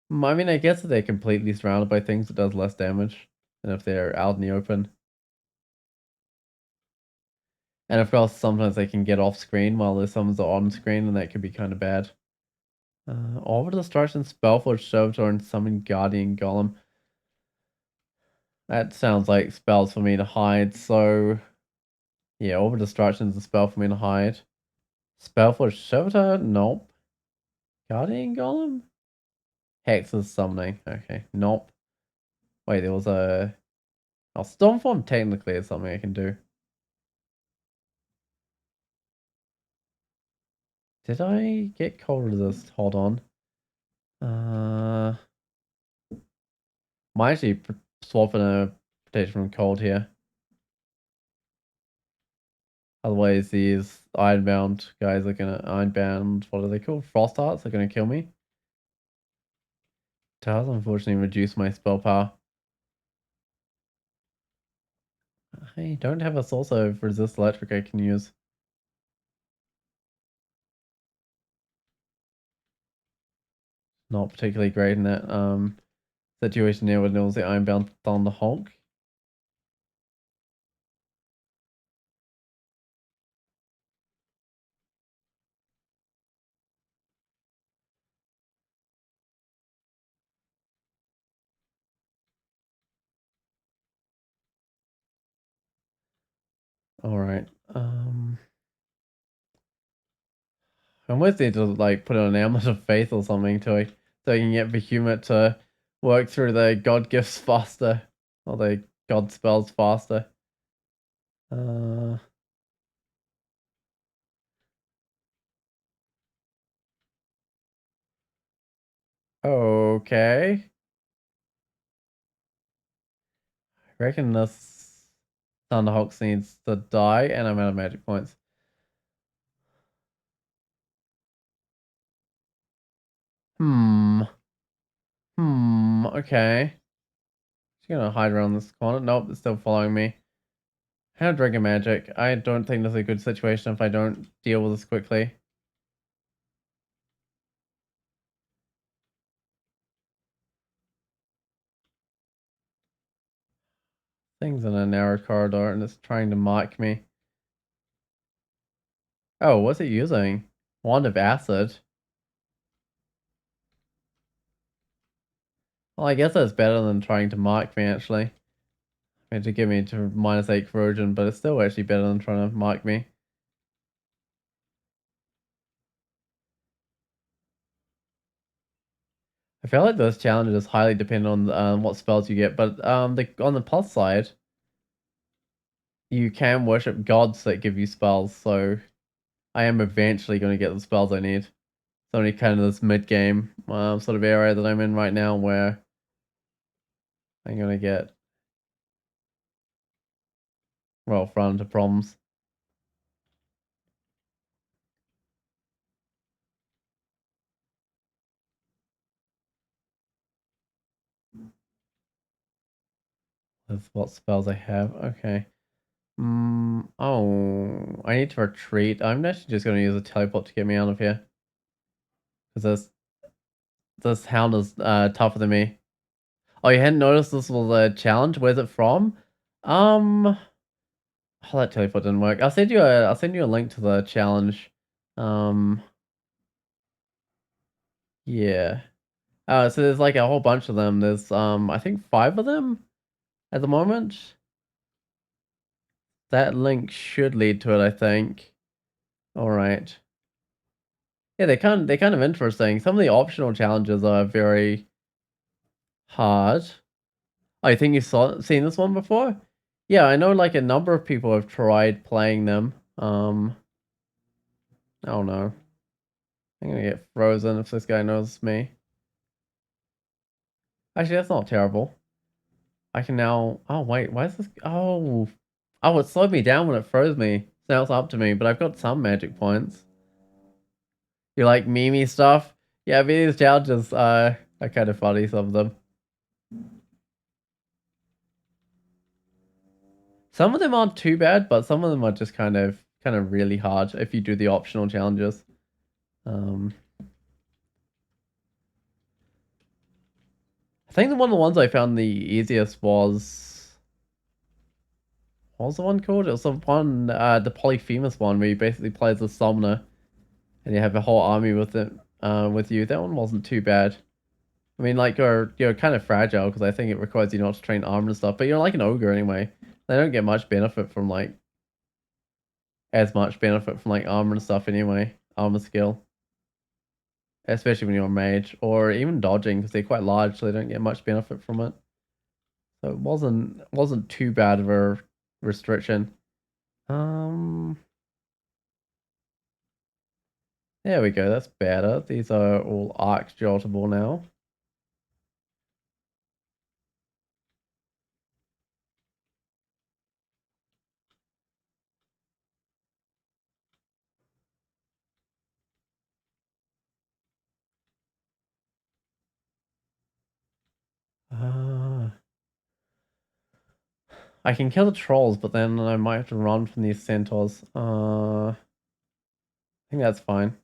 I mean, I guess if they're completely surrounded by things, it does less damage than if they're out in the open. And of course, sometimes they can get off screen while there's summons are on screen, and that could be kind of bad. Orbital Destruction, Spellforge Servitor, and Summon Guardian Golem. That sounds like spells for me to hide, so yeah, Orbital Destruction is a spell for me to hide. Spellforge Servitor? Nope. Guardian Golem? Hex is summoning. Okay, nope. Wait, there was a... Oh, Stormform technically is something I can do. Did I get Cold Resist? Hold on. Might actually swap in a protection from cold here. Otherwise, these Ironbound guys are gonna... Ironbound, what are they called? Frost Hearts are gonna kill me. Does unfortunately reduce my spell power. I don't have a source of resist electric I can use. Not particularly great in that situation there when it was the Ironbound Thunder Hulk. Alright. I almost need to like put on an amulet of faith or something to so I can get vehumet to work through the god gifts faster. Or the god spells faster. Uh okay. I reckon this Thunderhawk needs to die and I'm out of magic points. Hmm. Okay. She's gonna hide around this corner. Nope, it's still following me. How Dragon Magic. I don't think this is a good situation if I don't deal with this quickly. Thing's in a narrow corridor and it's trying to mark me. Oh, what's it using? Wand of Acid. Well, I guess that's better than trying to mark me, actually. I mean, to give me to -8 corrosion, but it's still actually better than trying to mark me. I feel like those challenges highly depend on what spells you get, but on the plus side, you can worship gods that give you spells, so I am eventually going to get the spells I need. It's only kind of this mid-game sort of area that I'm in right now where I'm going to get, well, run into problems. That's what spells I have. Okay. Oh, I need to retreat. I'm actually just going to use a teleport to get me out of here. Because this hound is tougher than me. Oh, you hadn't noticed this was a challenge? Where's it from? Oh, that teleport didn't work. I'll send you a link to the challenge. Um, yeah. So there's like a whole bunch of them. There's I think 5 of them at the moment. That link should lead to it, I think. All right. Yeah, they're kind of interesting. Some of the optional challenges are very hard. Oh, I think seen this one before? Yeah, I know like a number of people have tried playing them. I don't know. I'm gonna get frozen if this guy knows me. Actually, that's not terrible. I can now... Oh, wait, why is this... Oh. Oh, it slowed me down when it froze me. So now it's up to me, but I've got some magic points. You like meme stuff? Yeah, these challenges are kind of funny, some of them. Some of them aren't too bad, but some of them are just kind of really hard if you do the optional challenges. I think one of the ones I found the easiest was... What was the one called? It was the one, the Polyphemus one, where you basically play as a summoner, and you have a whole army with it, with you. That one wasn't too bad. I mean, like, you're kind of fragile, because I think it requires you not to train armor and stuff, but you're like an ogre anyway. They don't get much benefit from, like, as much benefit from, like, armor and stuff anyway. Armor skill. Especially when you're a mage, or even dodging, because they're quite large, so they don't get much benefit from it. So it wasn't too bad of a restriction. Um, there we go, that's better. These are all arc joltable now. Uh, I can kill the trolls, but then I might have to run from these centaurs. I think that's fine.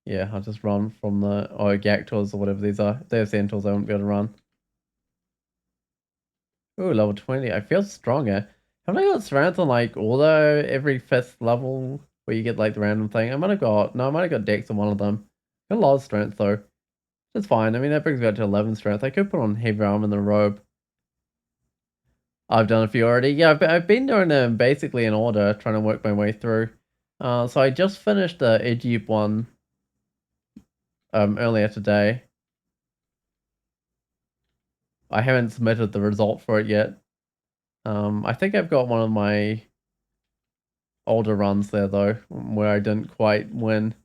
Yeah, I'll just run from the Gactors or whatever these are. If they're centaurs, I won't be able to run. Ooh, level 20. I feel stronger. Haven't I got strength on like auto every 5th level where you get like the random thing? I might have got dex on one of them. Got a lot of strength though. That's fine. I mean, that brings me up to 11 strength. I could put on heavy armor and the robe. I've done a few already. Yeah, I've been doing them basically in order, trying to work my way through. So I just finished the Egypt one earlier today. I haven't submitted the result for it yet. I think I've got one of my older runs there though, where I didn't quite win.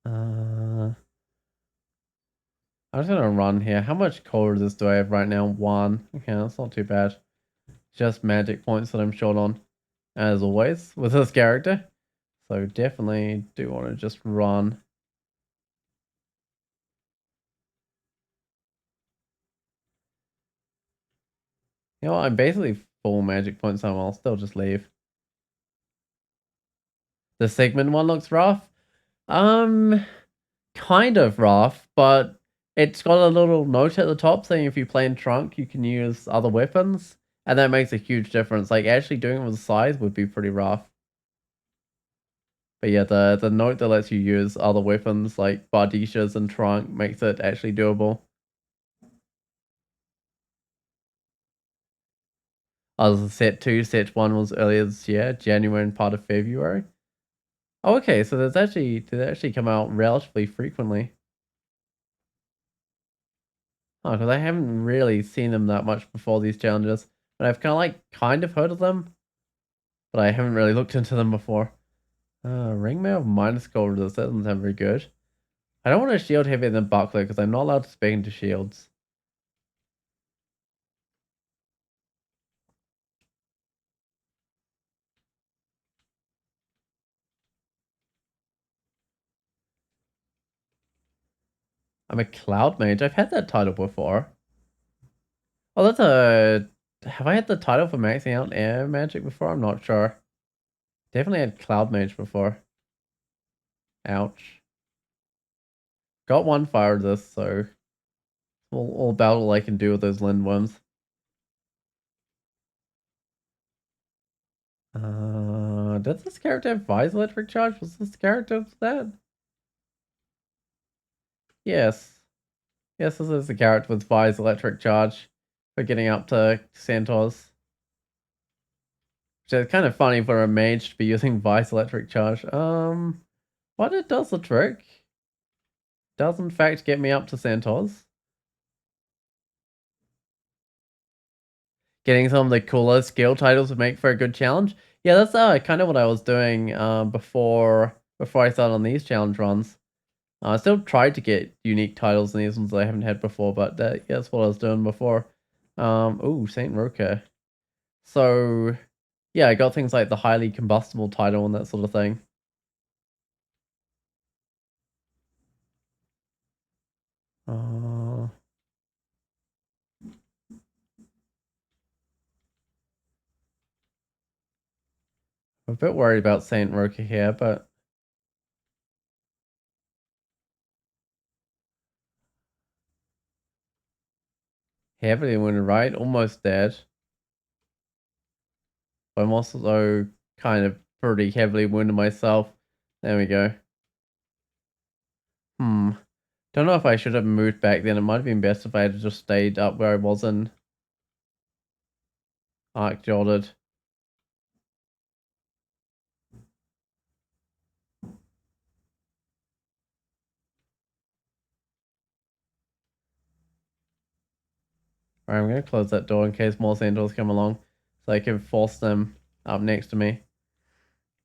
I'm just gonna run here. How much core resist do I have right now? 1. Okay, that's not too bad. Just magic points that I'm short on, as always, with this character. So definitely do want to just run. You know what, I'm basically full magic points, so I'll still just leave. The Sigmund one looks rough. Um, kind of rough, but it's got a little note at the top saying if you play in trunk, you can use other weapons, and that makes a huge difference. Like, actually doing it with scythe would be pretty rough. But yeah, the note that lets you use other weapons like Bardishas and trunk makes it actually doable. Set 2, set 1 was earlier this year, January and part of February. Oh, okay, so they actually come out relatively frequently. Oh, because I haven't really seen them that much before these challenges. But I've kind of heard of them, but I haven't really looked into them before. Ringmail of minus gold resist, that doesn't sound very good. I don't want a shield heavier than Buckler because I'm not allowed to spec into shields. I'm a cloud mage. I've had that title before. Oh, that's a... Have I had the title for maxing out air magic before? I'm not sure. Definitely had cloud mage before. Ouch. Got one fire resist, so all about all I can do with those lindworms. Does this character have Vise Electric Charge? Was this character that? Yes. Yes, this is the character with Vise Electric Charge for getting up to Centaurs. Which is kind of funny for a mage to be using Vise Electric Charge. What it does the trick. Does in fact get me up to Centaurs. Getting some of the cooler skill titles would make for a good challenge. Yeah, that's kind of what I was doing before I started on these challenge runs. I still tried to get unique titles in these ones that I haven't had before, but yeah, that's what I was doing before. Ooh, Saint Roka. So, yeah, I got things like the highly combustible title and that sort of thing. Uh, I'm a bit worried about Saint Roka here, but heavily wounded, right? Almost dead. But I'm also kind of pretty heavily wounded myself. There we go. Don't know if I should have moved back then. It might have been best if I had just stayed up where I was in Arc Jolted. Alright, I'm going to close that door in case more centaurs come along. So I can force them up next to me.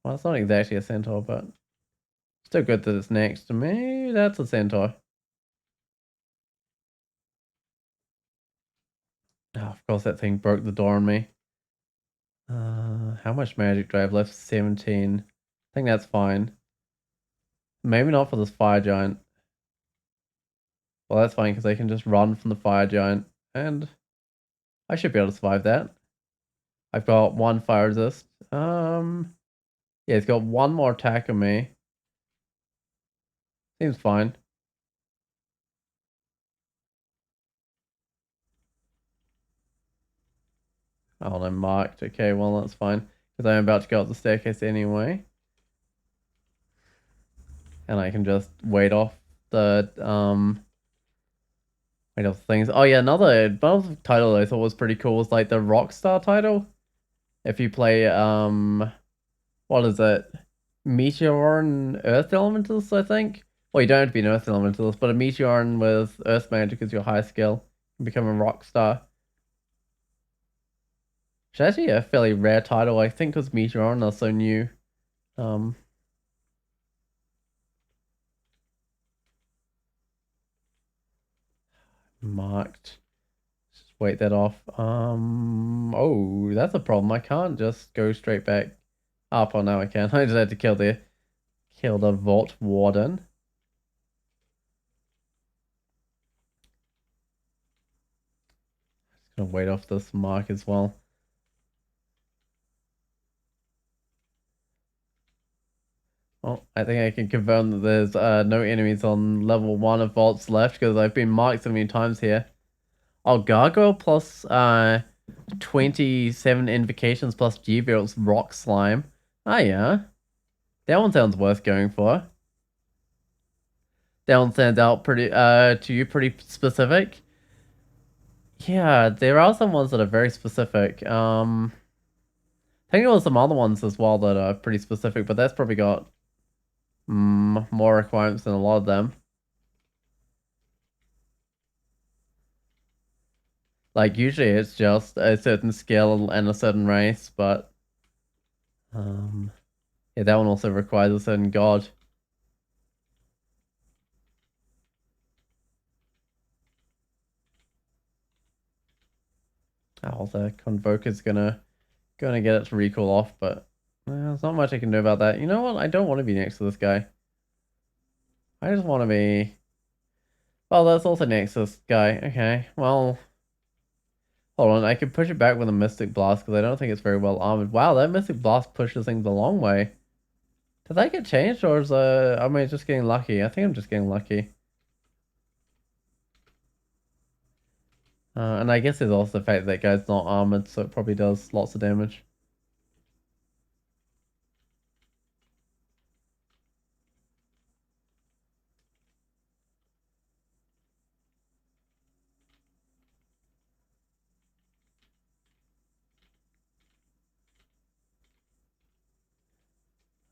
Well, it's not exactly a centaur, but still good that it's next to me. That's a centaur. Oh, of course that thing broke the door on me. How much magic do I have left? 17. I think that's fine. Maybe not for this fire giant. Well, that's fine because I can just run from the fire giant. And I should be able to survive that. I've got one fire resist. Yeah, it's got one more attack on me. Seems fine. Oh, I'm marked. Okay, well, that's fine. Because I'm about to go up the staircase anyway. And I can just wait off the, wait off things. Oh, yeah, another title I thought was pretty cool was, like, the Rockstar title. If you play, what is it? Meteor and Earth Elementalist, I think? Well, you don't have to be an Earth Elementalist, but a Meteor with Earth Magic is your high skill. You become a Rockstar. Which is actually a fairly rare title, I think, because Meteoron are so new. Marked. Just wait that off. Oh, that's a problem. I can't just go straight back up. Oh, no, I can. I just had to kill the Vault Warden. Just gonna wait off this mark as well. Well, I think I can confirm that there's no enemies on level 1 of vaults left because I've been marked so many times here. Oh, Gargoyle plus 27 invocations plus G-Virul's Rock Slime. Oh yeah. That one sounds worth going for. That one stands out pretty to you pretty specific. Yeah, there are some ones that are very specific. I think there was some other ones as well that are pretty specific, but that's probably got more requirements than a lot of them. Like usually it's just a certain skill and a certain race, but yeah, that one also requires a certain god. Oh, the Convoker's gonna get its recall off, but there's not much I can do about that. You know what? I don't want to be next to this guy. I just want to be. Well, that's also next to this guy. Okay, well, hold on. I can push it back with a Mystic Blast because I don't think it's very well armored. Wow, that Mystic Blast pushes things a long way. Did that get changed, or is am I just getting lucky? I think I'm just getting lucky. And I guess there's also the fact that guy's not armored, so it probably does lots of damage.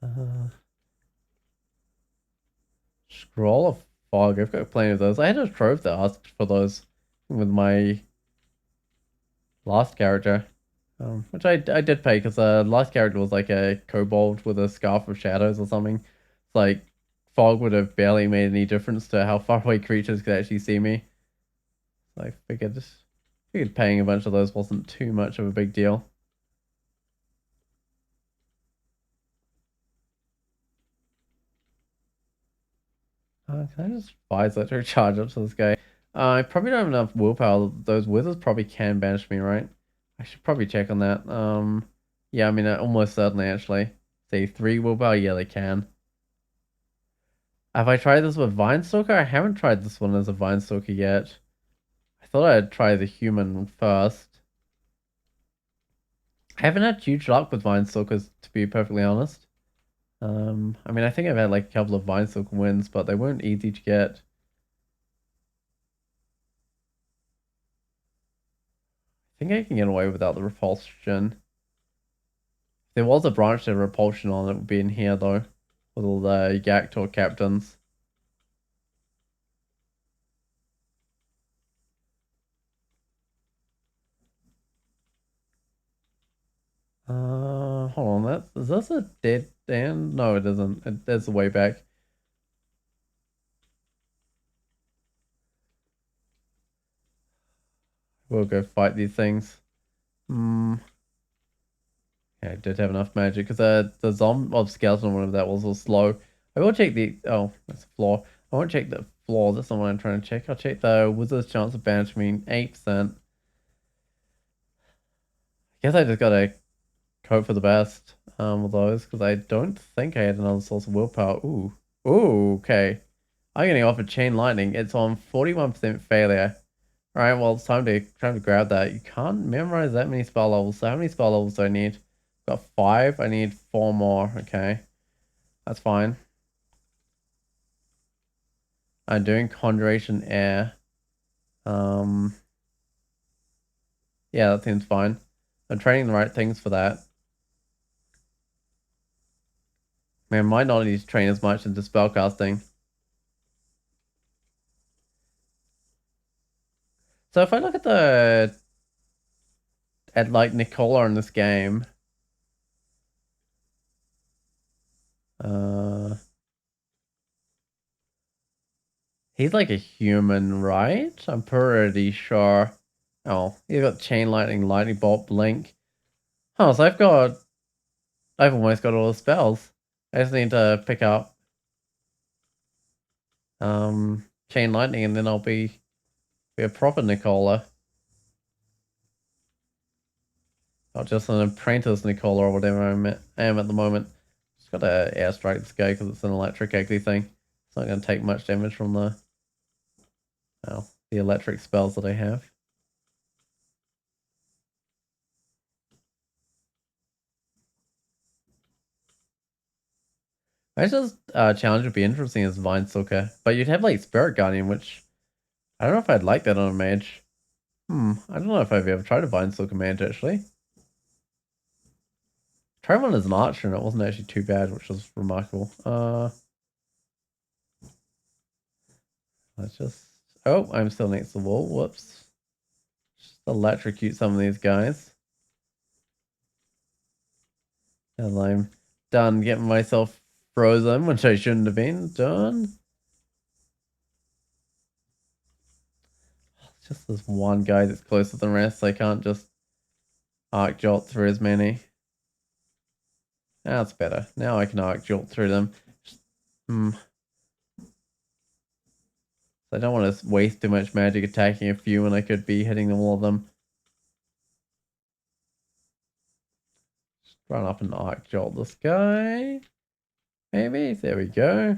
Uh, Scroll of Fog. I've got plenty of those. I had a trove that asked for those with my last character. Which I did pay because last character was like a kobold with a scarf of shadows or something. It's like fog would have barely made any difference to how far away creatures could actually see me. So I figured paying a bunch of those wasn't too much of a big deal. Can I just visor to charge up to this guy? I probably don't have enough willpower. Those wizards probably can banish me, right? I should probably check on that. Yeah, I mean, almost certainly, actually. See, 3 willpower, yeah, they can. Have I tried this with Vinestalker? I haven't tried this one as a Vinestalker yet. I thought I'd try the human first. I haven't had huge luck with Vinestalkers, to be perfectly honest. I mean, I think I've had like a couple of Vinestalker wins, but they weren't easy to get. I think I can get away without the repulsion. If there was a branch of repulsion on, it would be in here though, with all the Yaktor captains. Hold on, is this a dead end? No, it isn't. There's the way back. We'll go fight these things. Yeah, I did have enough magic because the zombie of skeleton, whatever that was slow. I will check the that's a flaw. I won't check the flaw. That's not what I'm trying to check. I'll check the wizard's chance of banishment 8%. I guess I just gotta hope for the best with those because I don't think I had another source of willpower. Ooh, okay. I'm getting offered chain lightning. It's on 41% failure. All right, well it's time to grab that. You can't memorize that many spell levels. So how many spell levels do I need? Got 5. I need 4 more. Okay, that's fine. I'm doing conjuration air. Yeah, that seems fine. I'm training the right things for that. Man, might not need to train as much into spellcasting. So if I look at like Nikola in this game, he's like a human, right? I'm pretty sure. Oh, he's got chain lightning, lightning bolt, blink. Oh, so I've almost got all the spells. I just need to pick up chain lightning, and then I'll be a proper Nikola, not just an apprentice Nikola or whatever I am at the moment. Just gotta airstrike this guy because it's an electric ugly thing. It's not gonna take much damage from the electric spells that I have. I just challenge would be interesting as Vinestalker, but you'd have like Spirit Guardian, which I don't know if I'd like that on a mage. I don't know if I've ever tried a Vinestalker mage actually. Tried one as an archer and it wasn't actually too bad, which was remarkable. Let's just. Oh, I'm still next to the wall. Whoops. Just electrocute some of these guys. And I'm done getting myself frozen, which I shouldn't have been. Done. It's just this one guy that's closer than the rest. So I can't just arc jolt through as many. That's better. Now I can arc jolt through them. I don't want to waste too much magic attacking a few when I could be hitting all of them. Just run up and arc jolt this guy. Maybe. There we go.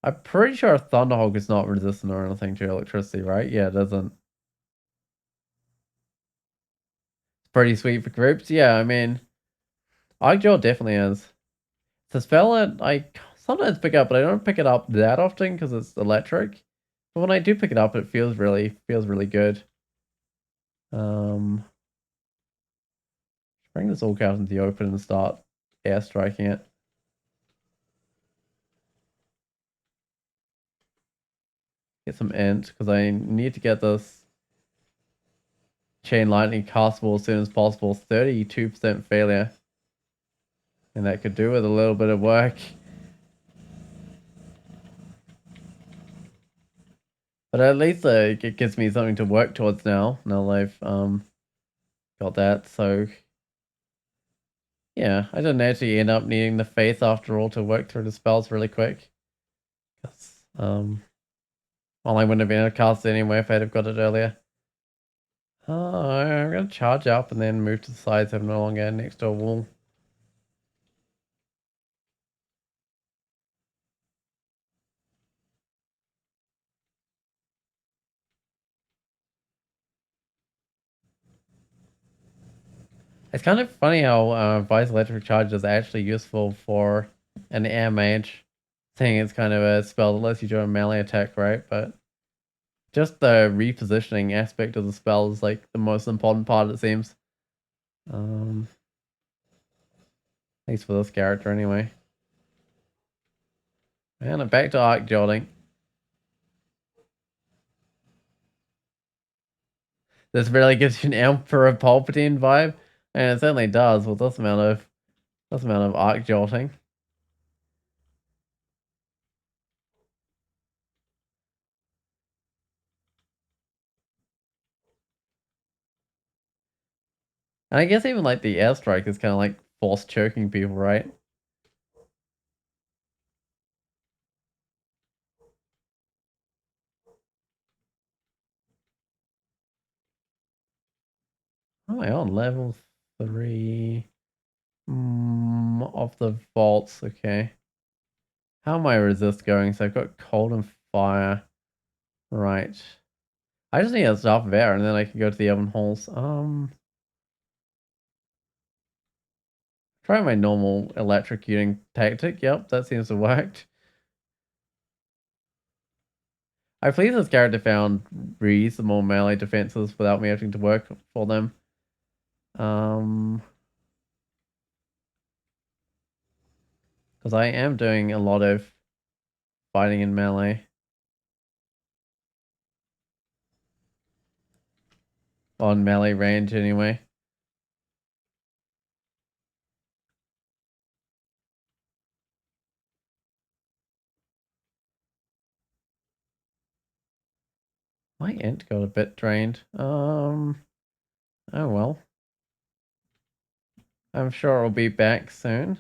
I'm pretty sure Thunderhawk is not resistant or anything to electricity, right? Yeah, it doesn't. It's pretty sweet for groups. Yeah, I mean, arc jolt definitely is. It's a spell that I sometimes pick up, but I don't pick it up that often because it's electric. But when I do pick it up, it feels really good. Bring this orc out into the open and start airstriking it. Get some int because I need to get this chain lightning castable as soon as possible. 32% failure. And that could do with a little bit of work. But at least it gives me something to work towards now. Now I've got that. So yeah, I didn't actually end up needing the faith after all to work through the spells really quick. Well, I wouldn't have been able to cast it anyway if I'd have got it earlier. I'm gonna charge up and then move to the side so I'm no longer next to a wall. It's kind of funny how Vice Electric Charge is actually useful for an air mage, saying it's kind of a spell that lets you do a melee attack, right? But just the repositioning aspect of the spell is like the most important part, it seems. At least for this character, anyway. And back to arc jolting. This really gives you an Emperor Palpatine vibe, and it certainly does with this amount of arc jolting. And I guess even like the airstrike is kind of like force choking people, right? Oh my god, level 3 of the vaults, okay. How am I resist going? So I've got cold and fire. Right. I just need a staff of air and then I can go to the oven halls. Try my normal electrocuting tactic. Yep, that seems to work. I'm pleased this character found reasonable melee defenses without me having to work for them. Because I am doing a lot of fighting in melee. On melee range, anyway. My int got a bit drained. Oh well. I'm sure it'll be back soon.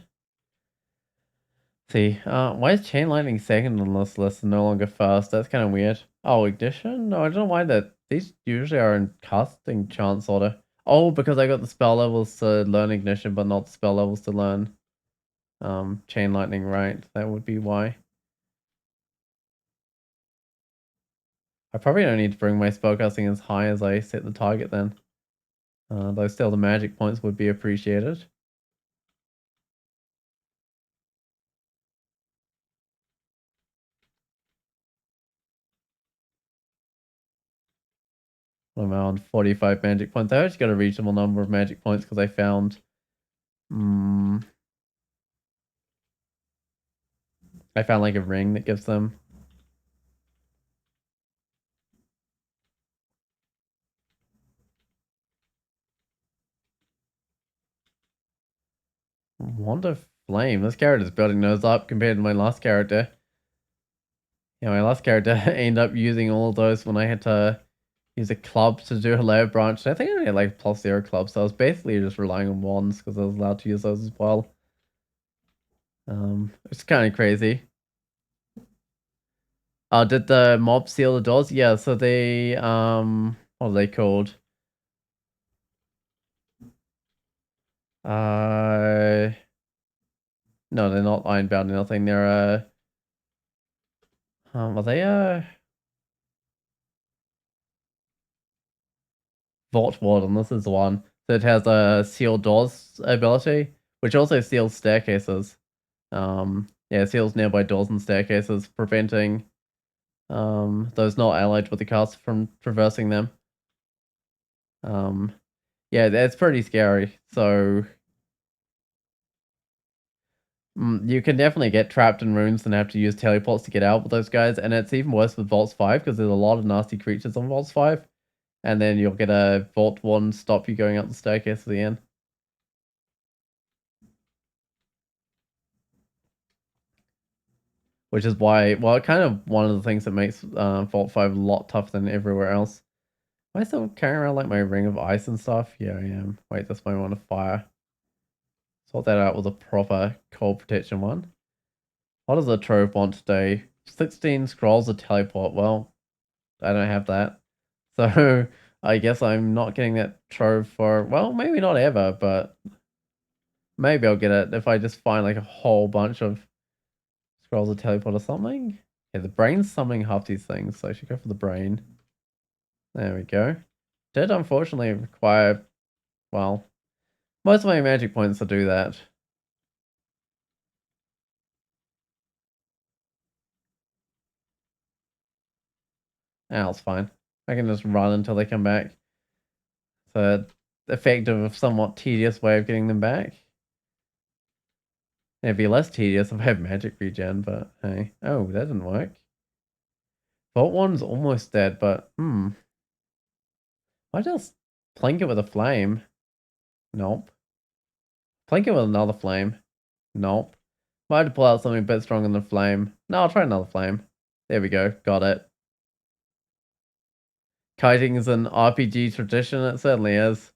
See, why is Chain Lightning second on this list and no longer first? That's kind of weird. Oh, Ignition? No, I don't know why that. These usually are in casting chance order. Oh, because I got the spell levels to learn Ignition, but not the spell levels to learn Chain Lightning, right? That would be why. I probably don't need to bring my spellcasting as high as I set the target then. Though still the magic points would be appreciated. I'm on 45 magic points. I actually got a reasonable number of magic points because I found... I found like a ring that gives them... Wand of Flame. This character's building those up compared to my last character. Yeah, my last character ended up using all of those when I had to use a club to do a layer branch. I think I only had like +0 clubs, so I was basically just relying on wands because I was allowed to use those as well. It's kind of crazy. Did the mob seal the doors? Yeah, so they what are they called? No, they're not ironbound or nothing. They're are they Vault Warden? This is the one that has a seal doors ability, which also seals staircases. Yeah, it seals nearby doors and staircases, preventing those not allied with the cast from traversing them. Yeah, that's pretty scary. So you can definitely get trapped in runes and have to use teleports to get out with those guys, and it's even worse with Vaults 5 because there's a lot of nasty creatures on Vaults 5, and then you'll get a Vault 1 stop you going up the staircase at the end. Which is why, well, kind of one of the things that makes Vault 5 a lot tougher than everywhere else. Am I still carrying around like my ring of ice and stuff? Yeah, I am. Wait, that's my one of fire. Sort that out with a proper cold protection one. What does the trove want today? 16 scrolls of teleport. Well, I don't have that. So I guess I'm not getting that trove for, well, maybe not ever, but maybe I'll get it if I just find like a whole bunch of scrolls of teleport or something. Yeah, the brain's summoning half these things, so I should go for the brain. There we go. Did unfortunately require, well, Most of my magic points to do that. Ah, it's fine. I can just run until they come back. So, effective, somewhat tedious way of getting them back. It'd be less tedious if I have magic regen, but hey. Oh, that didn't work. Vault 1's almost dead, but I just plink it with a flame. Nope. Plink it with another flame. Nope. Might have to pull out something a bit stronger than flame. No, I'll try another flame. There we go. Got it. Kiting is an RPG tradition. It certainly is.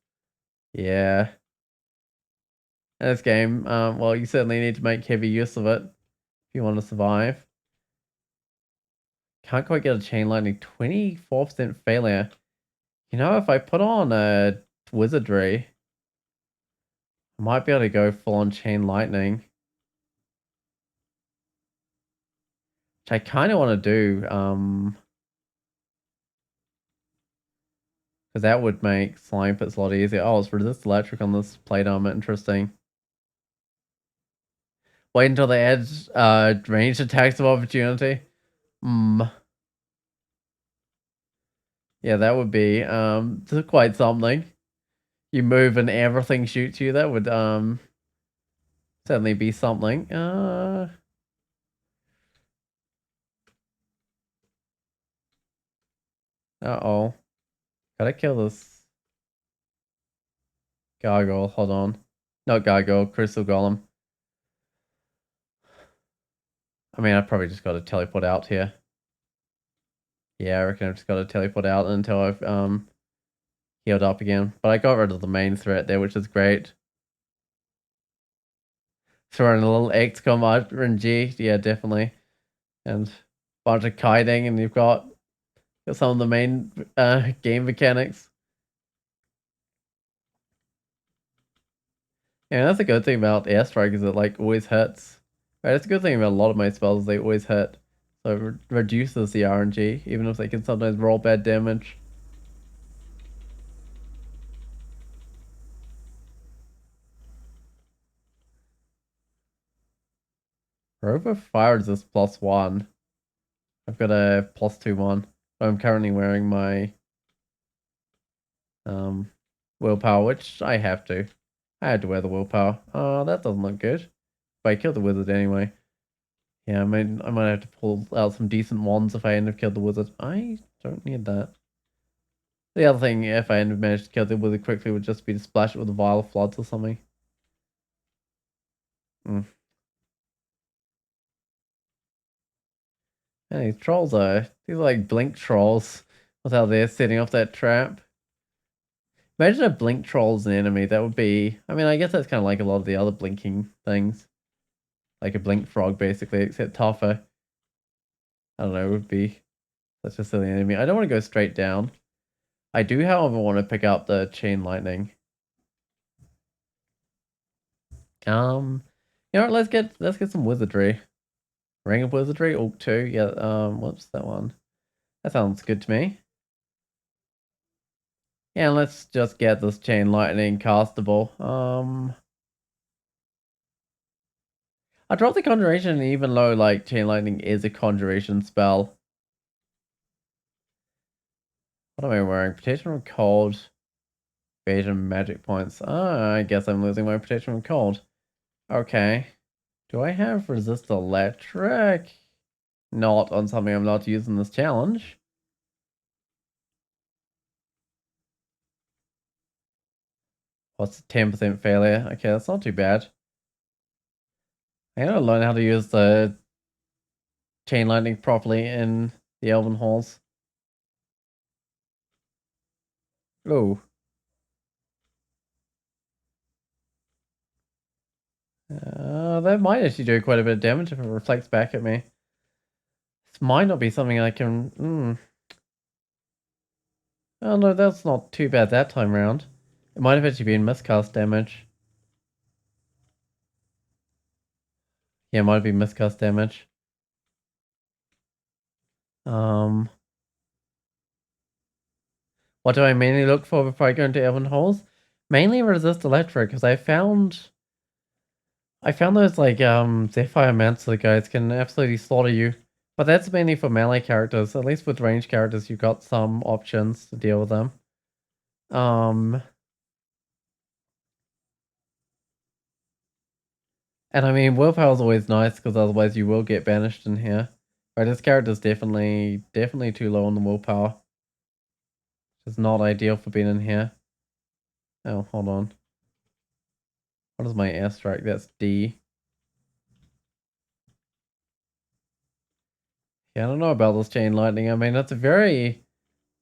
Yeah. In this game, well, you certainly need to make heavy use of it if you want to survive. Can't quite get a chain lightning. 24% failure. You know, if I put on a wizardry, I might be able to go full on chain lightning. Which I kind of want to do, because that would make slime pits a lot easier. Oh, it's resist electric on this plate armor. Interesting. Wait until they add ranged attacks of opportunity. Yeah, that would be quite something. You move and everything shoots you. That would certainly be something. Uh-oh. Gotta kill this gargoyle. Hold on. Not gargoyle, crystal golem. I mean, I probably just got to teleport out here. Yeah, I reckon I've just got to teleport out until I've healed up again. But I got rid of the main threat there, which is great. Throwing a little XCOM RNG, yeah, definitely. And a bunch of kiting, and you've got some of the main game mechanics. Yeah, that's a good thing about airstrike is it like always hits. Right, that's a good thing about a lot of my spells, they always hit. So it reduces the RNG, even if they can sometimes roll bad damage. Rover fire resist +1. I've got a +2/1. I'm currently wearing my willpower, which I have to. I had to wear the willpower. Oh, that doesn't look good. But I killed the wizard anyway. Yeah, I might have to pull out some decent wands if I end up killed the wizard. I don't need that. The other thing, if I end up managed to kill the wizard quickly, would just be to splash it with a vial of floods or something. And these trolls these are like blink trolls. With how they're setting off that trap. Imagine a blink troll's an enemy. That would be, I mean, I guess that's kind of like a lot of the other blinking things. Like a blink frog, basically, except tougher. I don't know, it would be such a silly enemy. I don't want to go straight down. I do, however, want to pick up the chain lightning. You know what, let's get some wizardry. Ring of Wizardry, Orc 2, yeah, what's that one? That sounds good to me. Yeah, let's just get this chain lightning castable. I dropped the conjuration even though like chain lightning is a conjuration spell. What am I wearing? Protection from cold. Evasion magic points. Ah, I guess I'm losing my protection from cold. Okay. Do I have resist electric? Not on something I'm not using this challenge. What's 10% failure? Okay, that's not too bad. I gotta learn how to use the chain lightning properly in the Elven Halls. Oh. That might actually do quite a bit of damage if it reflects back at me. This might not be something I can... Oh no, that's not too bad that time round. It might have actually been miscast damage. Yeah, it might be miscast damage. What do I mainly look for before I go into Elven Halls? Mainly resist electric, because I found those like Zephyr Mancer guys can absolutely slaughter you. But that's mainly for melee characters. At least with range characters you've got some options to deal with them. Um and I mean willpower is always nice because otherwise you will get banished in here. Right, this character's definitely too low on the willpower. It's not ideal for being in here. Oh, hold on. What is my airstrike? That's D. Yeah, I don't know about this chain lightning. I mean, that's a very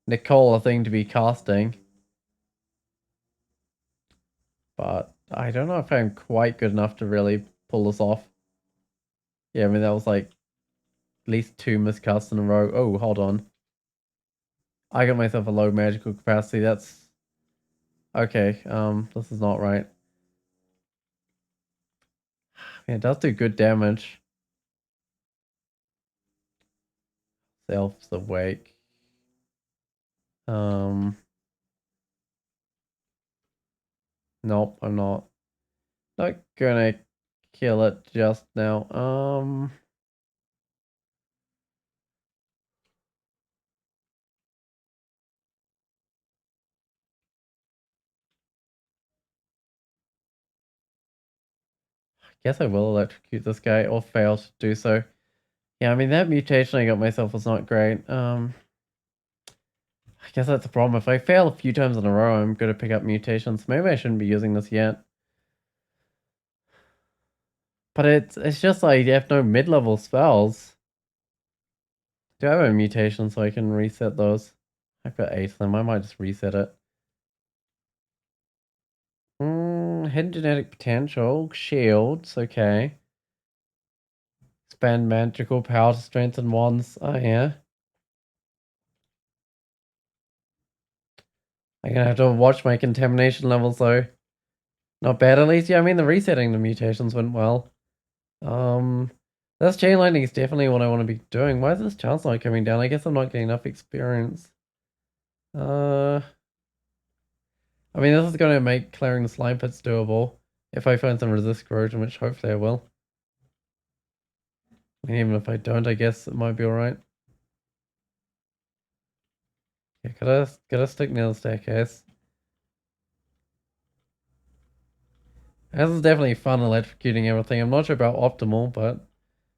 Nikola thing to be casting. But I don't know if I'm quite good enough to really pull this off. Yeah, I mean, that was like at least 2 miscasts in a row. Oh, hold on. I got myself a low magical capacity. That's okay. This is not right. Yeah, it does do good damage. Self's awake. Um, nope, I'm not gonna kill it just now. Guess I will electrocute this guy or fail to do so. Yeah, I mean that mutation I got myself was not great. I guess that's the problem. If I fail a few times in a row, I'm gonna pick up mutations. Maybe I shouldn't be using this yet. But it's just like you have no mid-level spells. Do I have a mutation so I can reset those? I've got 8 of them. I might just reset it. Hidden genetic potential, shields, okay. Expand magical power to strengthen wands. Oh yeah. I'm gonna have to watch my contamination levels though. Not bad at least. Yeah, I mean the resetting the mutations went well. Um, this chain lightning is definitely what I want to be doing. Why is this chance not coming down? I guess I'm not getting enough experience. Uh, I mean this is gonna make clearing the slime pits doable if I find some resist corrosion, which hopefully I will. I mean, even if I don't, I guess it might be alright. Yeah, gotta stick near the staircase. This is definitely fun electrocuting everything. I'm not sure about optimal, but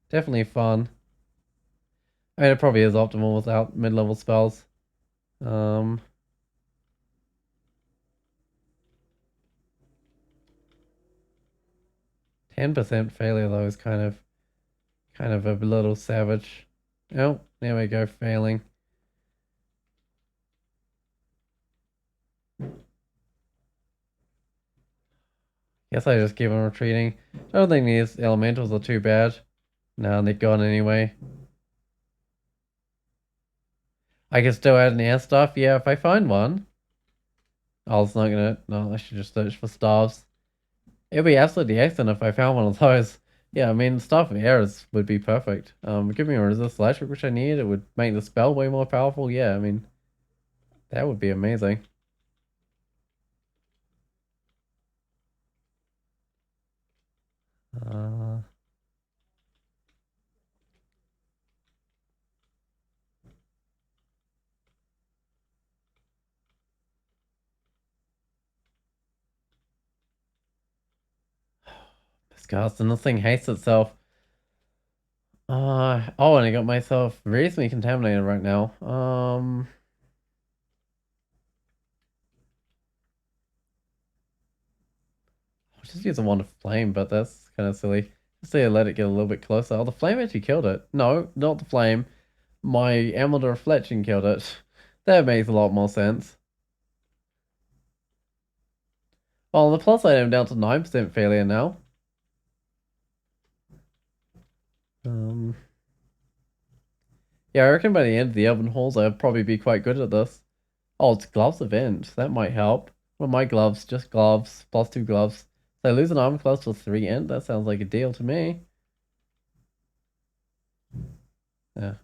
definitely fun. I mean, it probably is optimal without mid-level spells. Um, 10% failure though is kind of a little savage. Oh, there we go, failing. Guess I just keep on retreating. I don't think these elementals are too bad. No, they're gone anyway. I can still add an air stuff. Yeah, if I find one. Oh, it's not gonna. No, I should just search for staffs. It'd be absolutely excellent if I found one of those. Yeah, I mean, staff of errors would be perfect. Give me a resist electric, which I need. It would make the spell way more powerful. Yeah, I mean, that would be amazing. Uh, disgusting. This thing hates itself. Oh, and I got myself reasonably contaminated right now. I'll just use a wand of flame, but that's kind of silly. Just say I let it get a little bit closer. Oh, the flame actually killed it. No, not the flame. My amulet of reflection killed it. That makes a lot more sense. Well, on the plus side, I'm down to 9% failure now. Um, yeah, I reckon by the end of the oven halls, I'll probably be quite good at this. Oh, it's gloves event. That might help. Well, my gloves, just gloves, plus 2 gloves. So I lose an armor class for 3 end. That sounds like a deal to me. Yeah,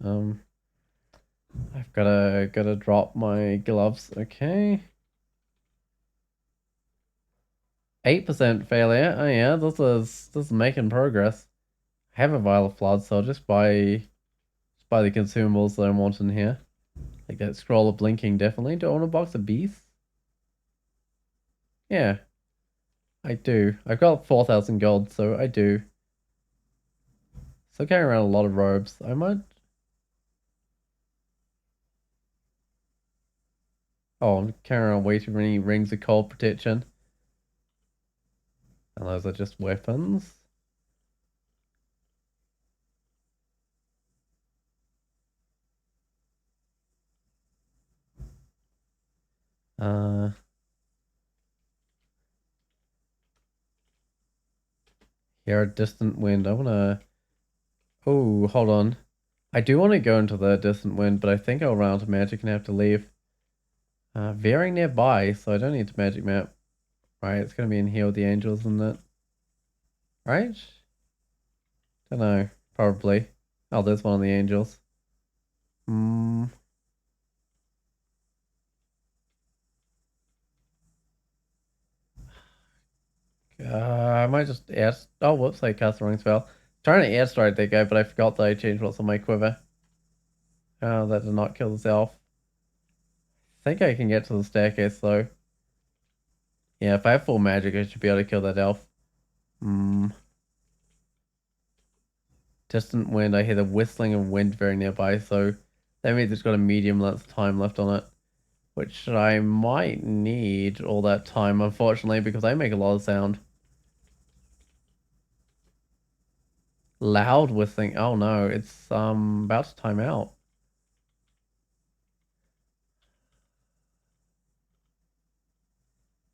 I've gotta drop my gloves. Okay. 8% failure. Oh yeah, this is making progress. I have a vial of blood, so I'll just buy the consumables that I want in here. Like that scroll of blinking, definitely. Do I want a box of beef? Yeah, I do. I've got 4,000 gold, so I do. Still carrying around a lot of robes. I might. Oh, I'm carrying around way too many rings of cold protection. And those are just weapons. Uh, Here, a distant wind. I wanna. Oh, hold on. I do want to go into the distant wind, but I think I'll run out of magic and have to leave. Very nearby, so I don't need to magic map. Right, it's gonna be in here with the angels, isn't it? Right? Don't know. Probably. Oh, there's one of the angels. Hmm. I might just air. Oh, whoops! I cast the wrong spell. Trying to airstrike that guy, but I forgot that I changed what's on my quiver. Oh, that did not kill the elf. I think I can get to the staircase though. Yeah, if I have full magic, I should be able to kill that elf. Hmm. Distant wind. I hear the whistling of wind very nearby, so that means it's got a medium length time left on it, which I might need all that time, unfortunately, because I make a lot of sound. Loud whistling. Oh no, it's about to time out.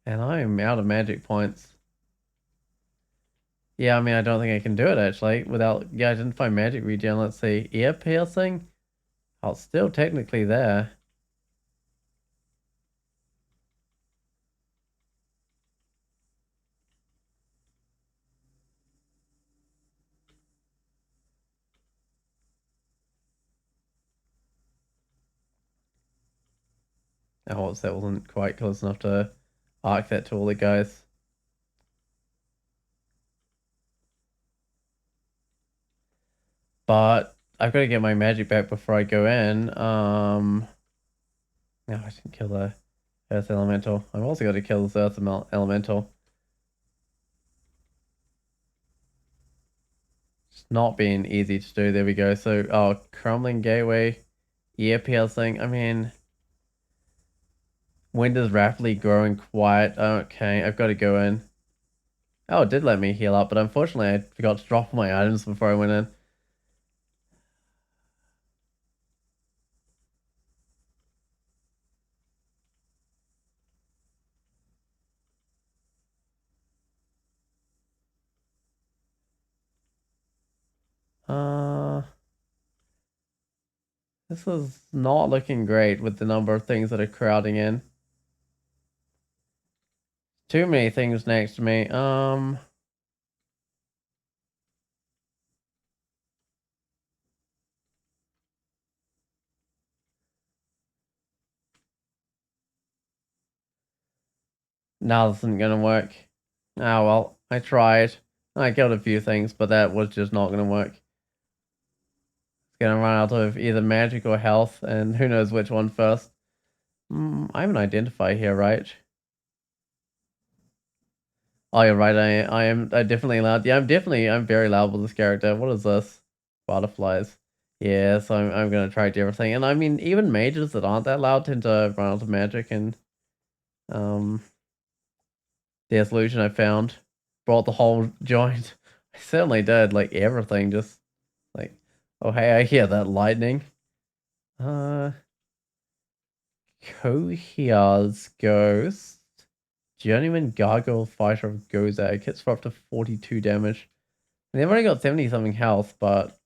And I'm out of magic points. Yeah, I mean, I don't think I can do it actually without. Yeah, I didn't find magic regen. Let's see. Ear piercing? Oh, it's still technically there. Oh, that wasn't quite close enough to arc that to all the guys. But I've got to get my magic back before I go in. No, I didn't kill the Earth Elemental. I've also got to kill this Earth Elemental. It's not being easy to do. There we go. So, oh, Crumbling Gateway, Ear Piercing. I mean, wind is rapidly growing quiet. Okay, I've got to go in. Oh, it did let me heal up, but unfortunately I forgot to drop my items before I went in. Uh, this is not looking great with the number of things that are crowding in. Too many things next to me. No, this isn't gonna work. Oh well, I tried. I killed a few things, but that was just not gonna work. It's gonna run out of either magic or health, and who knows which one first. I have an identifier here, right? Oh, you're right. I definitely loud. Yeah, I'm very loud with this character. What is this? Butterflies. Yeah, so I'm gonna try everything. And I mean, even mages that aren't that loud tend to run out of magic, and um the solution I found brought the whole joint. I certainly did, like everything, just like, oh hey, I hear that lightning. Uh Kohia's Ghost. Journeyman Gargoyle Fighter of Gozag hits for up to 42 damage. And they've only got 70 something health, but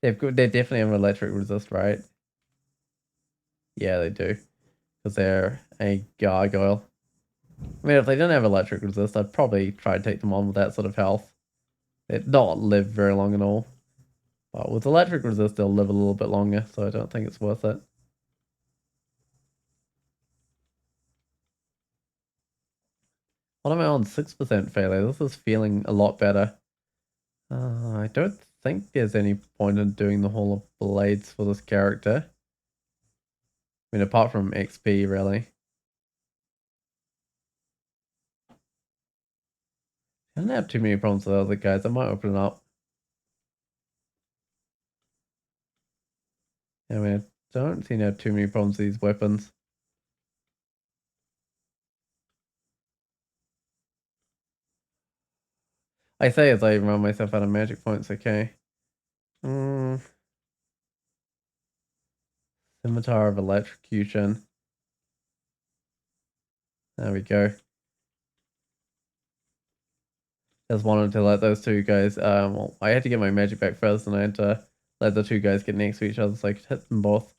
they definitely have electric resist, right? Yeah, they do. Because they're a gargoyle. I mean, if they didn't have electric resist, I'd probably try to take them on with that sort of health. They'd not live very long at all. But with electric resist, they'll live a little bit longer, so I don't think it's worth it. What am I on? 6% failure. This is feeling a lot better. I don't think there's any point in doing the Hall of Blades for this character. I mean, apart from XP, really. I don't have too many problems with other guys. I might open it up. I mean, I don't seem to have too many problems with these weapons. I say as I run myself out of magic points, okay. Scimitar of Electrocution. There we go. Just wanted to let those two guys, well, I had to get my magic back first, and I had to let the two guys get next to each other so I could hit them both.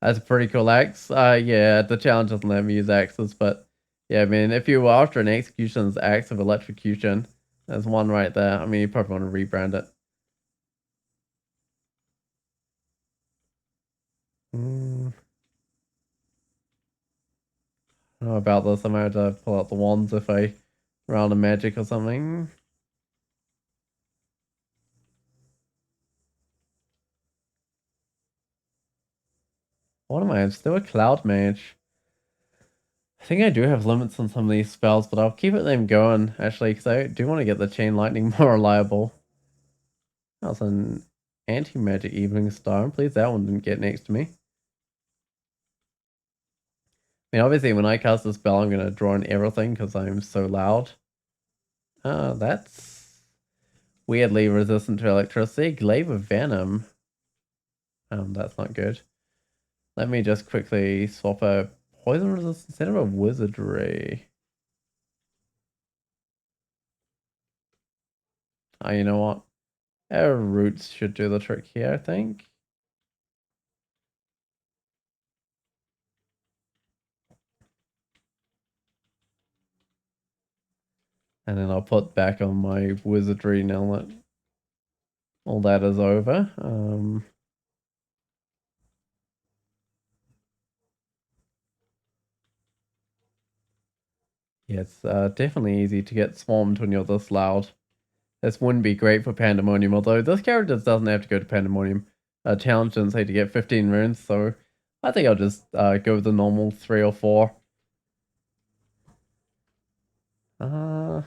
That's a pretty cool axe. Yeah, the challenge doesn't let me use axes, but yeah, I mean, if you were after an execution's axe of electrocution, there's one right there. I mean, you probably want to rebrand it. I don't know about this. I might have to pull out the wands if I round a magic or something. What am I? I'm still a cloud mage. I think I do have limits on some of these spells, but I'll keep them going, actually, because I do want to get the chain lightning more reliable. That was an anti-magic evening star. I'm pleased that one didn't get next to me. I mean, obviously, when I cast a spell, I'm going to draw in everything because I'm so loud. That's weirdly resistant to electricity. Glaive of Venom. That's not good. Let me just quickly swap a poison resistance instead of a wizardry. You know what? Our roots should do the trick here, I think. And then I'll put back on my wizardry now that all that is over. Yeah, it's definitely easy to get swarmed when you're this loud. This wouldn't be great for Pandemonium, although this character doesn't have to go to Pandemonium. Challenge didn't say to get 15 runes, so I think I'll just go with the normal 3 or 4. I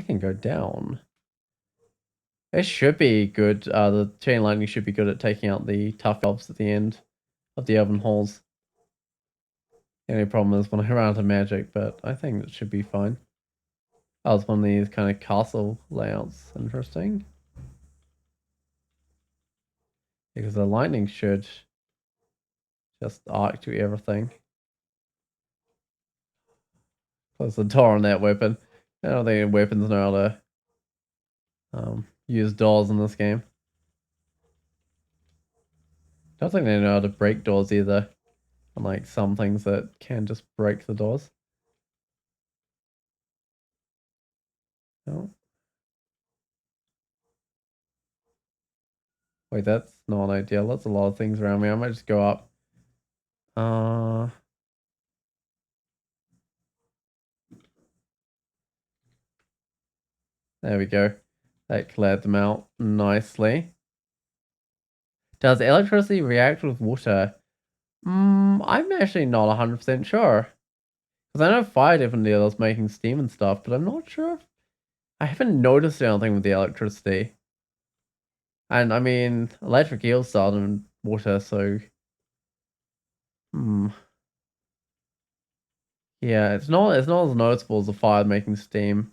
can go down. It should be good. The Chain Lightning should be good at taking out the tough elves at the end of the Elven Halls. The only problem is when I run out of magic, but I think it should be fine. That was one of these kind of castle layouts. Interesting. Because the lightning should just arc to everything. Close the door on that weapon. I don't think weapons know how to use doors in this game. Don't think they know how to break doors either. Unlike some things that can just break the doors. Oh. Wait, that's not ideal. That's a lot of things around me. I might just go up. There we go. That cleared them out nicely. Does electricity react with water? I'm actually not 100% sure. Because I know fire definitely is making steam and stuff, but I'm not sure if... I haven't noticed anything with the electricity. And I mean, electric eels start in water, so... Yeah, it's not as noticeable as a fire making steam.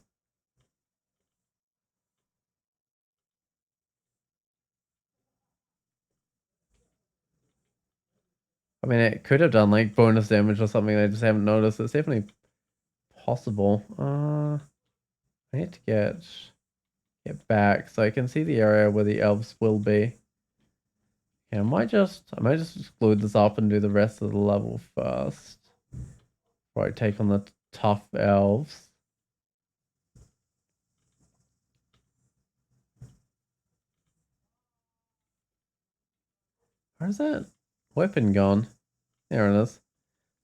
I mean, it could have done like bonus damage or something. I just haven't noticed. It's definitely possible. I need to get back so I can see the area where the elves will be. Yeah, I might just exclude this up and do the rest of the level first. Before I take on the tough elves. Where's that weapon gone? There it is.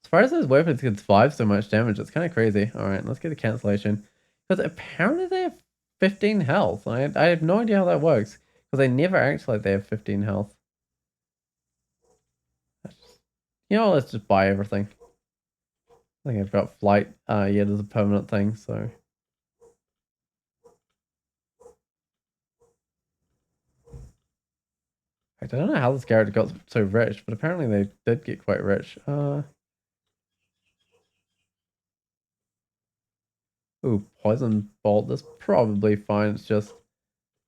As far as those weapons can survive so much damage, it's kind of crazy. Alright, let's get a cancellation. Because apparently they have 15 health. I have no idea how that works. Because they never act like they have 15 health. You know, let's just buy everything. I think I've got flight yet as a permanent thing, so. I don't know how this character got so rich, but apparently they did get quite rich. Ooh, poison bolt. That's probably fine. It's just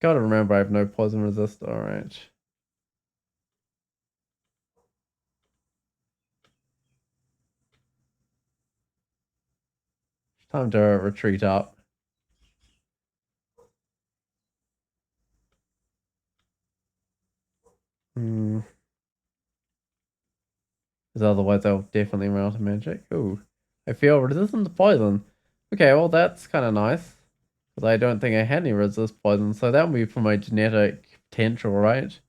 gotta remember I have no poison resist. Alright. Time to retreat up. Hmm. Because otherwise I'll definitely run out of magic. Ooh. I feel resistant to poison. Okay, well that's kind of nice. Because I don't think I had any resist poison. So that would be for my genetic potential, right?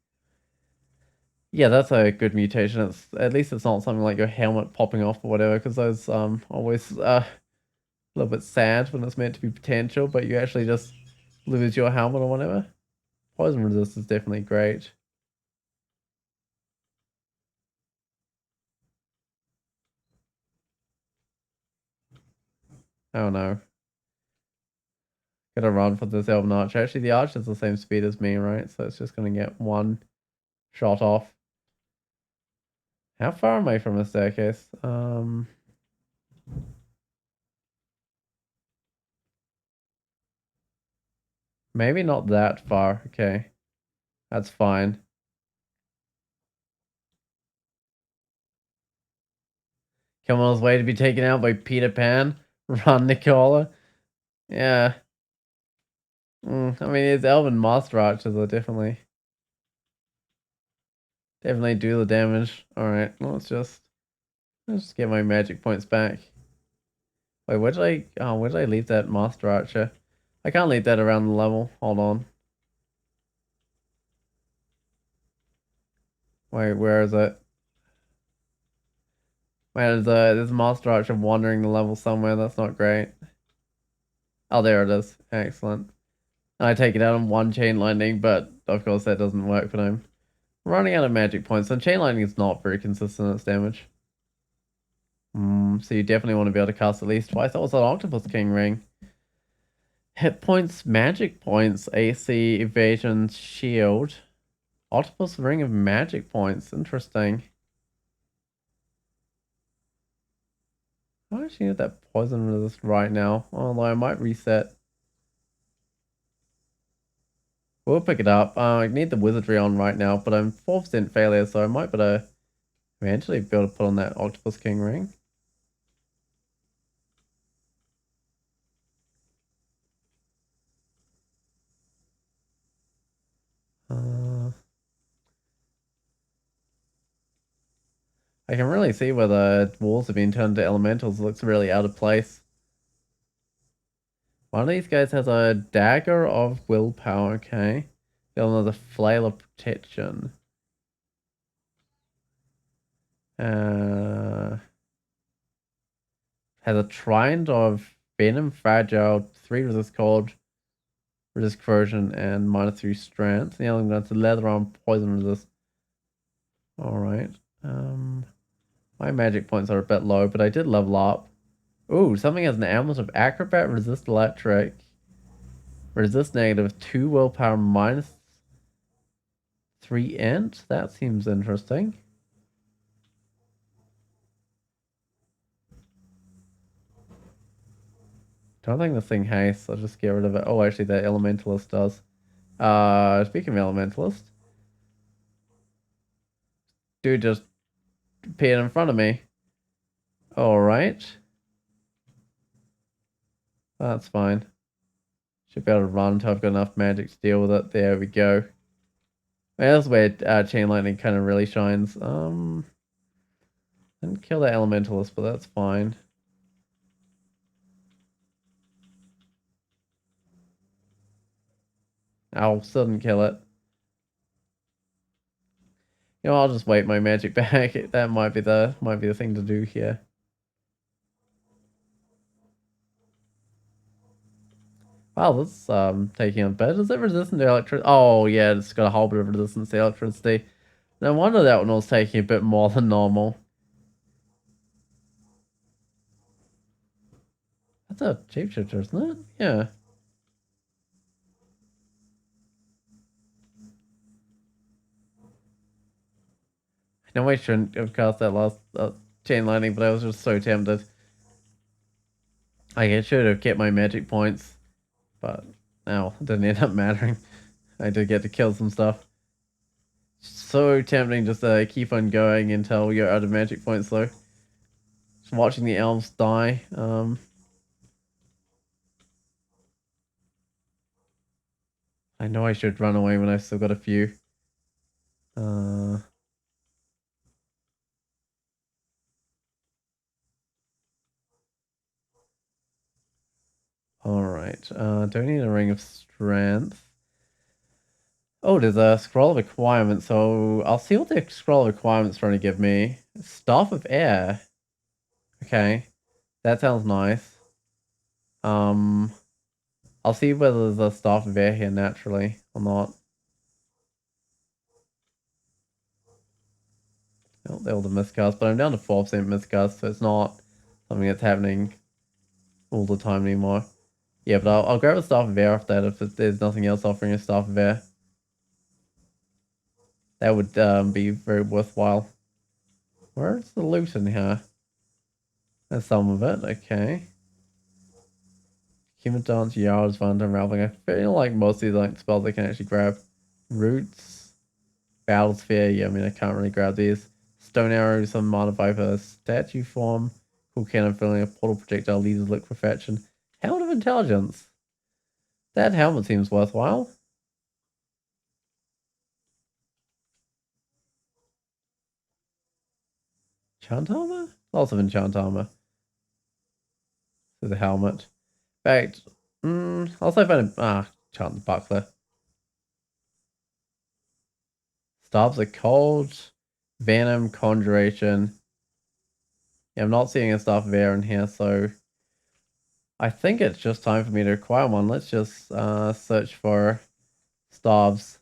Yeah, that's a good mutation. It's at least it's not something like your helmet popping off or whatever, because those always a little bit sad when it's meant to be potential, but you actually just lose your helmet or whatever. Poison resist is definitely great. I don't know. Gotta run for this elven archer. Actually, the archer's the same speed as me, right? So it's just gonna get one shot off. How far am I from the staircase? Maybe not that far. Okay, that's fine. Come on his way to be taken out by Peter Pan. Run, Nikola. Yeah. I mean, his elven master archers are definitely do the damage. All right, let's get my magic points back. Wait, where did I leave that master archer? I can't leave that around the level. Hold on. Wait, where is it? Wait, there's a master archer wandering the level somewhere. That's not great. Oh, there it is. Excellent. I take it out on one chain lightning, but of course that doesn't work when I'm running out of magic points. And chain lightning is not very consistent in its damage. So you definitely want to be able to cast at least twice. That was an Octopus King ring. Hit points, magic points, AC, evasion, shield. Octopus ring of magic points. Interesting. I actually need that poison resist right now. Although I might reset. We'll pick it up. I need the wizardry on right now, but I'm 4% failure, so I might eventually be able to put on that Octopus King ring. I can really see where the walls have been turned into elementals. It looks really out of place. One of these guys has a dagger of willpower, okay. The other one has a flail of protection. Uh, has a trident of venom, fragile, 3 resist cold, resist corrosion, and -3 strength. The other one has a leather arm, poison resist. Alright. My magic points are a bit low, but I did level up. Ooh, something has an amulet of acrobat, resist electric, resist negative, 2 willpower, -3 int. That seems interesting. Don't think this thing hastes. I'll just get rid of it. Oh, actually, that elementalist does. Speaking of elementalist, dude just appeared in front of me. All right, that's fine. Should be able to run until I've got enough magic to deal with it. There we go. That's where chain lightning kind of really shines. Didn't kill that elementalist, but that's fine. I'll still didn't kill it. You know, I'll just wait my magic back. That might be the thing to do here. Wow, this taking a bit. Is it resistant to electricity? Oh yeah, it's got a whole bit of resistance to electricity. No wonder that one was taking a bit more than normal. That's a shapeshifter, isn't it? Yeah. I know I shouldn't have cast that last chain lightning, but I was just so tempted. I should have kept my magic points, but no, it didn't end up mattering. I did get to kill some stuff. So tempting just to keep on going until you're out of magic points though. Just watching the elves die. I know I should run away when I've still got a few. Alright. Don't need a ring of strength. Oh, there's a scroll of requirements, so I'll see what the scroll of requirements trying to give me. Staff of air. Okay. That sounds nice. I'll see whether there's a staff of air here naturally or not. Oh, they're all the miscast, but I'm down to 4% miscast, so it's not something that's happening all the time anymore. Yeah, but I'll grab a staff of air off that if there's nothing else offering a staff of air. That would be very worthwhile. Where's the loot in here? There's some of it, okay. Human Dance, Yards, Van Unraveling. I feel like most of these like spells I can actually grab. Roots, Battle Sphere, yeah, I mean I can't really grab these. Stone Arrow, some Mana Viper, Statue Form, Cool Cannon filling a portal projectile, Leader's Liquefaction. Helmet of Intelligence. That helmet seems worthwhile. Enchant Armor? Lots of Enchant Armor. There's a helmet. Fact, also found a Enchant Buckler. Staves of Cold, Venom, Conjuration. Yeah, I'm not seeing a Staff of Air in here, so I think it's just time for me to acquire one. Let's just search for staves.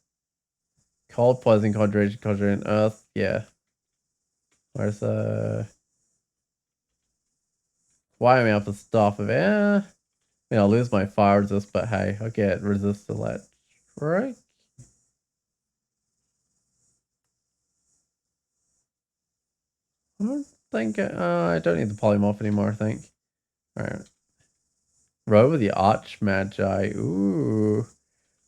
Cold, Poison, Conjuration, Conjuring, Earth. Yeah. Where's the... Why am I up for Staff of Air? I mean, I'll lose my fire resist, but hey, I'll get resist electric. I don't think... I don't need the polymorph anymore, I think. Alright. Row with the Arch Magi. Ooh.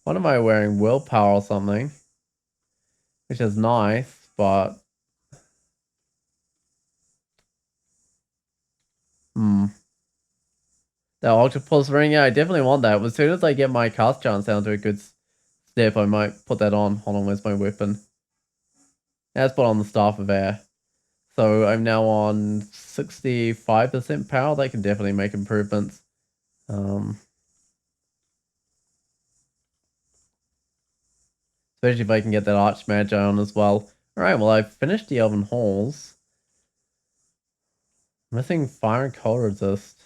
What am I wearing? Willpower or something. Which is nice, but... The octopus ring, yeah, I definitely want that. As soon as I get my cast chance down to a good step, I might put that on. Hold on, where's my weapon? Let's put on the Staff of Air. So I'm now on 65% power. That can definitely make improvements. Especially if I can get that Archmagi on as well. Alright, well I've finished the Elven Halls. Missing fire and cold resist.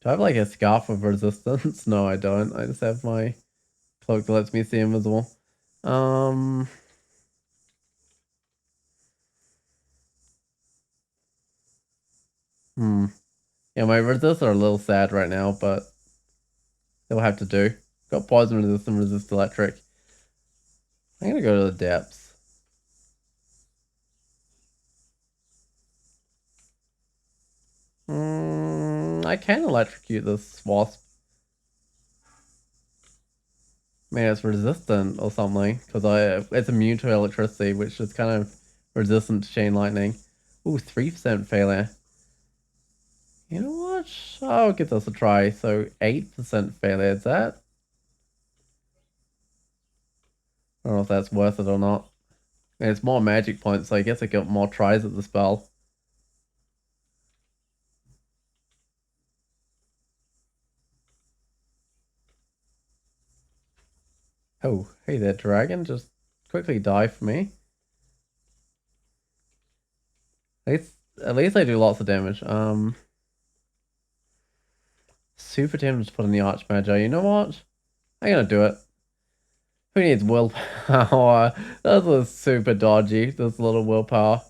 Do I have like a scarf of resistance? No, I don't. I just have my cloak that lets me see invisible. Yeah, my resists are a little sad right now, but they'll have to do. Got poison resist and resist electric. I'm gonna go to the depths. I can electrocute this wasp. Maybe it's resistant or something, because it's immune to electricity, which is kind of resistant to chain lightning. Ooh, 3% failure. You know what? I'll give this a try. So 8% failure, is that? I don't know if that's worth it or not. And it's more magic points, so I guess I get more tries at the spell. Oh, hey there, dragon. Just quickly die for me. At least I do lots of damage. Super tempted to put in the Archmagi. You know what? I'm gonna do it. Who needs willpower? That was super dodgy. This little willpower.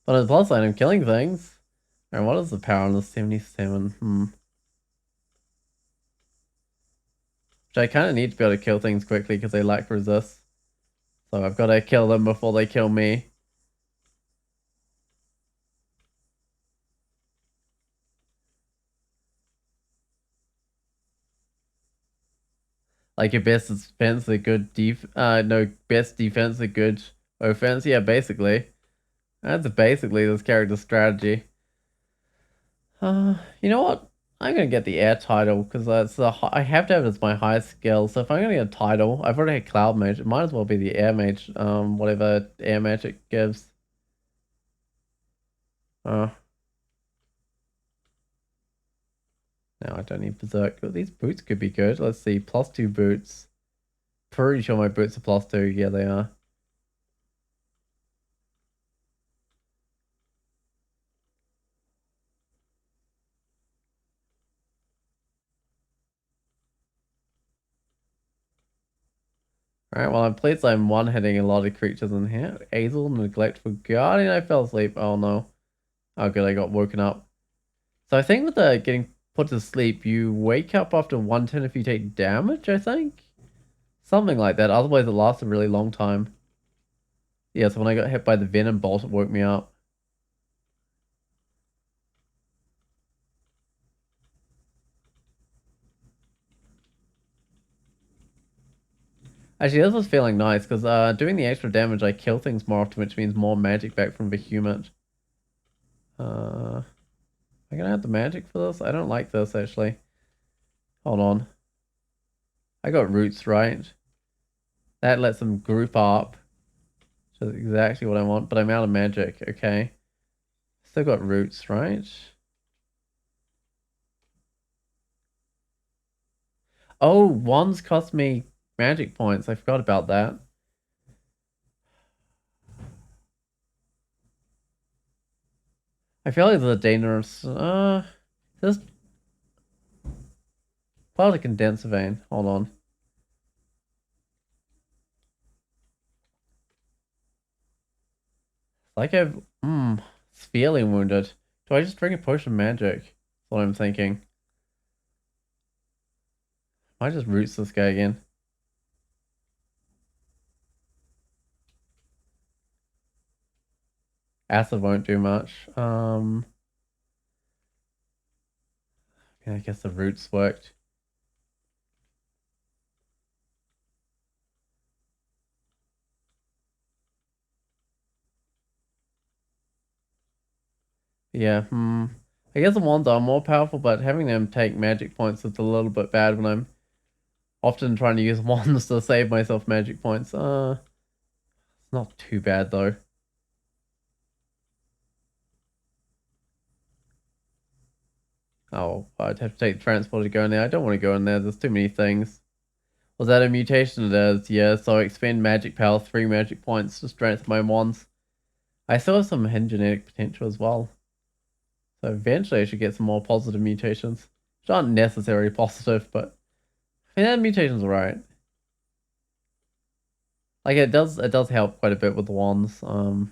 But on the plus side, I'm killing things. And what is the power on the 77? Which I kind of need to be able to kill things quickly because they lack resist. So I've got to kill them before they kill me. Like your best defense, a good best defense, a good offense. Yeah, basically. That's basically this character's strategy. You know what? I'm gonna get the air title because I have to have it as my highest skill. So if I'm gonna get a title, I've already had cloud mage. It might as well be the air mage. Whatever air magic gives. Uh, now I don't need berserk. But these boots could be good. Let's see, +2 boots. Pretty sure my boots are +2. Yeah, they are. Alright, well I'm pleased I'm one-hitting a lot of creatures in here. Azel, Neglectful Guardian, I fell asleep. Oh no. Oh good, I got woken up. So I think with the getting put to sleep, you wake up after 110 if you take damage, I think? Something like that, otherwise it lasts a really long time. Yeah, so when I got hit by the Venom Bolt, it woke me up. Actually, this was feeling nice, because doing the extra damage, I kill things more often, which means more magic back from vehumet. Am I gonna have the magic for this? I don't like this, actually. Hold on. I got roots, right? That lets them group up. Which is exactly what I want, but I'm out of magic, okay. Still got roots, right? Oh, wands cost me magic points. I forgot about that. I feel like there's a dangerous... This... Cloud of condenser vein. Hold on. Like I've... severely wounded. Do I just drink a potion of magic? That's what I'm thinking. I just roots this guy again. Acid won't do much. Yeah, I guess the roots worked. Yeah, I guess the wands are more powerful, but having them take magic points is a little bit bad when I'm often trying to use wands to save myself magic points. It's not too bad though. Oh, I'd have to take the transport to go in there. I don't want to go in there. There's too many things. Was that a mutation? It is, yeah. So I expend magic power, 3 magic points to strengthen my wands. I still have some hidden genetic potential as well. So eventually I should get some more positive mutations. Which aren't necessarily positive, but I mean that mutation's alright. Like it does help quite a bit with the wands. So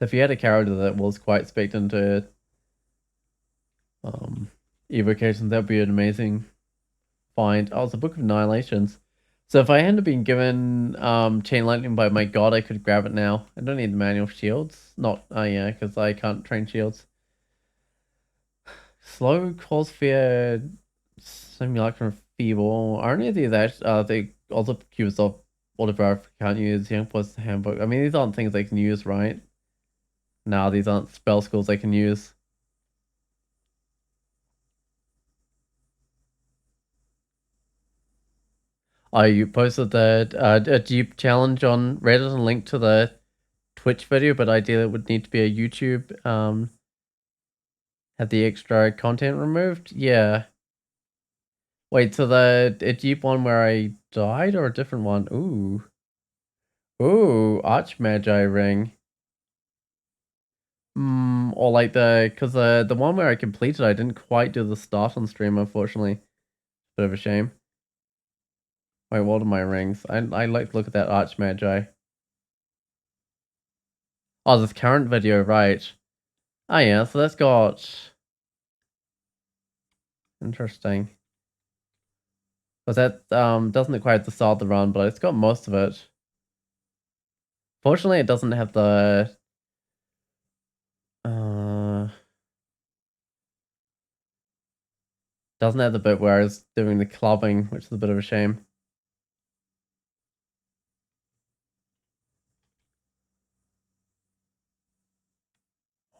if you had a character that was quite spec'd into evocations, that'd be an amazing find. Oh, it's a Book of Annihilations. So if I hadn't been given Chain Lightning by my god, I could grab it now. I don't need the manual shields. Not, yeah, because I can't train shields. Slow, Cause Fear, Simulacrum, Feeble. Aren't any of these actually, they also cubes of whatever I can't use. Young Plus Handbook. I mean, these aren't things I can use, right? No, these aren't spell skills I can use. I posted the a Jeep challenge on Reddit and linked to the Twitch video, but ideally it would need to be a YouTube Had the extra content removed? Yeah. Wait, so a deep one where I died or a different one? Ooh. Ooh, Archmagi ring. Or like cause the one where I completed, I didn't quite do the start on stream, unfortunately. Bit of a shame. Wait, what are my rings? I like to look at that Archmagi. Oh, this current video, right. Oh yeah, so that's got... Interesting. Because that doesn't quite at the start of the run, but it's got most of it. Fortunately, it doesn't have the... doesn't have the bit where I was doing the clubbing, which is a bit of a shame.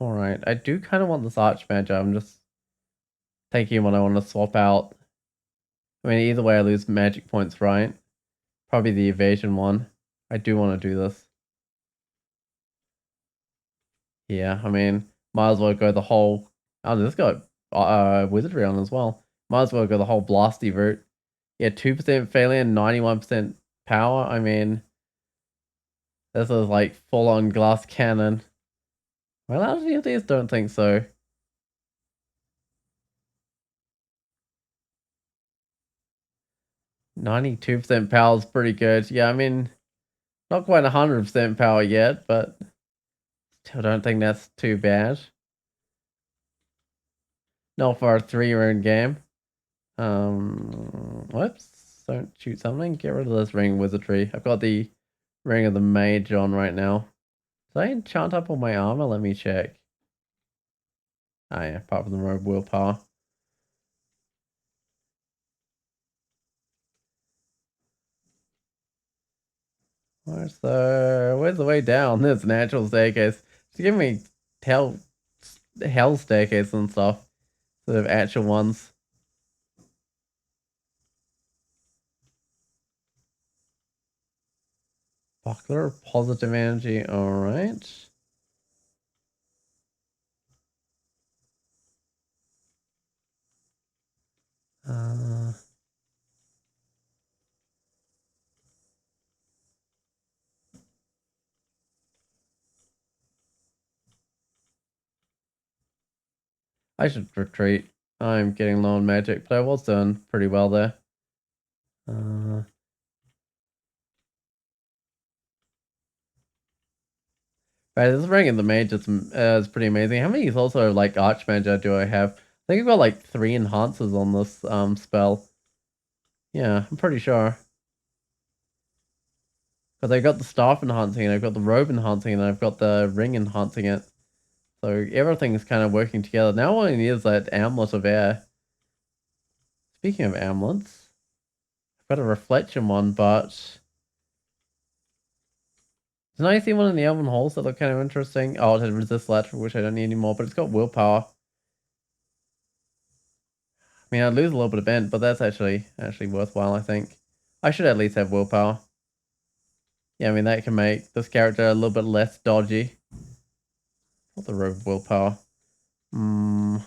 Alright, I do kind of want this Archmagi. I'm just thinking what I want to swap out. I mean, either way I lose magic points, right? Probably the evasion one. I do want to do this. Yeah, I mean, might as well go the whole... Oh, this got wizardry on as well. Might as well go the whole blasty route. Yeah, 2% failure, 91% power. I mean, this is like full-on glass cannon. Well, actually, these don't think so. 92% power is pretty good. Yeah, I mean, not quite 100% power yet, but still don't think that's too bad. Not for a 3-round game. Whoops. Don't shoot something. Get rid of this ring wizardry. I've got the ring of the mage on right now. Did I enchant up all my armor? Let me check. Oh yeah, apart from the robe willpower. Where's the way down? There's natural staircase. Just give me hell staircase and stuff. Sort of actual ones. Buckler, positive energy, alright. I should retreat. I'm getting low on magic, but I was doing pretty well there. Right, this ring in the mage is pretty amazing. How many also like Archmagi do I have? I think I've got like 3 enhancers on this spell. Yeah, I'm pretty sure. Because I've got the staff enhancing it, I've got the robe enhancing it, and I've got the ring enhancing it. So everything's kind of working together. Now all I need is that amulet of air. Speaking of amulets, I've got a reflection one, but... Didn't I see one in the elven halls that looked kind of interesting? Oh, it had resist lateral, which I don't need anymore, but it's got willpower. I mean, I'd lose a little bit of bent, but that's actually worthwhile, I think. I should at least have willpower. Yeah, I mean, that can make this character a little bit less dodgy. What the robe of willpower? I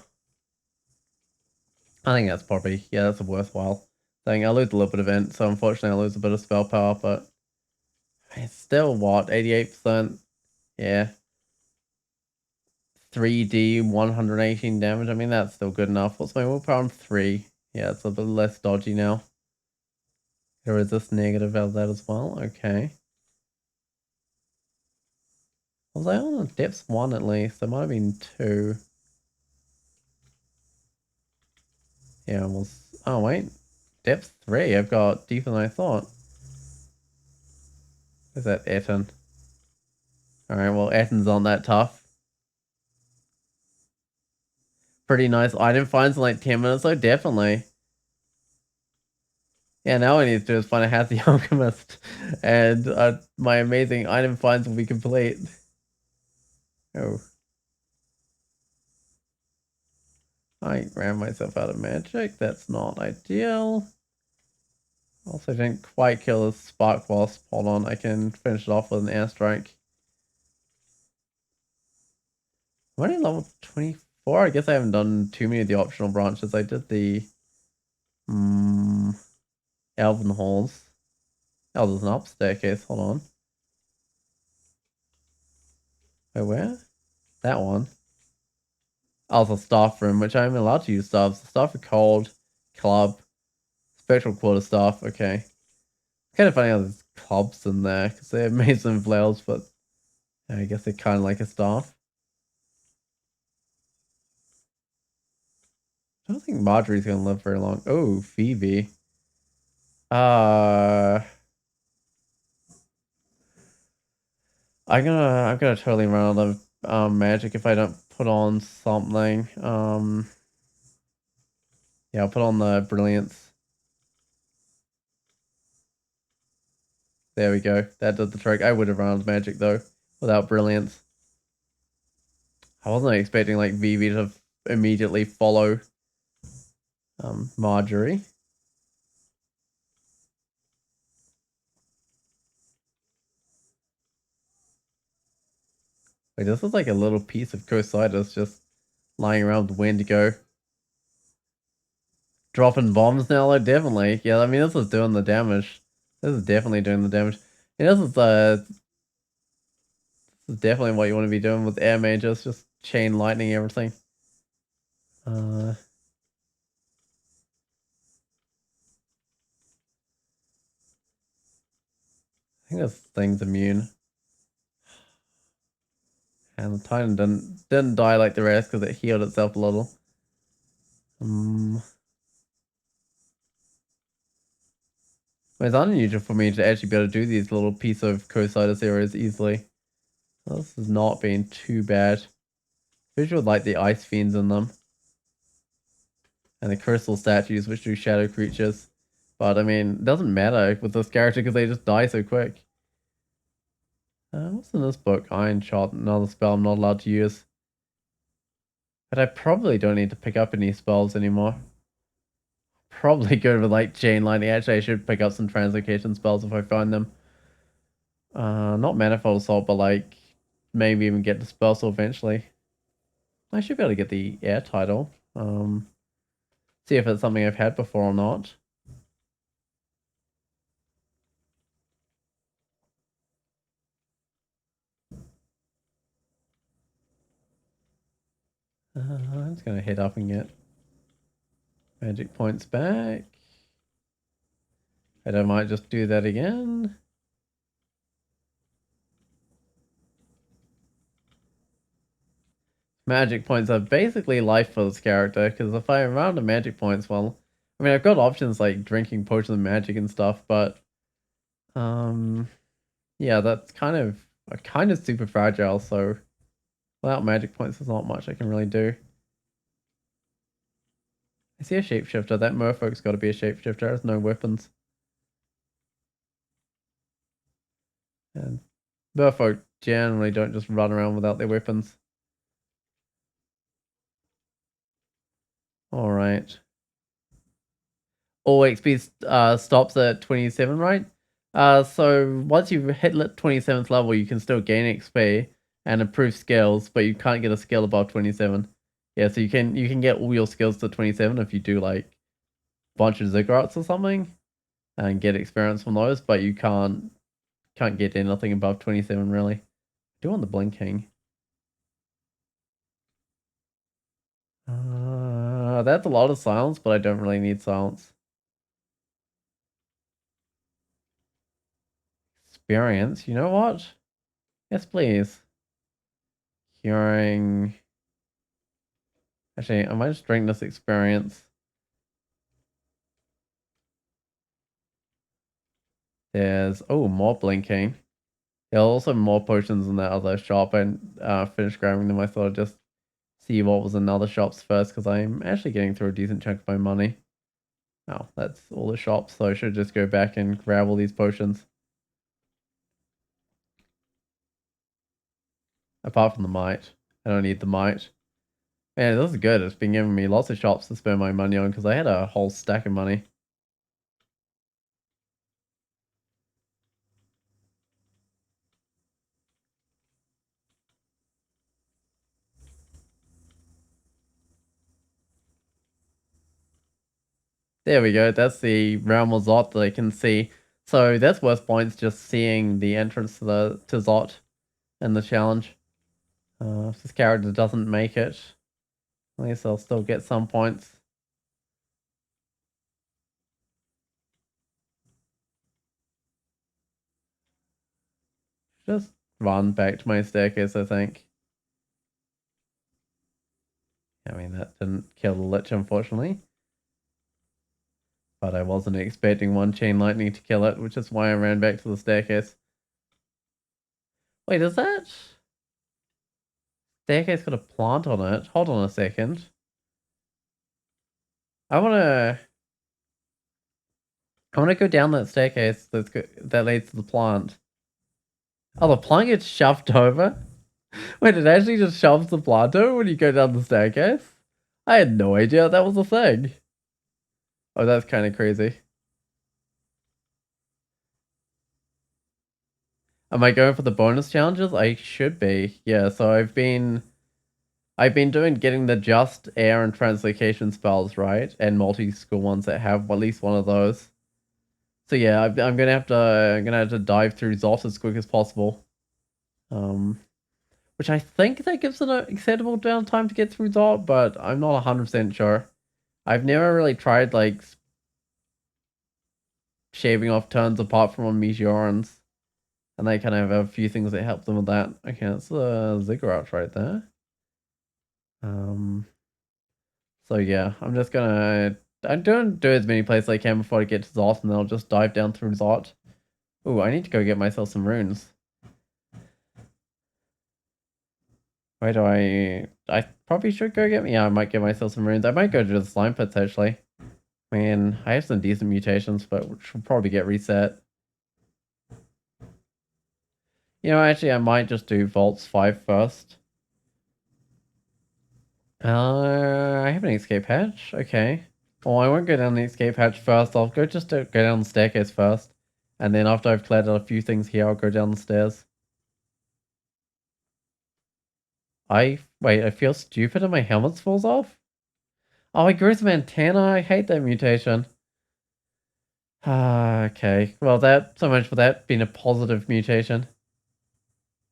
think that's probably, yeah, that's a worthwhile thing. I lose a little bit of int, so unfortunately I lose a bit of spell power, but it's still, what, 88%? Yeah. 3D, 118 damage. I mean, that's still good enough. What's my willpower on 3? Yeah, it's a bit less dodgy now. There is this negative of that as well. Okay. Was I on depth 1 at least? There might have been 2. Yeah, I was... Oh, wait. Depth 3. I've got deeper than I thought. Is that Eton? Alright, well, Eton's not that tough. Pretty nice item finds in like 10 minutes, though, definitely. Yeah, now all I need to do is find a Hath the Alchemist, and my amazing item finds will be complete. Oh. I ran myself out of magic. That's not ideal. Also didn't quite kill the Spark Wasp. Hold on, I can finish it off with an airstrike. I'm only level 25. before. I guess I haven't done too many of the optional branches. I did the Elven Halls. Oh, there's an up staircase. Hold on. Wait, where? That one. Oh, it's a staff room, which I'm allowed to use staffs. The staff are called club, spectral quarter staff. Okay. Kind of funny how there's clubs in there because they're made some flails, but I guess they're kind of like a staff. I don't think Marjorie's gonna live very long. Oh, Phoebe. Uh, I'm gonna totally run out of magic if I don't put on something. Yeah, I'll put on the brilliance. There we go. That did the trick. I would have run out of magic though without brilliance. I wasn't expecting like Vivi to immediately follow Marjorie. Wait, this is like a little piece of Cositis just lying around with Wendigo. Dropping bombs now, though, definitely. Yeah, I mean, this is doing the damage. This is definitely doing the damage. And this is definitely what you want to be doing with air mages, just chain lightning everything. I think this thing's immune. And the Titan didn't die like the rest because it healed itself a little. It's unusual for me to actually be able to do these little piece of Cositis areas easily. Well, this has not been too bad. Especially with like the ice fiends in them. And the crystal statues which do shadow creatures. But I mean, it doesn't matter with this character because they just die so quick. What's in this book? Iron Shot, another spell I'm not allowed to use. But I probably don't need to pick up any spells anymore. Probably good with like chain lightning. Actually, I should pick up some translocation spells if I find them. Not manifold assault, but like maybe even get the spell soul eventually. I should be able to get the air title. See if it's something I've had before or not. I'm just gonna head up and get magic points back. And I might just do that again. Magic points are basically life for this character, because if I run out of magic points, well, I mean, I've got options like drinking potions of magic and stuff, but, yeah, that's kind of super fragile, so without magic points, there's not much I can really do. I see a shapeshifter. That merfolk's got to be a shapeshifter. Has no weapons. And merfolk generally don't just run around without their weapons. Alright. All XP stops at 27, right? So once you hit 27th level, you can still gain XP and improve skills, but you can't get a skill above 27. Yeah, so you can get all your skills to 27 if you do like a bunch of ziggurats or something and get experience from those, but you can't get anything above 27 really. Do want the blinking. That's a lot of silence, but I don't really need silence. Experience, you know what? Yes, please. Curing. Actually, I might just drink this experience. There's, oh, more blinking. There are also more potions in that other shop, and finished grabbing them. I thought I'd just see what was in other shops first, because I'm actually getting through a decent chunk of my money. Oh, that's all the shops, so I should just go back and grab all these potions. Apart from the might. I don't need the might. Man, this is good. It's been giving me lots of shops to spend my money on, because I had a whole stack of money. There we go. That's the realm of Zot that I can see. So that's worth points just seeing the entrance to Zot in the challenge. If this character doesn't make it, at least I'll still get some points. Just run back to my staircase, I think. I mean, that didn't kill the Lich, unfortunately. But I wasn't expecting one chain lightning to kill it, which is why I ran back to the staircase. Wait, is that staircase got a plant on it? Hold on a second. I wanna go down that staircase that leads to the plant. Oh, the plant gets shoved over? Wait, it actually just shoves the plant over when you go down the staircase? I had no idea that was a thing. Oh, that's kind of crazy. Am I going for the bonus challenges? I should be. Yeah, so I've been doing getting the just air and translocation spells, right? And multi-skill ones that have at least one of those. So yeah, I'm gonna have to dive through Zot as quick as possible. Which I think that gives it an acceptable downtime to get through Zot, but I'm not 100% sure. I've never really tried like shaving off turns apart from on Meteorans. And they kind of have a few things that help them with that. Okay, that's a ziggurat right there. Um, so yeah, I'm doing do as many places I can before I get to Zot, and then I'll just dive down through Zot. Ooh, I need to go get myself some runes. Where do I probably should go get me. Yeah, I might get myself some runes. I might go to the slime pits actually. I mean, I have some decent mutations, but which will probably get reset. You know, actually, I might just do Vaults 5 first. I have an escape hatch. Okay. Well, I won't go down the escape hatch first. I'll go just to go down the staircase first. And then after I've cleared out a few things here, I'll go down the stairs. Wait, I feel stupid and my helmet falls off? Oh, I grew some antenna. I hate that mutation. Ah, okay. Well, so much for that being a positive mutation.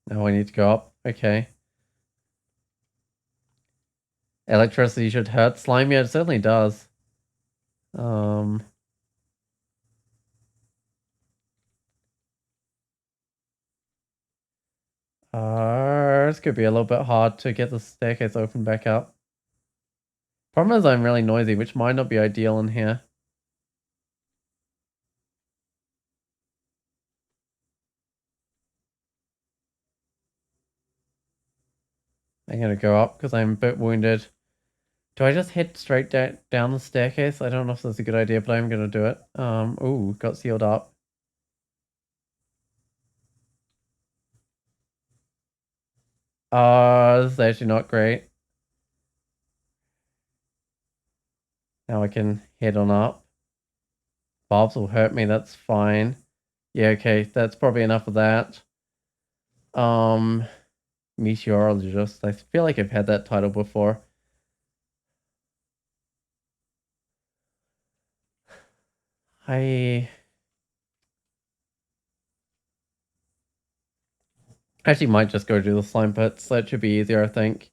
Now I need to go up. Okay. Electricity should hurt slime. Yeah, it certainly does. Um, this could be a little bit hard to get the staircase open back up. Problem is I'm really noisy, which might not be ideal in here. I'm gonna go up because I'm a bit wounded. Do I just head straight down the staircase? I don't know if that's a good idea, but I'm gonna do it. Ooh, got sealed up. This is actually not great. Now I can head on up. Bobs will hurt me, that's fine. Yeah, okay, that's probably enough of that. Um, Meteorologist. I feel like I've had that title before. I actually might just go do the slime pits. That should be easier, I think.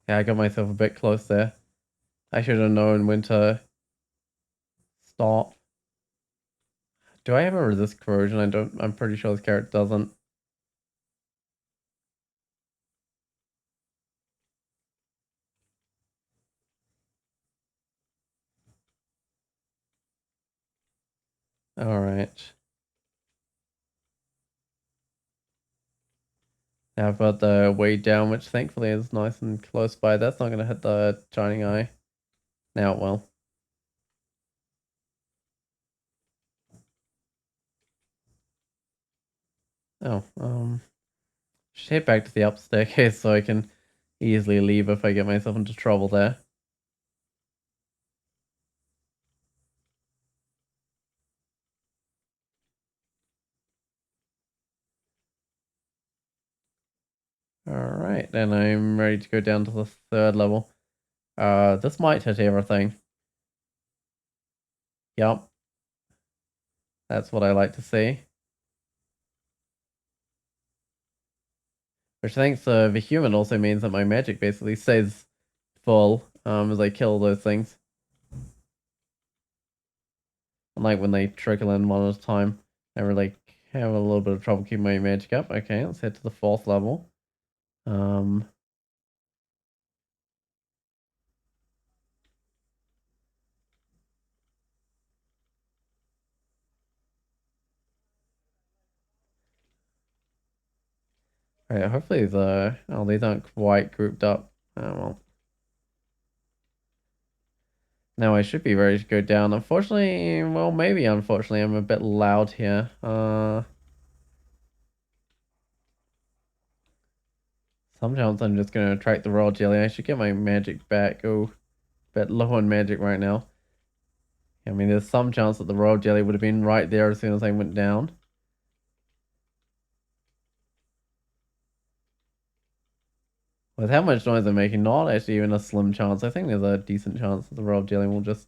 Yeah, I got myself a bit close there. I should have known when to stop. Do I have a resist corrosion? I don't. I'm pretty sure this character doesn't. All right. Now I've got the way down, which thankfully is nice and close by. That's not going to hit the shining eye. Now it will. Oh, should head back to the up staircase so I can easily leave if I get myself into trouble there. Alright, and I'm ready to go down to the third level. This might hit everything. Yep, that's what I like to see. Which thanks to the human also means that my magic basically stays full as I kill those things. Unlike when they trickle in one at a time, I really have a little bit of trouble keeping my magic up. Okay, let's head to the 4th level. Alright, hopefully these aren't quite grouped up. Oh well. Now I should be ready to go down. Unfortunately, well, maybe unfortunately, I'm a bit loud here. Sometimes I'm just gonna attract the royal jelly. I should get my magic back. Oh, bit low on magic right now. I mean, there's some chance that the royal jelly would have been right there as soon as I went down. With how much noise I'm making, not actually even a slim chance. I think there's a decent chance that the royal jelly will just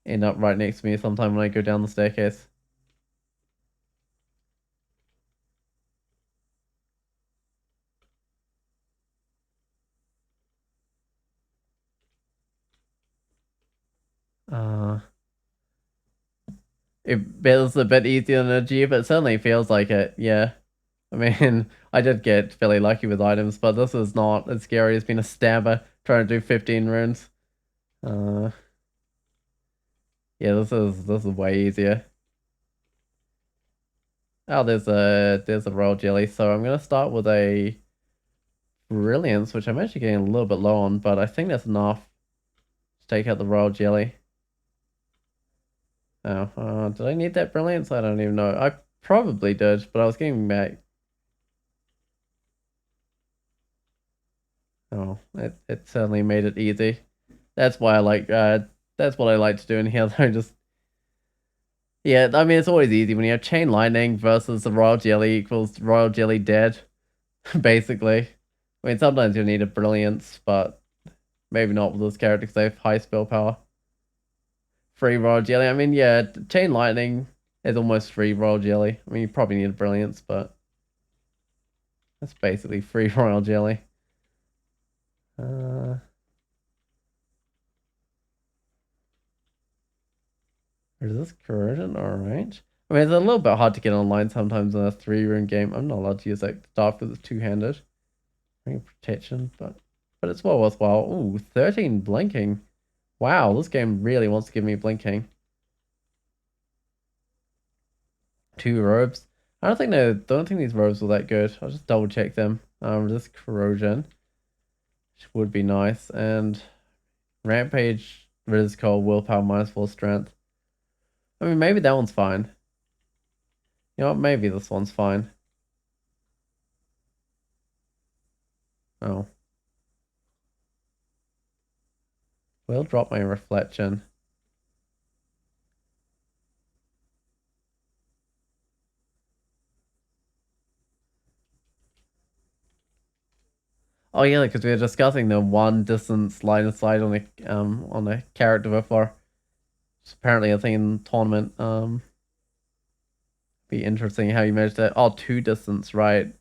end up right next to me sometime when I go down the staircase. Uh, it feels a bit easier than a G, but it certainly feels like it, yeah. I mean, I did get fairly lucky with items, but this is not as scary as being a stabber trying to do 15 runes. Uh, yeah, this is way easier. Oh, there's a royal jelly, so I'm gonna start with a brilliance, which I'm actually getting a little bit low on, but I think that's enough to take out the royal jelly. Oh, did I need that brilliance? I don't even know. I probably did, but I was getting back. Oh, it certainly made it easy. That's why I like that's what I like to do in here though. Just yeah, I mean it's always easy when you have chain lightning versus the royal jelly equals royal jelly dead, basically. I mean sometimes you need a brilliance, but maybe not with this character because they have high spell power. Free royal jelly. I mean yeah, chain lightning is almost free royal jelly. I mean you probably need a brilliance, but that's basically free royal jelly. Uh Is this corrosion? Alright. I mean, it's a little bit hard to get online sometimes in a 3-rune game. I'm not allowed to use like stuff because it's two-handed. Protection, but it's well worthwhile. Ooh, 13 blinking. Wow, this game really wants to give me blinking. 2 robes. Don't think these robes were that good. I'll just double check them. This corrosion, which would be nice, and rampage, Riz cold, willpower -4 strength. I mean, maybe that one's fine. You know what? Maybe this one's fine. Oh. Will drop my reflection. Oh yeah, because we were discussing the one distance line of sight on a character before. It's apparently a thing in tournament. Be interesting how you measure that. Oh, 2 distance, right?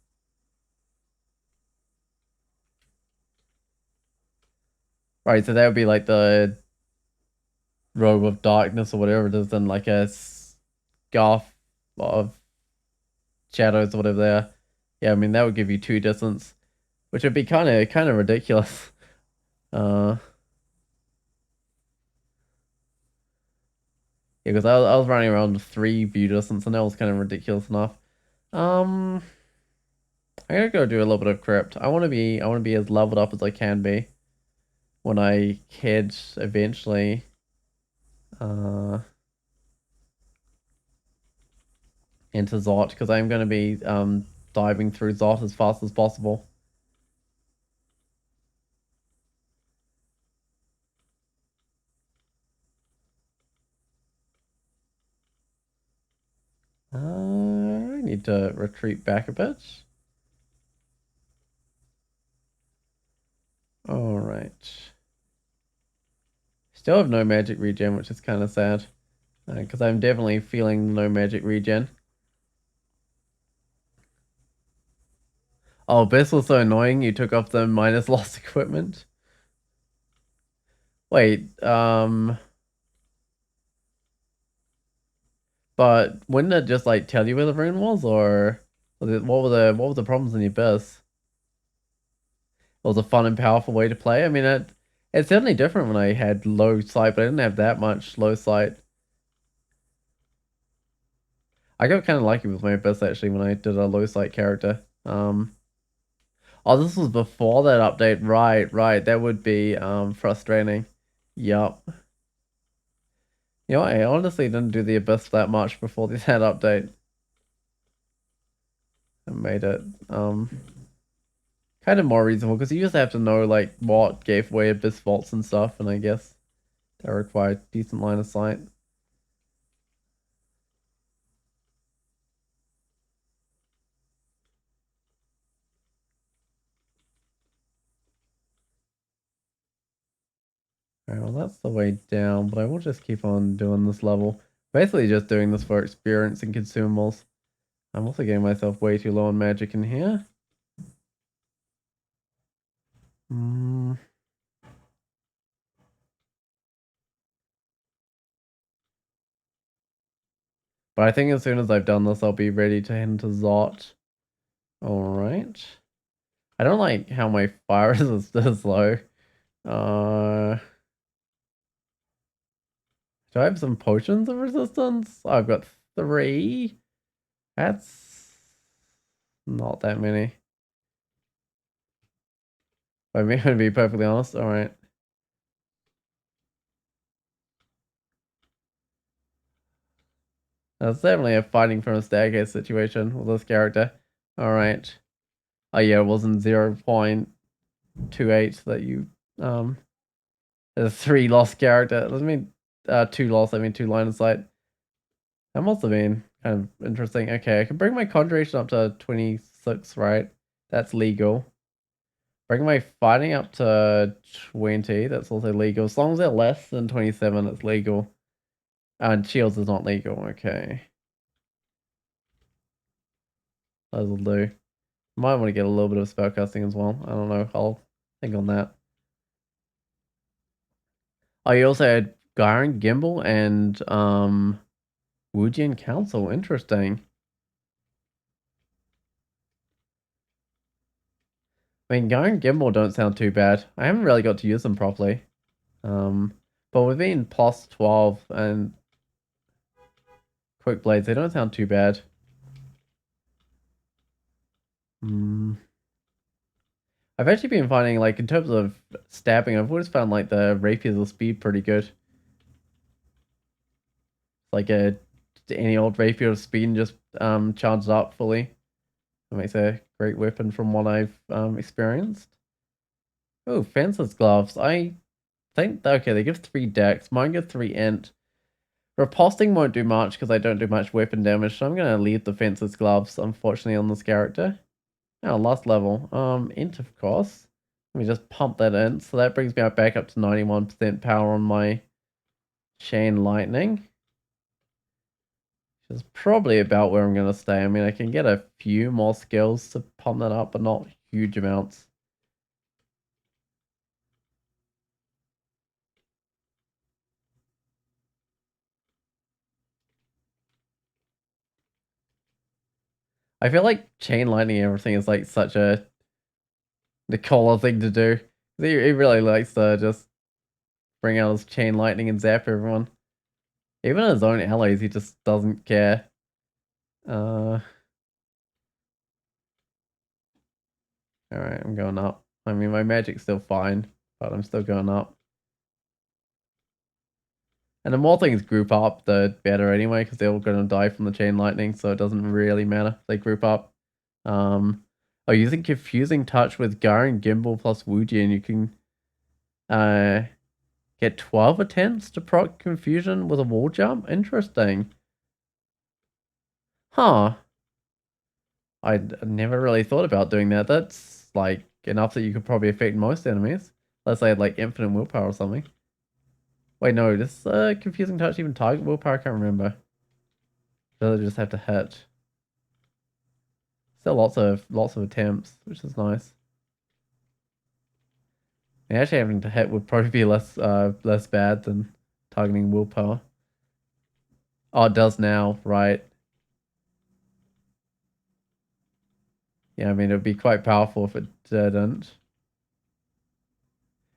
Right, so that would be like the robe of darkness or whatever it is, then like a scarf of shadows or whatever they are. Yeah, I mean that would give you 2 distance, which would be kind of ridiculous. Uh, yeah, because I was running around 3 view distance, and that was kind of ridiculous enough. Um, I gotta go do a little bit of crypt. I want to be as leveled up as I can be when I head eventually. Uh, into Zot because I'm going to be diving through Zot as fast as possible. I need to retreat back a bit. All right. Still have no magic regen, which is kind of sad. Because I'm definitely feeling no magic regen. Oh, this was so annoying. You took off the minus lost equipment. Wait, but wouldn't it just like tell you where the rune was, or what were the problems in the abyss? It was a fun and powerful way to play. I mean, it's certainly different when I had low sight, but I didn't have that much low sight. I got kind of lucky with my abyss actually when I did a low sight character. Oh, this was before that update. Right, right. That would be frustrating. Yup. You know, I honestly didn't do the abyss that much before that update. I made it kind of more reasonable because you just have to know like what gave away abyss vaults and stuff, and I guess that required decent line of sight. Alright, well that's the way down, but I will just keep on doing this level. Basically just doing this for experience and consumables. I'm also getting myself way too low on magic in here. Hmm. But I think as soon as I've done this, I'll be ready to head into Zot. Alright. I don't like how my fire is this low. Uh, do I have some potions of resistance? I've got 3. That's not that many. I'm going to be perfectly honest. Alright. That's definitely a fighting from a staircase situation with this character. Alright. Oh yeah, it wasn't 0.28 that you there's 3 lost character. Doesn't mean 2 lost, I mean 2 line of sight. That must have been kind of interesting. Okay, I can bring my conjuration up to 26, right? That's legal. Bring my fighting up to 20, that's also legal. As long as they're less than 27, it's legal. And shields is not legal, okay. Those will do. Might want to get a little bit of spellcasting as well. I don't know. I'll think on that. Oh, you also had Garen, Gimbal, and Wujian Council. Interesting. I mean, Garen and Gimbal don't sound too bad. I haven't really got to use them properly. But with being plus 12 and quick blades, they don't sound too bad. I've actually been finding, like, in terms of stabbing, I've always found, like, the rapiers of speed pretty good. Like, any old rapier of speed and just charges up fully. That makes a great weapon from what I've experienced. Oh, fencer's gloves. I think, okay, they give 3 dex. Mine give 3 int. Riposting won't do much because I don't do much weapon damage, so I'm going to leave the fencer's gloves, unfortunately, on this character. Oh, last level. Int, of course. Let me just pump that in. So that brings me back up to 91% power on my chain lightning. Which is probably about where I'm going to stay. I mean, I can get a few more skills to pump that up, but not huge amounts. I feel like chain lightning and everything is like such a Nikola thing to do. He really likes to just bring out his chain lightning and zap everyone. Even his own allies, he just doesn't care. Alright, I'm going up. I mean, my magic's still fine, but I'm still going up. And the more things group up, the better anyway, because they're all going to die from the chain lightning, so it doesn't really matter if they group up. Using Confusing Touch with Garen, Gimbal plus Wuji, and you can get 12 attempts to proc Confusion with a wall jump? Interesting. Huh. I never really thought about doing that. That's, like, enough that you could probably affect most enemies. Unless they had, like, infinite willpower or something. Wait, no, this confusing touch even target willpower? I can't remember. Does it just have to hit? Still lots of attempts, which is nice. And actually having to hit would probably be less bad than targeting willpower. Oh, it does now, right? Yeah, I mean it would be quite powerful if it didn't.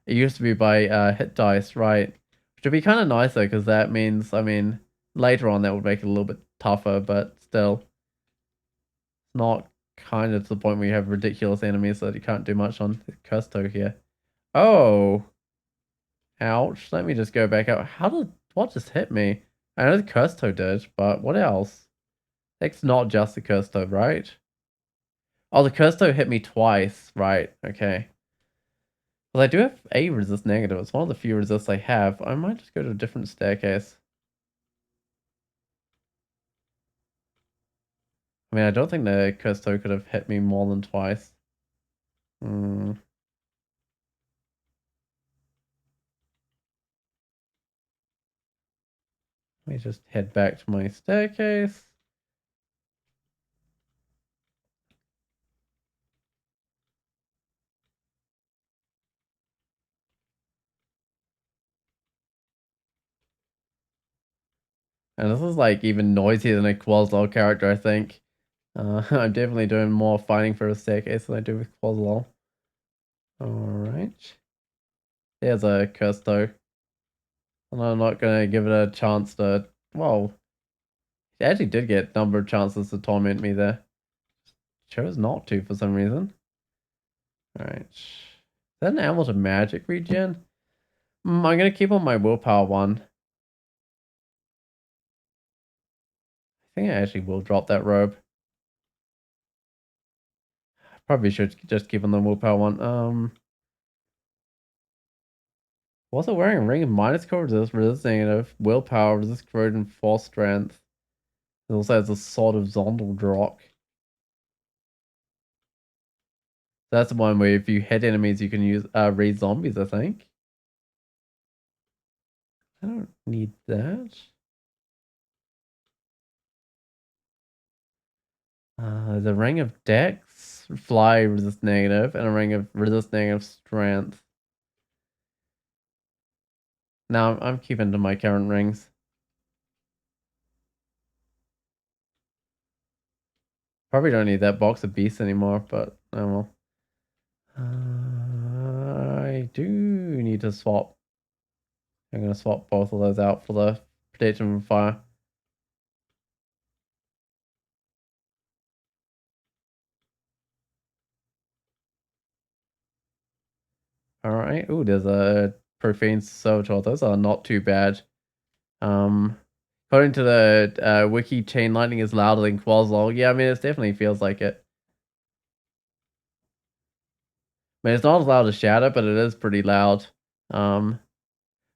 It used to be by hit dice, right? Which would be kind of nice though, because that means, I mean, later on that would make it a little bit tougher, but still, it's not kind of to the point where you have ridiculous enemies that you can't do much on Custo here. Oh, ouch! Let me just go back out. What just hit me? I know the Custo did, but what else? It's not just the Custo, right? Oh, the Custo hit me twice, right? Okay. Well, I do have a resist negative. It's one of the few resists I have. I might just go to a different staircase. I mean, I don't think the Custo could have hit me more than twice. Hmm. Let me just head back to my staircase. And this is like even noisier than a Quaslol character, I think. I'm definitely doing more fighting for a staircase than I do with Quaslol. Alright. There's a Custo. And I'm not gonna give it a chance to... Well, it actually did get a number of chances to torment me there. Chose not to for some reason. Alright. Is that an ammo to magic regen? I'm gonna keep on my willpower one. I think I actually will drop that robe. Probably should just keep on the willpower one. Also wearing a ring of minus core resist negative, willpower, resist corrosion, force strength. It also has a sword of Zondeldrock. That's the one where if you hit enemies you can use raid zombies, I think. I don't need that. The ring of dex, fly resist negative, and a ring of resist negative strength. Now I'm keeping to my current rings. Probably don't need that box of beasts anymore, but oh well. I do need to swap. I'm gonna swap both of those out for the protection from fire. Alright. Ooh, there's a profane servitor. Those are not too bad. Um According to the wiki, chain lightning is louder than Quaslol. Yeah, I mean it definitely feels like it. I mean it's not as loud as Shadow, but it is pretty loud. Um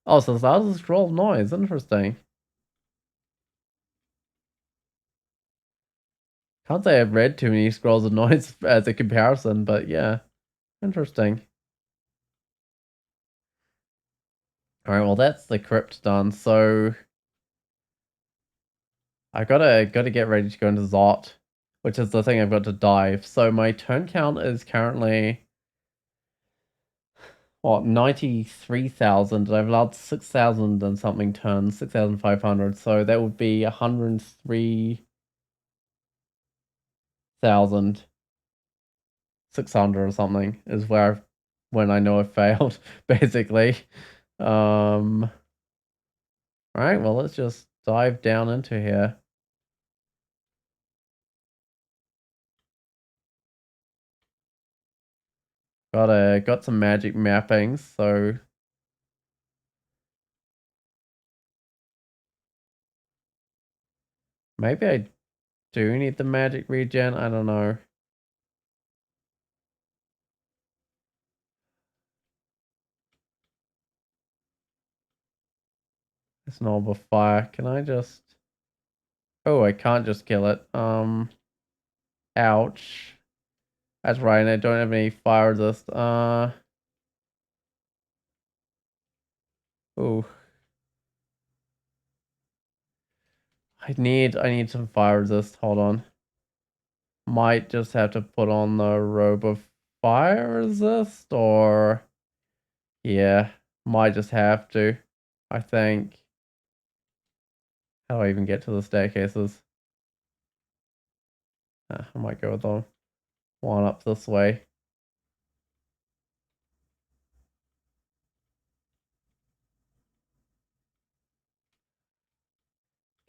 Oh, so it's loud as a scroll of noise. Interesting. Can't say I've read too many scrolls of noise as a comparison, but yeah. Interesting. Alright, well that's the crypt done, so I gotta get ready to go into Zot, which is the thing I've got to dive. So my turn count is currently what 93,000, and I've allowed 6,000 and something turns, 6,500. So that would be 103,600 or something is where when I know I've failed, basically. Um, all right, well let's just dive down into here. Got some magic mappings, so maybe I do need the magic regen. I don't know. It's an orb of fire. Can I just... Oh, I can't just kill it. Ouch. That's right, and I don't have any fire resist. Ooh. I need some fire resist. Hold on. Might just have to put on the robe of fire resist, or yeah, might just have to. I think. How do I even get to the staircases? I might go with the one up this way.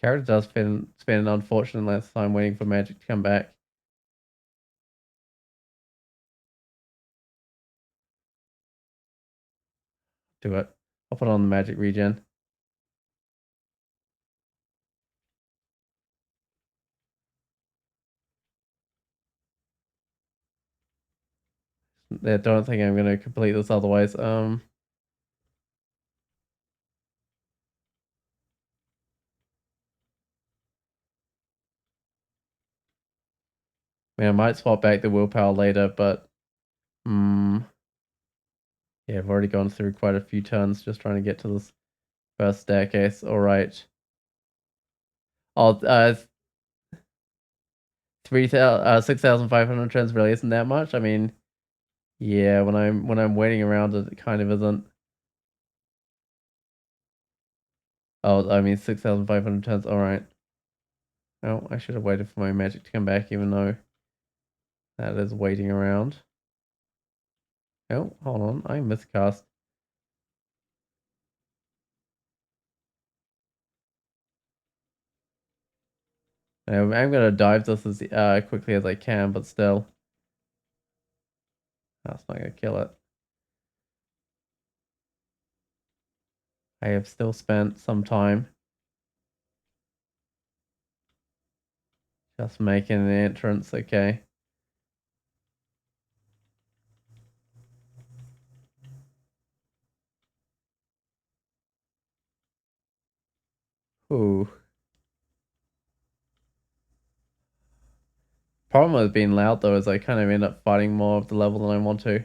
Character does spend an unfortunate length of time waiting for magic to come back. Do it. I'll put on the magic regen. I don't think I'm gonna complete this otherwise. I might swap back the willpower later, but yeah, I've already gone through quite a few turns just trying to get to this first staircase. All right. Oh, 6,500 turns really isn't that much. I mean, yeah, when I'm waiting around, it kind of isn't. Oh, I mean, 6,500 turns. All right. Oh, I should have waited for my magic to come back, even though that is waiting around. Oh, hold on. I miscast. I'm going to dive this as quickly as I can, but still. That's not going to kill it. I have still spent some time just making an entrance, okay. Ooh. Problem with being loud though is I kind of end up fighting more of the level than I want to.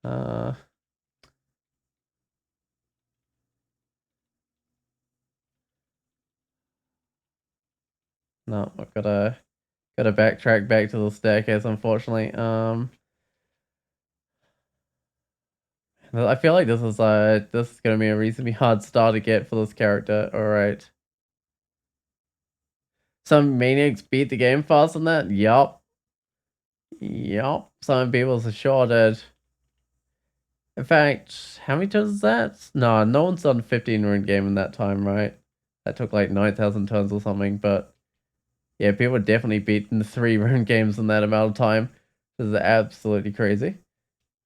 Uh, no, I've gotta backtrack back to the staircase, unfortunately. I feel like this is gonna be a reasonably hard star to get for this character. All right. Some maniacs beat the game fast on that. Yup. Yup. Some people are sure did. In fact, how many turns is that? No one's done 15 rune game in that time, right? That took like 9,000 turns or something, but yeah, people are definitely beaten 3 rune games in that amount of time. This is absolutely crazy.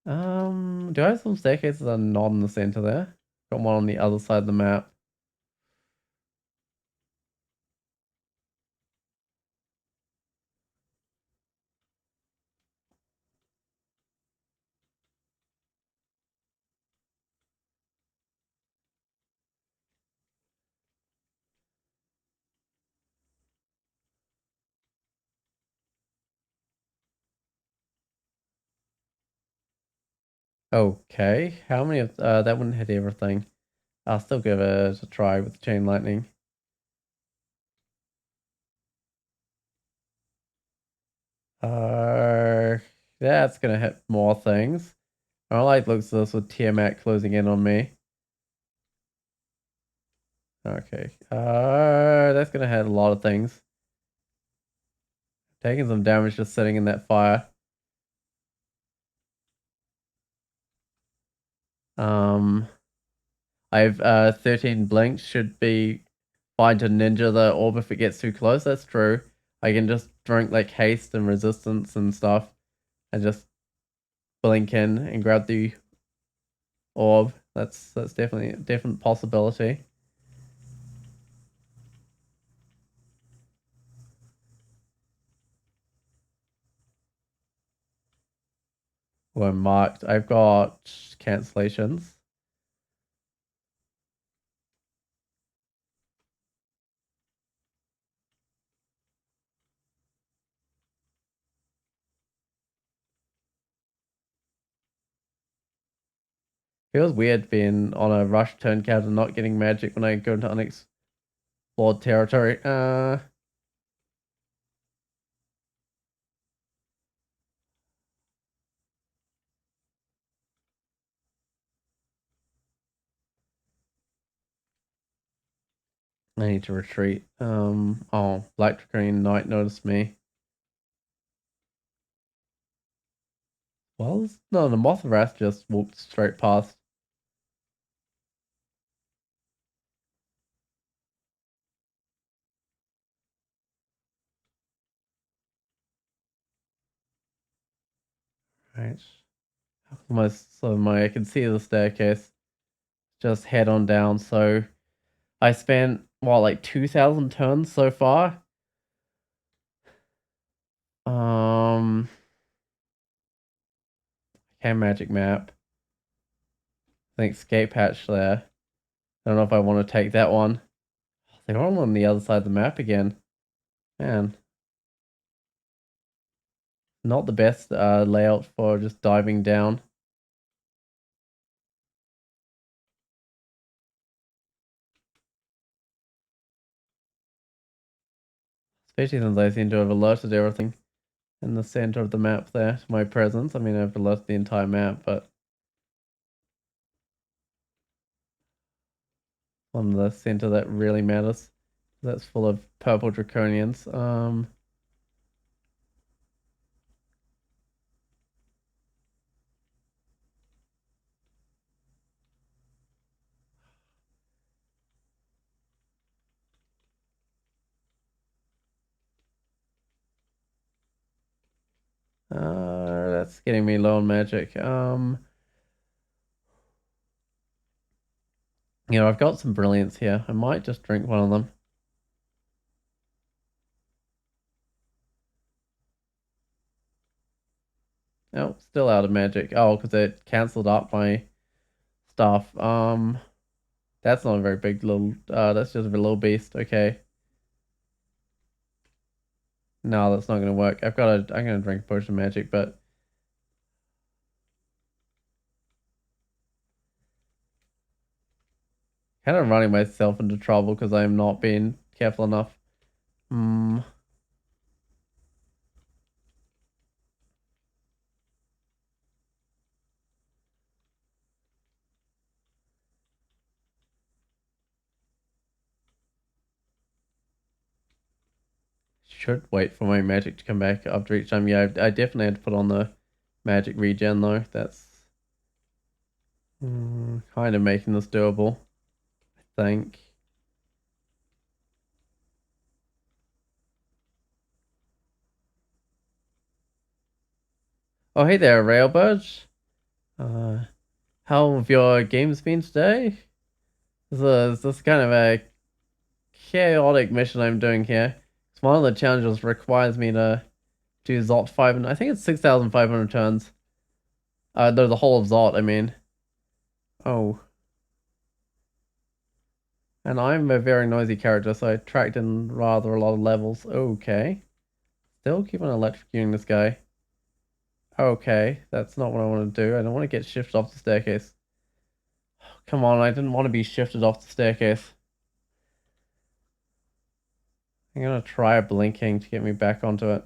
Do I have some staircases that are not in the center there? Got one on the other side of the map. Okay, how many of that wouldn't hit everything. I'll still give it a try with chain lightning. Uh, that's gonna hit more things. I don't like looks of this with Tiamat closing in on me. Okay. That's gonna hit a lot of things. Taking some damage just sitting in that fire. Um, I have 13 blinks. Should be fine to ninja the orb if it gets too close. That's true. I can just drink like haste and resistance and stuff, and just blink in and grab the orb. That's definitely a different possibility. We're marked. I've got cancellations. Feels weird being on a rush turn count and not getting magic when I go into unexplored territory. I need to retreat. Oh, Black Draconian Knight noticed me. Well, no, the Mothrath just walked straight past. Right. I can see the staircase. Just head on down. So I spent what, like 2,000 turns so far. Um, okay, magic map. I think escape hatch there. I don't know if I want to take that one. They're all on the other side of the map again. Man, not the best layout for just diving down. Especially since I seem to have alerted everything in the center of the map there to my presence. I mean, I've alerted the entire map, but on the center that really matters. That's full of purple draconians. That's getting me low on magic. I've got some brilliance here. I might just drink one of them. Oh, still out of magic. Oh, because it cancelled out my stuff. That's not a very big little. That's just a little beast. Okay. No, that's not gonna work. I'm gonna drink a potion of magic, but kind of running myself into trouble because I'm not being careful enough. Hmm. Should wait for my magic to come back after each time. Yeah, I definitely had to put on the magic regen though. That's kind of making this doable, I think. Oh, hey there, Railbird. Uh, how have your games been today? This is kind of a chaotic mission I'm doing here. It's one of the challenges requires me to do Zot 5, and I think it's 6,500 turns. No, the whole of Zot, I mean. Oh. And I'm a very noisy character, so I tracked in rather a lot of levels. Okay. Still keep on electrocuting this guy. Okay, that's not what I want to do. I don't want to get shifted off the staircase. Come on, I didn't want to be shifted off the staircase. I'm gonna try blinking to get me back onto it.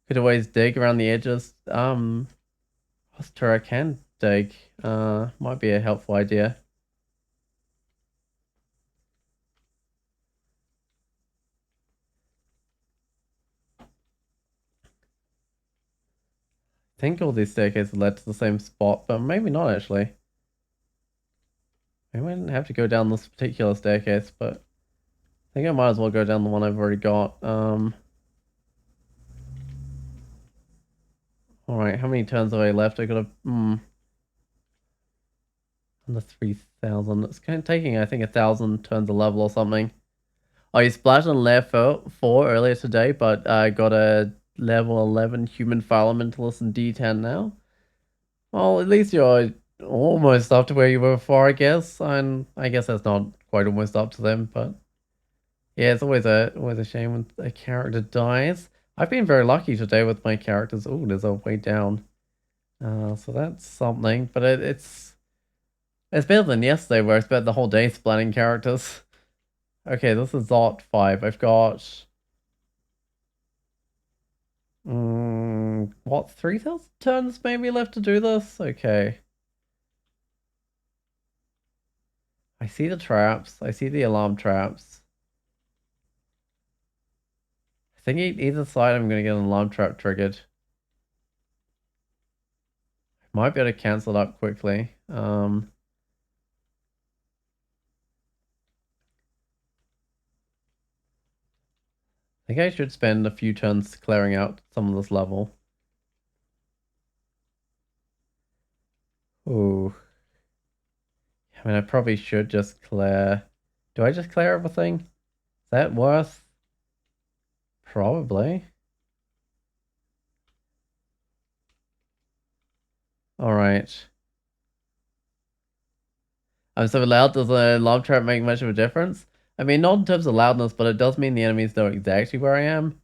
Could always dig around the edges. Hoster I can dig. Might be a helpful idea. I think all these staircases led to the same spot, but maybe not actually. Maybe I didn't have to go down this particular staircase, but I think I might as well go down the one I've already got. Alright, how many turns have I left? I got under 3,000. It's kind of taking, I think, 1,000 turns a level or something. Oh, you splashed on level 4 earlier today, but I got a level 11 human elementalist in D10 now. Well, at least you're almost up to where you were before, I guess. And I guess that's not quite almost up to them, but yeah, it's always a shame when a character dies. I've been very lucky today with my characters. Oh, there's a way down. So that's something, but it's better than yesterday where I spent the whole day splatting characters. Okay, this is Zot 5. I've got what, 3,000 turns maybe left to do this? Okay. I see the traps. I see the alarm traps. I think either side I'm gonna get an alarm trap triggered. Might be able to cancel it up quickly. I think I should spend a few turns clearing out some of this level. Ooh. I mean, I probably should just clear... Do I just clear everything? Is that worth? Probably. Alright. I'm so loud, does the alarm trap make much of a difference? I mean, not in terms of loudness, but it does mean the enemies know exactly where I am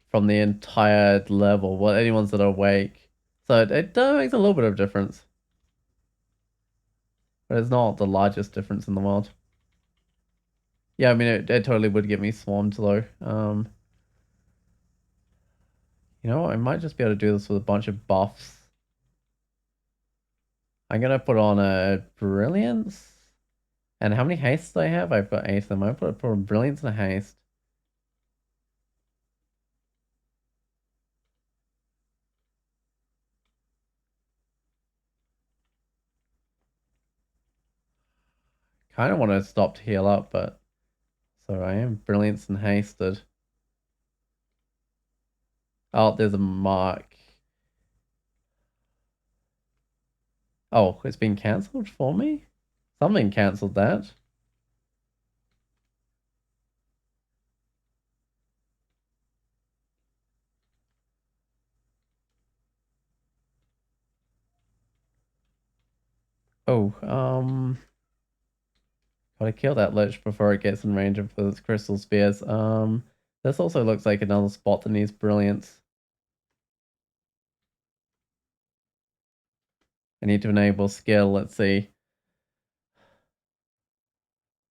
from the entire level. Well, anyone's that are awake. So it does make a little bit of difference. But it's not the largest difference in the world. Yeah, I mean, it totally would get me swarmed though. You know what? I might just be able to do this with a bunch of buffs. I'm gonna put on a brilliance. And how many hastes do I have? I've got 8 of them. I put a brilliance and a haste. Kind of want to stop to heal up, but so I am brilliance and hasted. Oh, there's a mark. Oh, it's been cancelled for me? Something cancelled that. Oh, gotta kill that lich before it gets in range of its crystal spears. This also looks like another spot that needs brilliance. I need to enable skill. Let's see.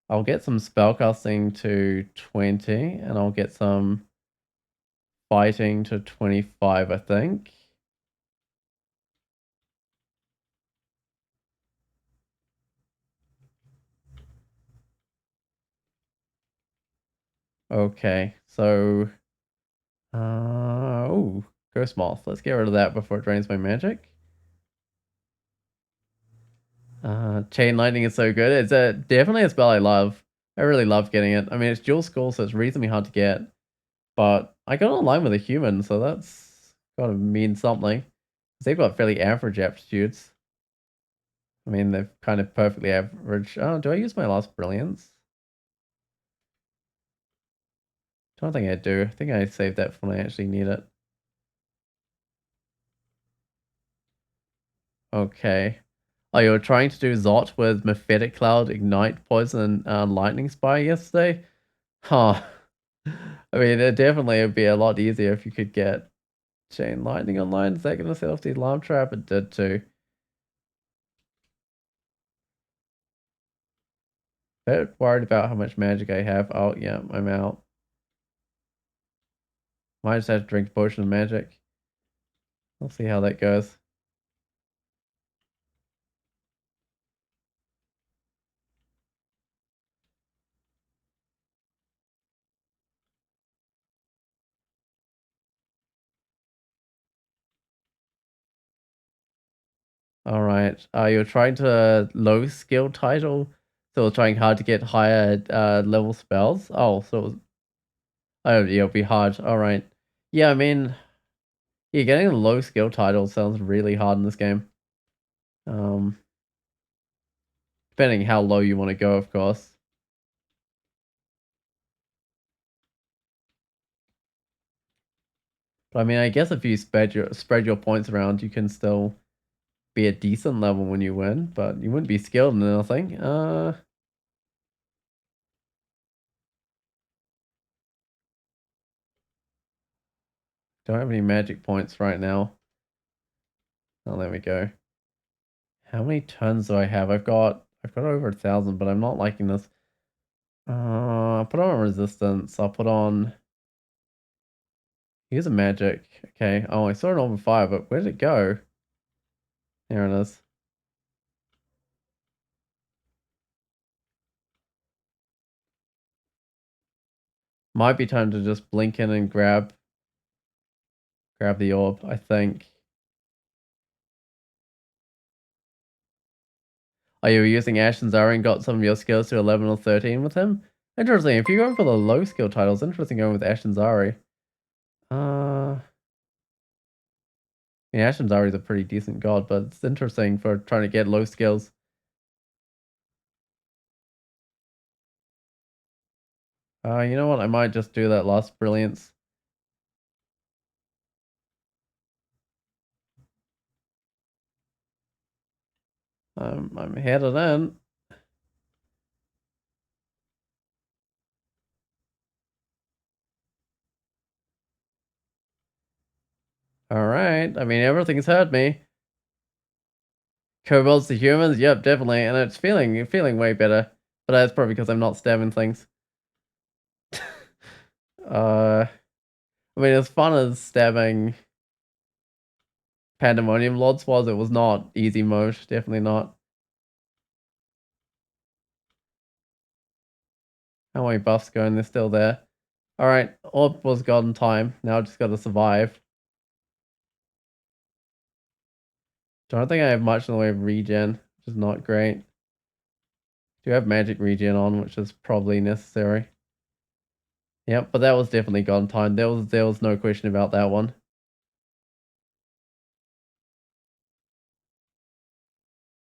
I'll get some spellcasting to 20, and I'll get some fighting to 25, I think. Okay, so... oh, Ghost Moth. Let's get rid of that before it drains my magic. Chain Lightning is so good. It's definitely a spell I love. I really love getting it. I mean, it's dual skull, so it's reasonably hard to get. But I got online with a human, so that's gotta mean something. 'Cause they've got fairly average aptitudes. I mean, they're kind of perfectly average. Oh, do I use my last brilliance? Don't think I do. I think I saved that for when I actually need it. Okay. Oh, you were trying to do Zot with Mephitic Cloud, Ignite, Poison, and Lightning Spire yesterday? Huh. I mean, it definitely would be a lot easier if you could get Chain Lightning online. Is that going to set off the alarm trap? It did too. Bit worried about how much magic I have. Oh, yeah, I'm out. Might just have to drink a potion of magic. We'll see how that goes. All right. You're trying to low skill title, so trying hard to get higher level spells. Oh, oh, yeah, it'll be hard. All right. Yeah, I mean, yeah, getting a low skill title sounds really hard in this game. Um, Depending how low you want to go, of course. But I mean, I guess if you spread your points around, you can still be a decent level when you win, but you wouldn't be skilled in anything. Don't have any magic points right now. Oh, there we go. How many turns do I have? I've got over 1,000, but I'm not liking this. I'll put on resistance. I'll put on use a magic. Okay. Oh, I saw it on fire, but where did it go? There it is. Might be time to just blink in and grab the orb, I think. Oh, you were using Ash and Zara and got some of your skills to 11 or 13 with him? Interesting. If you're going for the low skill titles, interesting going with Ash and Zari. I mean, Ash and Zari is a pretty decent god, but it's interesting for trying to get low skills. You know what? I might just do that last brilliance. I'm headed in. All right. I mean, everything's hurt me. Kobolds to humans? Yep, definitely. And it's feeling way better. But that's probably because I'm not stabbing things. I mean, as fun as stabbing Pandemonium Lords was, it was not easy mode. Definitely not. How many buffs going? They're still there. Alright, Orb was god in time. Now I just gotta survive. Don't think I have much in the way of regen, which is not great. Do have magic regen on, which is probably necessary. Yep, but that was definitely god in time. There was no question about that one.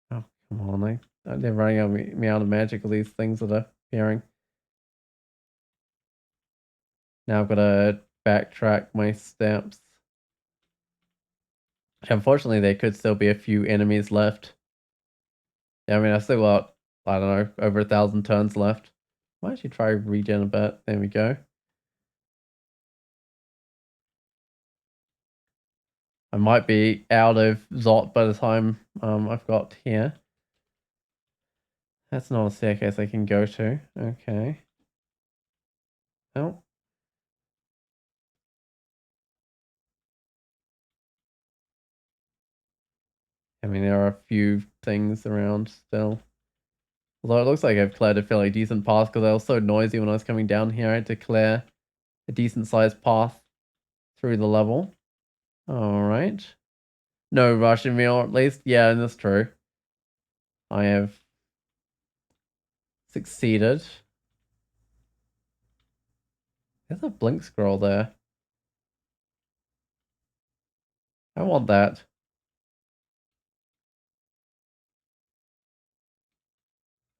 Oh, come on, they're running me out of magic, all these things that are appearing. Now I've got to backtrack my steps. Unfortunately, there could still be a few enemies left. Yeah, I mean, I still got, I don't know, over 1,000 turns left. Might actually try regen a bit. There we go. I might be out of Zot by the time I've got here. That's not a staircase I can go to. Okay. Oh. I mean, there are a few things around still. Although it looks like I've cleared a fairly decent path because I was so noisy when I was coming down here. I had to clear a decent sized path through the level. Alright. No Russian meal, at least. Yeah, and that's true. I have succeeded. There's a blink scroll there. I want that.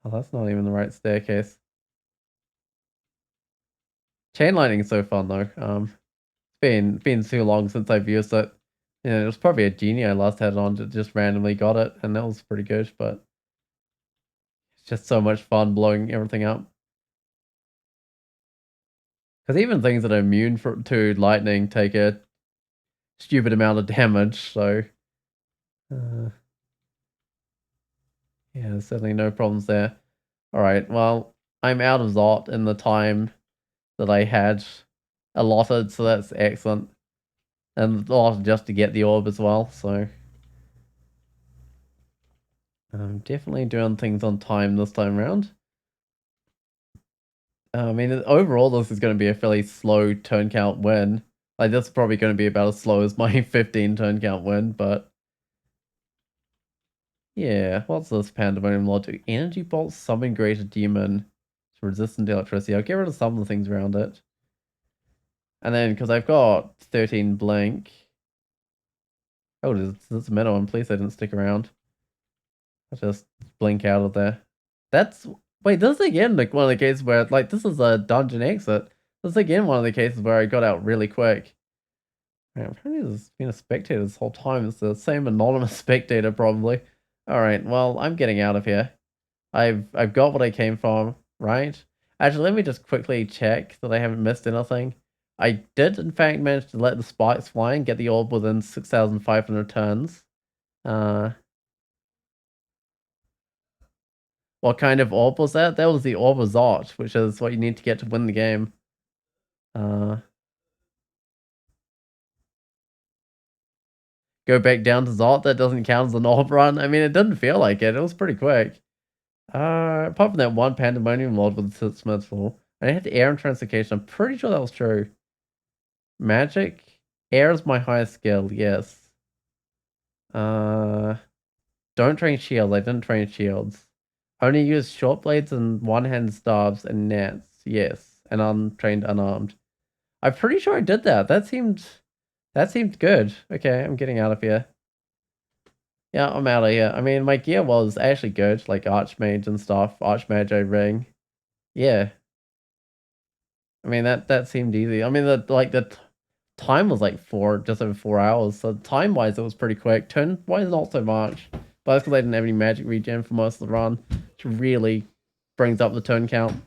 Oh, that's not even the right staircase. Chain lightning is so fun though. It's been too long since I've used it. Yeah, it was probably a genie I last had on that just randomly got it, and that was pretty good, but it's just so much fun blowing everything up. Because even things that are immune to lightning take a stupid amount of damage, so uh, yeah, there's certainly no problems there. Alright, well, I'm out of Zot in the time that I had allotted, so that's excellent. And allotted just to get the orb as well, so I'm definitely doing things on time this time around. I mean, overall, this is going to be a fairly slow turn count win. Like, this is probably going to be about as slow as my 15 turn count win, but yeah, what's this Pandemonium Lord do? Energy Bolt, Summon Greater Demon. It's resistant to electricity. I'll get rid of some of the things around it. And then, because I've got 13 Blink. Oh, there's a metal one. Please, I didn't stick around. I'll just blink out of there. That's... Wait, this is again like one of the cases where, like, this is a dungeon exit. This is again one of the cases where I got out really quick. Man, apparently there's been a spectator this whole time. It's the same anonymous spectator, probably. Alright, well, I'm getting out of here. I've got what I came from, right? Actually, let me just quickly check that I haven't missed anything. I did, in fact, manage to let the spikes fly and get the orb within 6,500 turns. Uh, what kind of orb was that? That was the orb of Zot, which is what you need to get to win the game. Uh, go back down to Zot. That doesn't count as an orb run. I mean, it didn't feel like it. It was pretty quick. Apart from that one Pandemonium Lord with the Smithful, I had air and translocation. I'm pretty sure that was true. Magic? Air is my highest skill, yes. Uh, don't train shields. I didn't train shields. Only use short blades and one-hand staves and nets, yes. And untrained, unarmed. I'm pretty sure I did that. That seemed good. Okay, I'm getting out of here. Yeah, I'm out of here. I mean, my gear was actually good, like Archmage and stuff. Archmage ring. Yeah. I mean, that seemed easy. I mean, the time was like just over 4 hours. So time wise, it was pretty quick. Turn wise, not so much. But that's because I didn't have any magic regen for most of the run, which really brings up the turn count.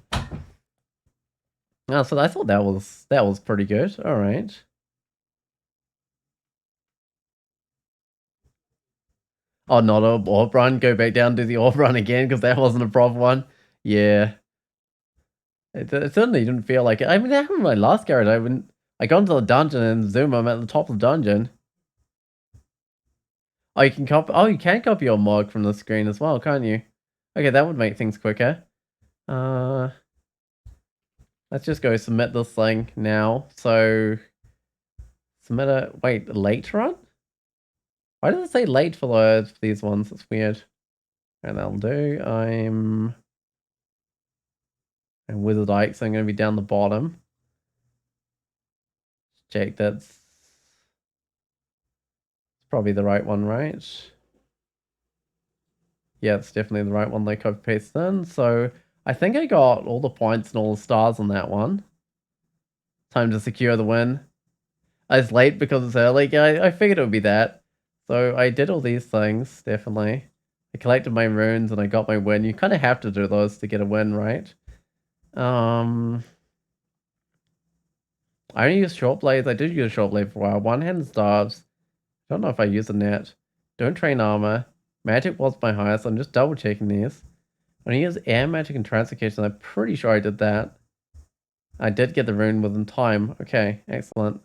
So I thought that was pretty good. All right. Oh, not a orb run. Go back down to the orb run again because that wasn't a proper one. Yeah, it certainly didn't feel like it. I mean, that happened with my last character. I got into the dungeon and zoom. I'm at the top of the dungeon. Oh, you can copy. Oh, you can copy your mod from the screen as well, can't you? Okay, that would make things quicker. Uh, let's just go submit this thing now. So, submit a late run. Why does it say late for these ones? It's weird. And that'll do. And Wizard Ike, so I'm going to be down the bottom. Check that's probably the right one, right? Yeah, it's definitely the right one they copy pasted in. So I think I got all the points and all the stars on that one. Time to secure the win. I was late because it's early. Yeah, I figured it would be that. So I did all these things, definitely. I collected my runes and I got my win. You kind of have to do those to get a win, right? I only use short blades. I did use short blade for a while. One-handed staves. Don't know if I use a net. Don't train armor. Magic was my highest. I'm just double checking these. When I use air magic and translocation, I'm pretty sure I did that. I did get the rune within time. Okay, excellent.